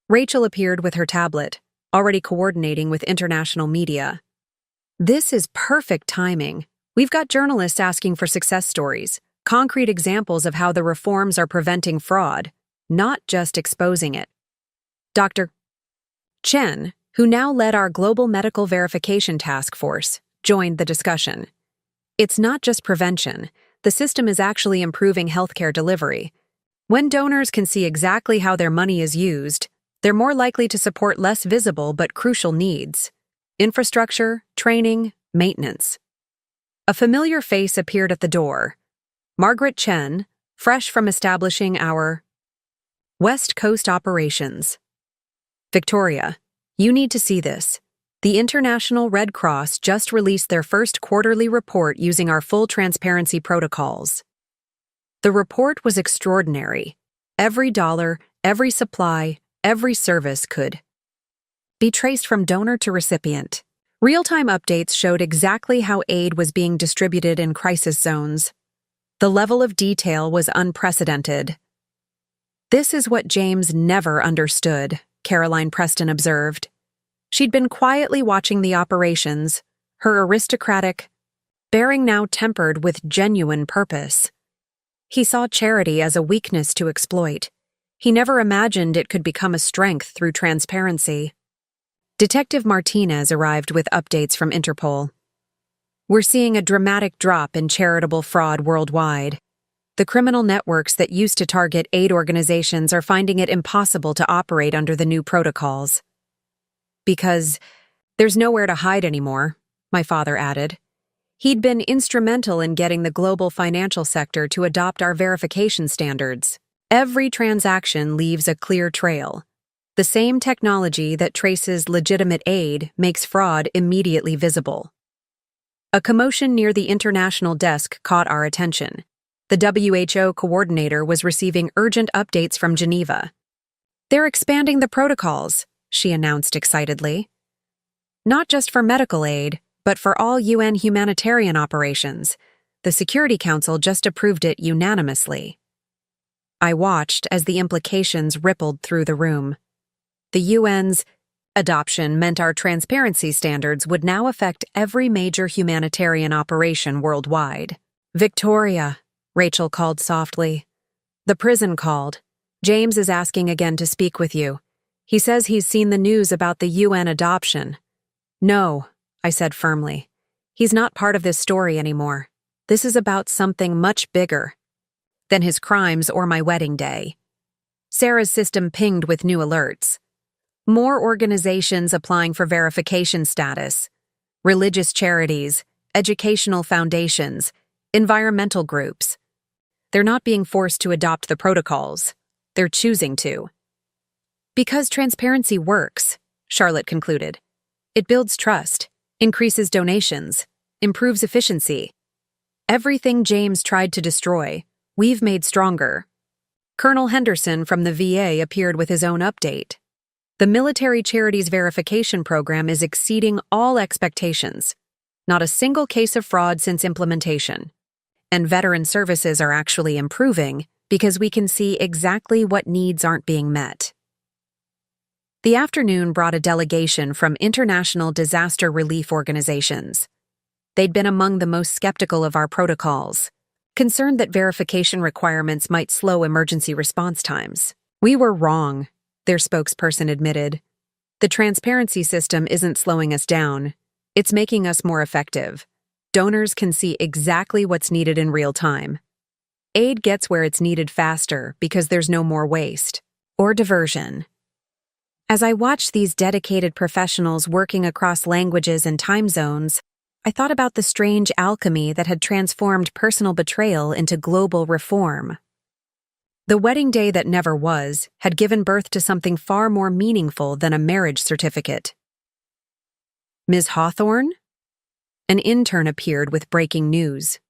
Rachel appeared with her tablet, already coordinating with international media. "This is perfect timing. We've got journalists asking for success stories, concrete examples of how the reforms are preventing fraud, not just exposing it." Dr. Chen, who now led our Global Medical Verification Task Force, joined the discussion. "It's not just prevention. The system is actually improving healthcare delivery. When donors can see exactly how their money is used, they're more likely to support less visible but crucial needs: infrastructure, training, maintenance." A familiar face appeared at the door. Margaret Chen, fresh from establishing our West Coast operations. "Victoria, you need to see this. The International Red Cross just released their first quarterly report using our full transparency protocols. The report was extraordinary. Every dollar, every supply, every service could be traced from donor to recipient. Real-time updates showed exactly how aid was being distributed in crisis zones. The level of detail was unprecedented. "This is what James never understood," Caroline Preston observed. She'd been quietly watching the operations, her aristocratic bearing now tempered with genuine purpose. He saw charity as a weakness to exploit. He never imagined it could become a strength through transparency. Detective Martinez arrived with updates from Interpol. "We're seeing a dramatic drop in charitable fraud worldwide. The criminal networks that used to target aid organizations are finding it impossible to operate under the new protocols. Because there's nowhere to hide anymore," my father added. He'd been instrumental in getting the global financial sector to adopt our verification standards. Every transaction leaves a clear trail. The same technology that traces legitimate aid makes fraud immediately visible. A commotion near the international desk caught our attention. The WHO coordinator was receiving urgent updates from Geneva. "They're expanding the protocols," she announced excitedly. "Not just for medical aid, but for all UN humanitarian operations. The Security Council just approved it unanimously." I watched as the implications rippled through the room. The UN's adoption meant our transparency standards would now affect every major humanitarian operation worldwide. "Victoria," Rachel called softly. "The prison called. James is asking again to speak with you. He says he's seen the news about the UN adoption." "No," I said firmly. "He's not part of this story anymore. This is about something much bigger than his crimes or my wedding day." Sarah's system pinged with new alerts. More organizations applying for verification status: religious charities, educational foundations, environmental groups. They're not being forced to adopt the protocols. They're choosing to. "Because transparency works," Charlotte concluded. "It builds trust, increases donations, improves efficiency. Everything James tried to destroy, we've made stronger. Colonel Henderson from the VA appeared with his own update. The Military Charities Verification Program is exceeding all expectations. Not a single case of fraud since implementation. And veteran services are actually improving because we can see exactly what needs aren't being met. The afternoon brought a delegation from international disaster relief organizations. They'd been among the most skeptical of our protocols, concerned that verification requirements might slow emergency response times. We were wrong, their spokesperson admitted. The transparency system isn't slowing us down. It's making us more effective. Donors can see exactly what's needed in real time. Aid gets where it's needed faster because there's no more waste or diversion. As I watched these dedicated professionals working across languages and time zones, I thought about the strange alchemy that had transformed personal betrayal into global reform. The wedding day that never was had given birth to something far more meaningful than a marriage certificate. Ms. Hawthorne? An intern appeared with breaking news.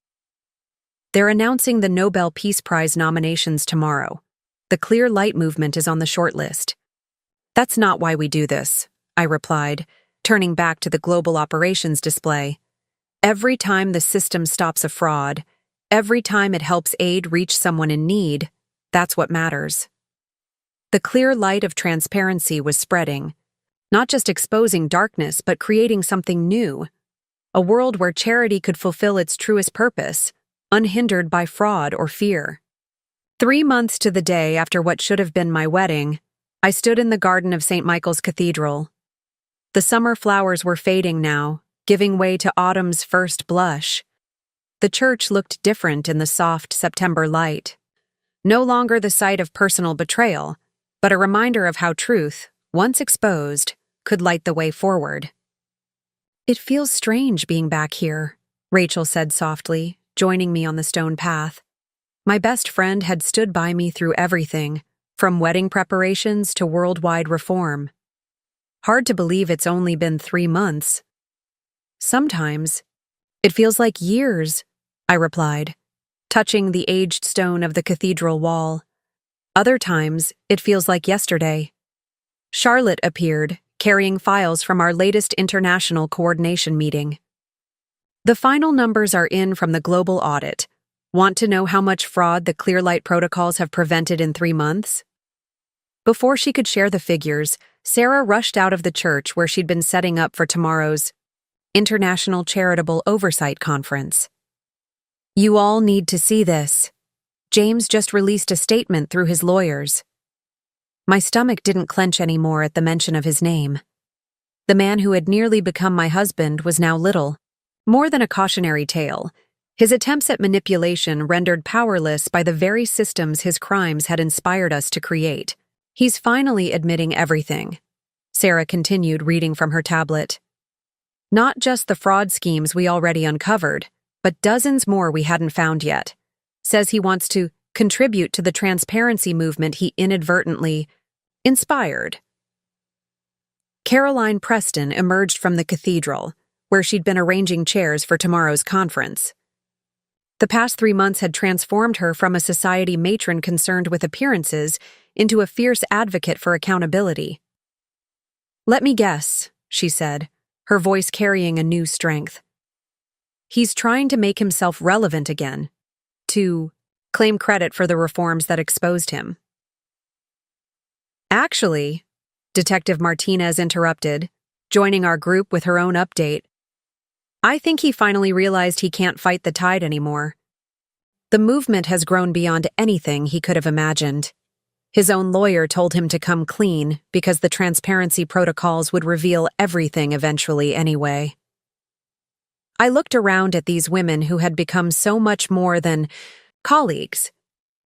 They're announcing the Nobel Peace Prize nominations tomorrow. The Clear Light movement is on the shortlist. That's not why we do this, I replied, turning back to the global operations display. Every time the system stops a fraud, every time it helps aid reach someone in need, that's what matters. The clear light of transparency was spreading, not just exposing darkness but creating something new. A world where charity could fulfill its truest purpose, unhindered by fraud or fear. 3 months to the day after what should have been my wedding, I stood in the garden of St. Michael's Cathedral. The summer flowers were fading now, giving way to autumn's first blush. The church looked different in the soft September light. No longer the site of personal betrayal, but a reminder of how truth, once exposed, could light the way forward. It feels strange being back here, Rachel said softly, joining me on the stone path. My best friend had stood by me through everything, from wedding preparations to worldwide reform. Hard to believe it's only been 3 months. Sometimes, it feels like years, I replied, touching the aged stone of the cathedral wall. Other times, it feels like yesterday. Charlotte appeared, carrying files from our latest international coordination meeting. The final numbers are in from the global audit. Want to know how much fraud the Clearlight protocols have prevented in 3 months? Before she could share the figures, Sarah rushed out of the church where she'd been setting up for tomorrow's International Charitable Oversight Conference. You all need to see this. James just released a statement through his lawyers. My stomach didn't clench anymore at the mention of his name. The man who had nearly become my husband was now little, more than a cautionary tale. His attempts at manipulation rendered powerless by the very systems his crimes had inspired us to create. He's finally admitting everything. Sarah continued reading from her tablet. Not just the fraud schemes we already uncovered, but dozens more we hadn't found yet. Says he wants to contribute to the transparency movement he inadvertently inspired. Caroline Preston emerged from the cathedral, where she'd been arranging chairs for tomorrow's conference. The past 3 months had transformed her from a society matron concerned with appearances into a fierce advocate for accountability. Let me guess, she said, her voice carrying a new strength. He's trying to make himself relevant again, to claim credit for the reforms that exposed him. Actually, Detective Martinez interrupted, joining our group with her own update. I think he finally realized he can't fight the tide anymore. The movement has grown beyond anything he could have imagined. His own lawyer told him to come clean because the transparency protocols would reveal everything eventually anyway. I looked around at these women who had become so much more than colleagues.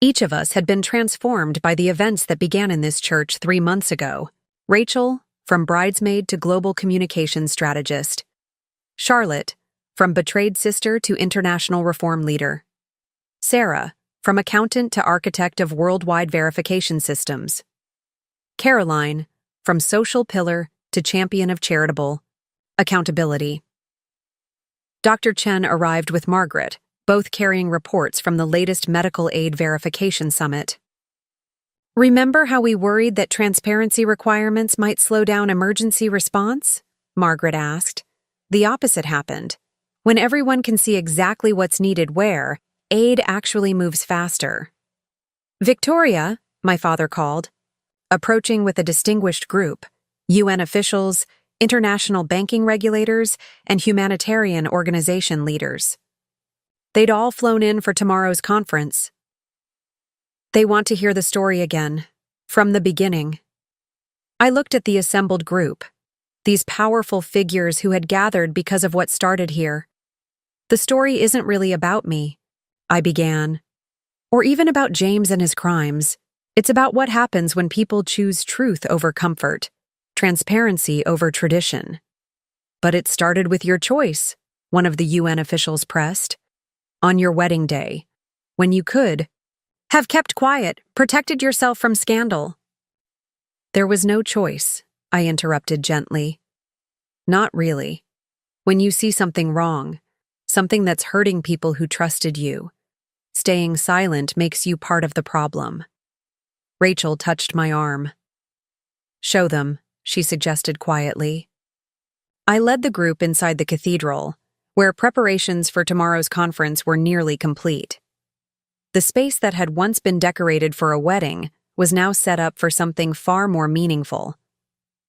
Each of us had been transformed by the events that began in this church 3 months ago. Rachel, from bridesmaid to global communications strategist. Charlotte, from betrayed sister to international reform leader. Sarah, from accountant to architect of worldwide verification systems. Caroline, from social pillar to champion of charitable accountability. Dr. Chen arrived with Margaret, both carrying reports from the latest medical aid verification summit. "Remember how we worried that transparency requirements might slow down emergency response?" Margaret asked. "The opposite happened. When everyone can see exactly what's needed where, aid actually moves faster." "Victoria," my father called, approaching with a distinguished group: UN officials, international banking regulators, and humanitarian organization leaders. They'd all flown in for tomorrow's conference. "They want to hear the story again, from the beginning." I looked at the assembled group, these powerful figures who had gathered because of what started here. "The story isn't really about me," I began, "or even about James and his crimes. It's about what happens when people choose truth over comfort, transparency over tradition." "But it started with your choice," one of the UN officials pressed. "On your wedding day, when you could have kept quiet, protected yourself from scandal." "There was no choice," I interrupted gently. "Not really. When you see something wrong, something that's hurting people who trusted you, staying silent makes you part of the problem." Rachel touched my arm. "Show them," she suggested quietly. I led the group inside the cathedral, where preparations for tomorrow's conference were nearly complete. The space that had once been decorated for a wedding was now set up for something far more meaningful.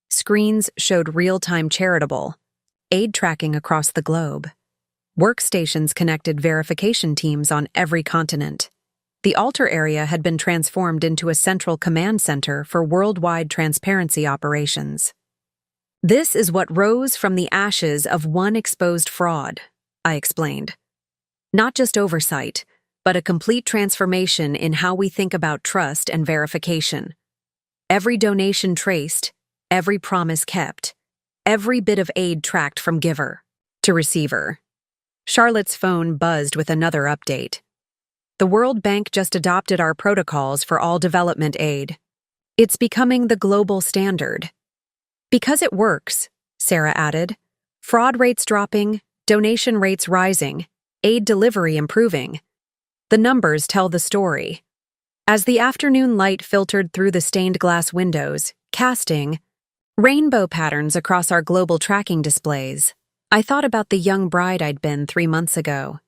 Screens showed real-time charitable aid tracking across the globe. Workstations connected verification teams on every continent. The altar area had been transformed into a central command center for worldwide transparency operations. "This is what rose from the ashes of one exposed fraud," I explained. "Not just oversight, but a complete transformation in how we think about trust and verification. Every donation traced, every promise kept, every bit of aid tracked from giver to receiver." Charlotte's phone buzzed with another update. "The World Bank just adopted our protocols for all development aid. It's becoming the global standard." "Because it works," Sarah added. "Fraud rates dropping, donation rates rising, aid delivery improving. The numbers tell the story." As the afternoon light filtered through the stained glass windows, casting rainbow patterns across our global tracking displays, I thought about the young bride I'd been 3 months ago.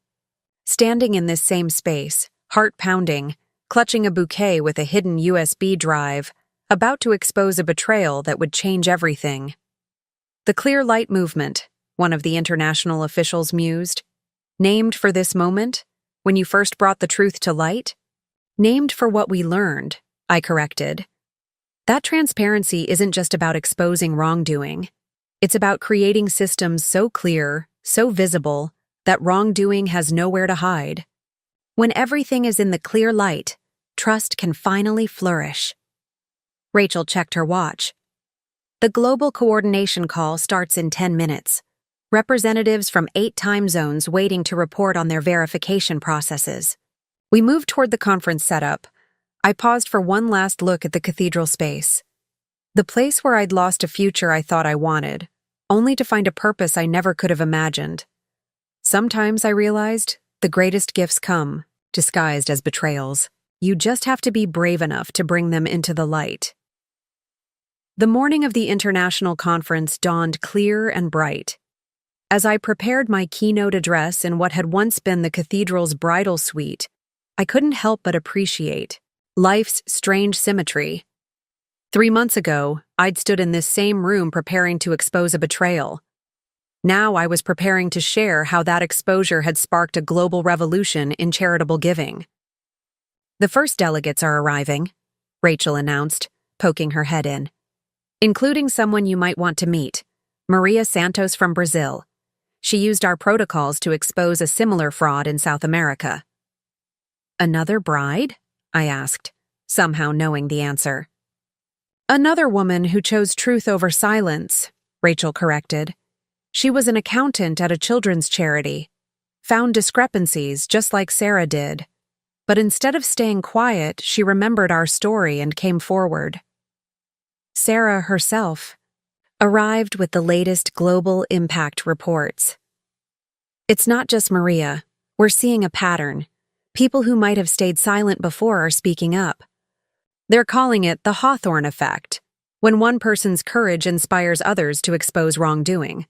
Standing in this same space, heart pounding, clutching a bouquet with a hidden USB drive, about to expose a betrayal that would change everything. "The clear light movement," one of the international officials mused. "Named for this moment, when you first brought the truth to light?" "Named for what we learned," I corrected. "That transparency isn't just about exposing wrongdoing. It's about creating systems so clear, so visible, that wrongdoing has nowhere to hide. When everything is in the clear light, trust can finally flourish." Rachel checked her watch. "The global coordination call starts in 10 minutes. Representatives from 8 time zones waiting to report on their verification processes." We moved toward the conference setup. I paused for one last look at the cathedral space. The place where I'd lost a future I thought I wanted, only to find a purpose I never could have imagined. Sometimes, I realized, the greatest gifts come, disguised as betrayals. You just have to be brave enough to bring them into the light. The morning of the international conference dawned clear and bright. As I prepared my keynote address in what had once been the cathedral's bridal suite, I couldn't help but appreciate life's strange symmetry. 3 months ago, I'd stood in this same room preparing to expose a betrayal. Now I was preparing to share how that exposure had sparked a global revolution in charitable giving. "The first delegates are arriving," Rachel announced, poking her head in. "Including someone you might want to meet, Maria Santos from Brazil. She used our protocols to expose a similar fraud in South America." "Another bride?" I asked, somehow knowing the answer. "Another woman who chose truth over silence," Rachel corrected. "She was an accountant at a children's charity, found discrepancies just like Sarah did. But instead of staying quiet, she remembered our story and came forward." Sarah herself arrived with the latest global impact reports. "It's not just Maria. We're seeing a pattern. People who might have stayed silent before are speaking up. They're calling it the Hawthorne effect, when one person's courage inspires others to expose wrongdoing.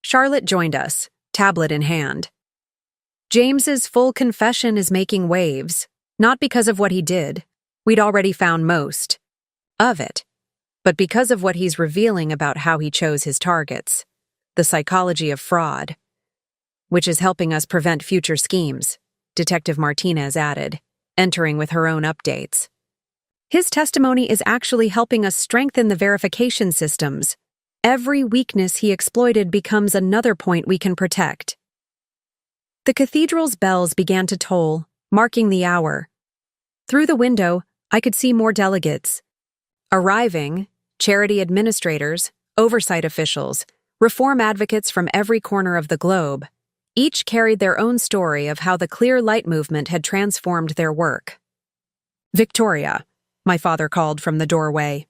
Charlotte joined us, tablet in hand. James's full confession is making waves, not because of what he did. We'd already found most of it, but because of what he's revealing about how he chose his targets, the psychology of fraud, which is helping us prevent future schemes, Detective Martinez added, entering with her own updates. His testimony is actually helping us strengthen the verification systems. Every weakness he exploited becomes another point we can protect. The cathedral's bells began to toll, marking the hour. Through the window, I could see more delegates. Arriving, charity administrators, oversight officials, reform advocates from every corner of the globe. Each carried their own story of how the Clear Light movement had transformed their work. "Victoria," my father called from the doorway.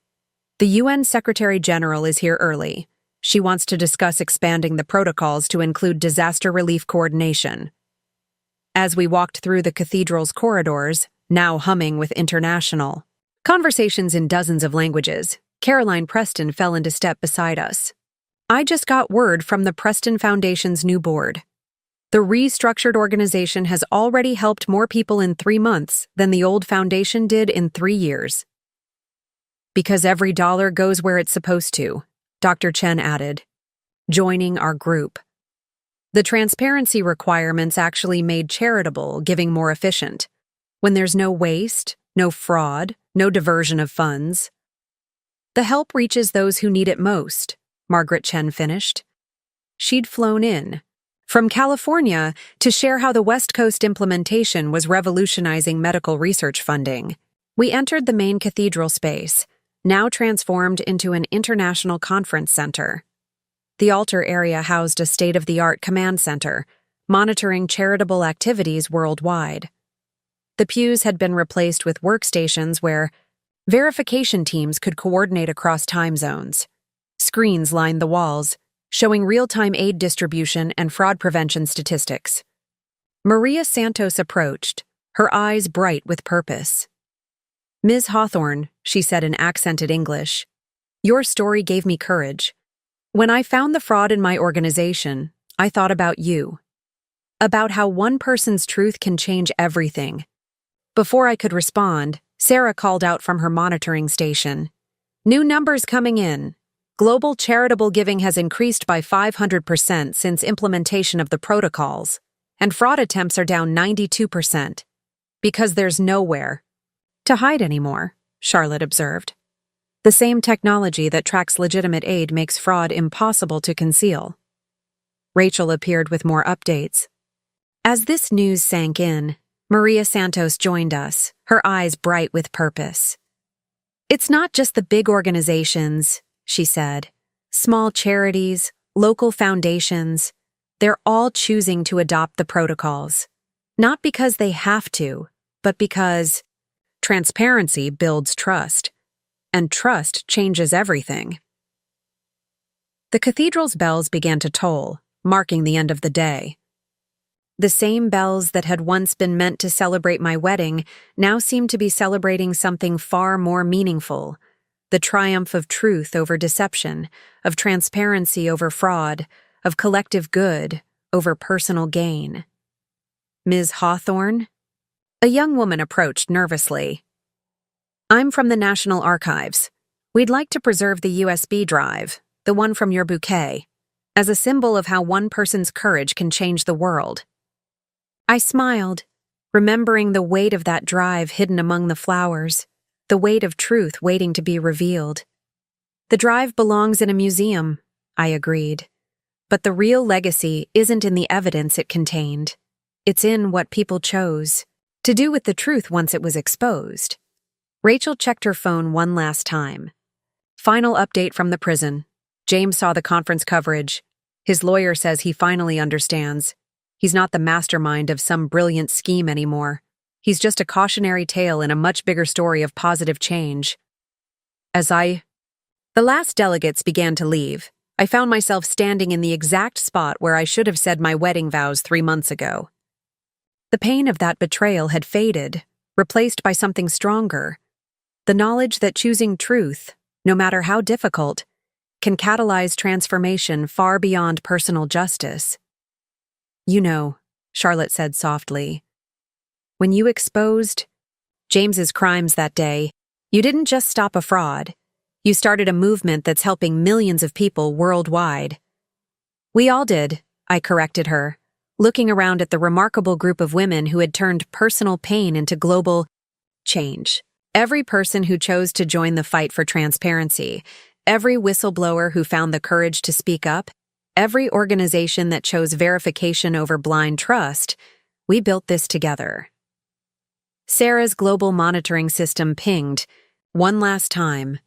"The UN Secretary-General is here early. She wants to discuss expanding the protocols to include disaster relief coordination." As we walked through the cathedral's corridors, now humming with international conversations in dozens of languages, Caroline Preston fell into step beside us. "I just got word from the Preston Foundation's new board. The restructured organization has already helped more people in 3 months than the old foundation did in 3 years. Because every dollar goes where it's supposed to," Dr. Chen added, joining our group. "The transparency requirements actually made charitable giving more efficient. When there's no waste, no fraud, no diversion of funds. The help reaches those who need it most," Margaret Chen finished. She'd flown in from California to share how the West Coast implementation was revolutionizing medical research funding. We entered the main cathedral space, now transformed into an international conference center. The altar area housed a state-of-the-art command center, monitoring charitable activities worldwide. The pews had been replaced with workstations where verification teams could coordinate across time zones. Screens lined the walls, showing real-time aid distribution and fraud prevention statistics. Maria Santos approached, her eyes bright with purpose. "Ms. Hawthorne," she said in accented English, "your story gave me courage. When I found the fraud in my organization, I thought about you. About how one person's truth can change everything." Before I could respond, Sarah called out from her monitoring station. "New numbers coming in. Global charitable giving has increased by 500% since implementation of the protocols, and fraud attempts are down 92%. Because there's nowhere to hide anymore," Charlotte observed. "The same technology that tracks legitimate aid makes fraud impossible to conceal." Rachel appeared with more updates. As this news sank in, Maria Santos joined us, her eyes bright with purpose. "It's not just the big organizations," she said. "Small charities, local foundations, they're all choosing to adopt the protocols. Not because they have to, but because transparency builds trust, and trust changes everything." The cathedral's bells began to toll, marking the end of the day. The same bells that had once been meant to celebrate my wedding now seemed to be celebrating something far more meaningful: the triumph of truth over deception, of transparency over fraud, of collective good over personal gain. "Ms. Hawthorne?" A young woman approached nervously. "I'm from the National Archives. We'd like to preserve the USB drive, the one from your bouquet, as a symbol of how one person's courage can change the world." I smiled, remembering the weight of that drive hidden among the flowers, the weight of truth waiting to be revealed. "The drive belongs in a museum," I agreed. "But the real legacy isn't in the evidence it contained. It's in what people chose to do with the truth once it was exposed." Rachel checked her phone one last time. "Final update from the prison. James saw the conference coverage. His lawyer says he finally understands. He's not the mastermind of some brilliant scheme anymore. He's just a cautionary tale in a much bigger story of positive change." The last delegates began to leave, I found myself standing in the exact spot where I should have said my wedding vows 3 months ago. The pain of that betrayal had faded, replaced by something stronger. The knowledge that choosing truth, no matter how difficult, can catalyze transformation far beyond personal justice. You know, Charlotte said softly, when you exposed James's crimes that day, you didn't just stop a fraud. You started a movement that's helping millions of people worldwide. We all did, I corrected her, looking around at the remarkable group of women who had turned personal pain into global change. Every person who chose to join the fight for transparency, every whistleblower who found the courage to speak up, every organization that chose verification over blind trust, we built this together. Sarah's global monitoring system pinged, one last time.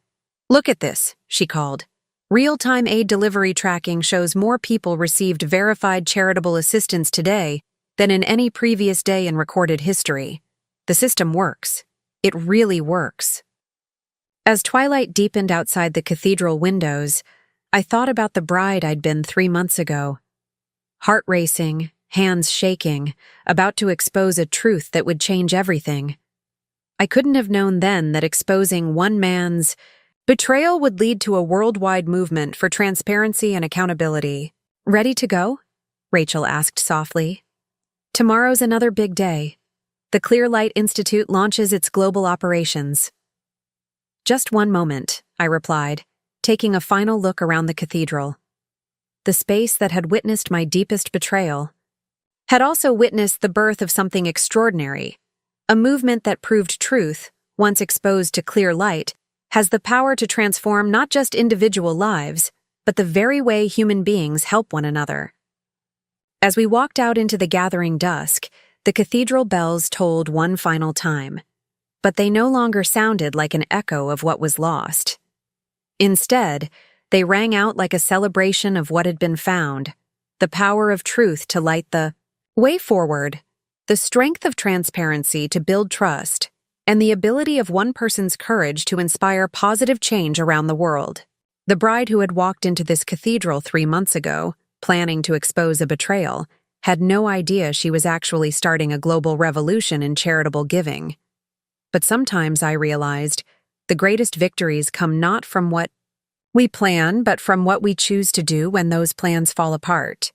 Look at this, she called. Real-time aid delivery tracking shows more people received verified charitable assistance today than in any previous day in recorded history. The system works. It really works. As twilight deepened outside the cathedral windows, I thought about the bride I'd been 3 months ago. Heart racing, hands shaking, about to expose a truth that would change everything. I couldn't have known then that exposing one man's betrayal would lead to a worldwide movement for transparency and accountability. Ready to go? Rachel asked softly. Tomorrow's another big day. The Clear Light Institute launches its global operations. Just one moment, I replied, taking a final look around the cathedral. The space that had witnessed my deepest betrayal had also witnessed the birth of something extraordinary, a movement that proved truth, once exposed to clear light, has the power to transform not just individual lives, but the very way human beings help one another. As we walked out into the gathering dusk, the cathedral bells tolled one final time, but they no longer sounded like an echo of what was lost. Instead, they rang out like a celebration of what had been found, the power of truth to light the way forward, the strength of transparency to build trust, and the ability of one person's courage to inspire positive change around the world. The bride who had walked into this cathedral 3 months ago, planning to expose a betrayal, had no idea she was actually starting a global revolution in charitable giving. But sometimes I realized the greatest victories come not from what we plan, but from what we choose to do when those plans fall apart.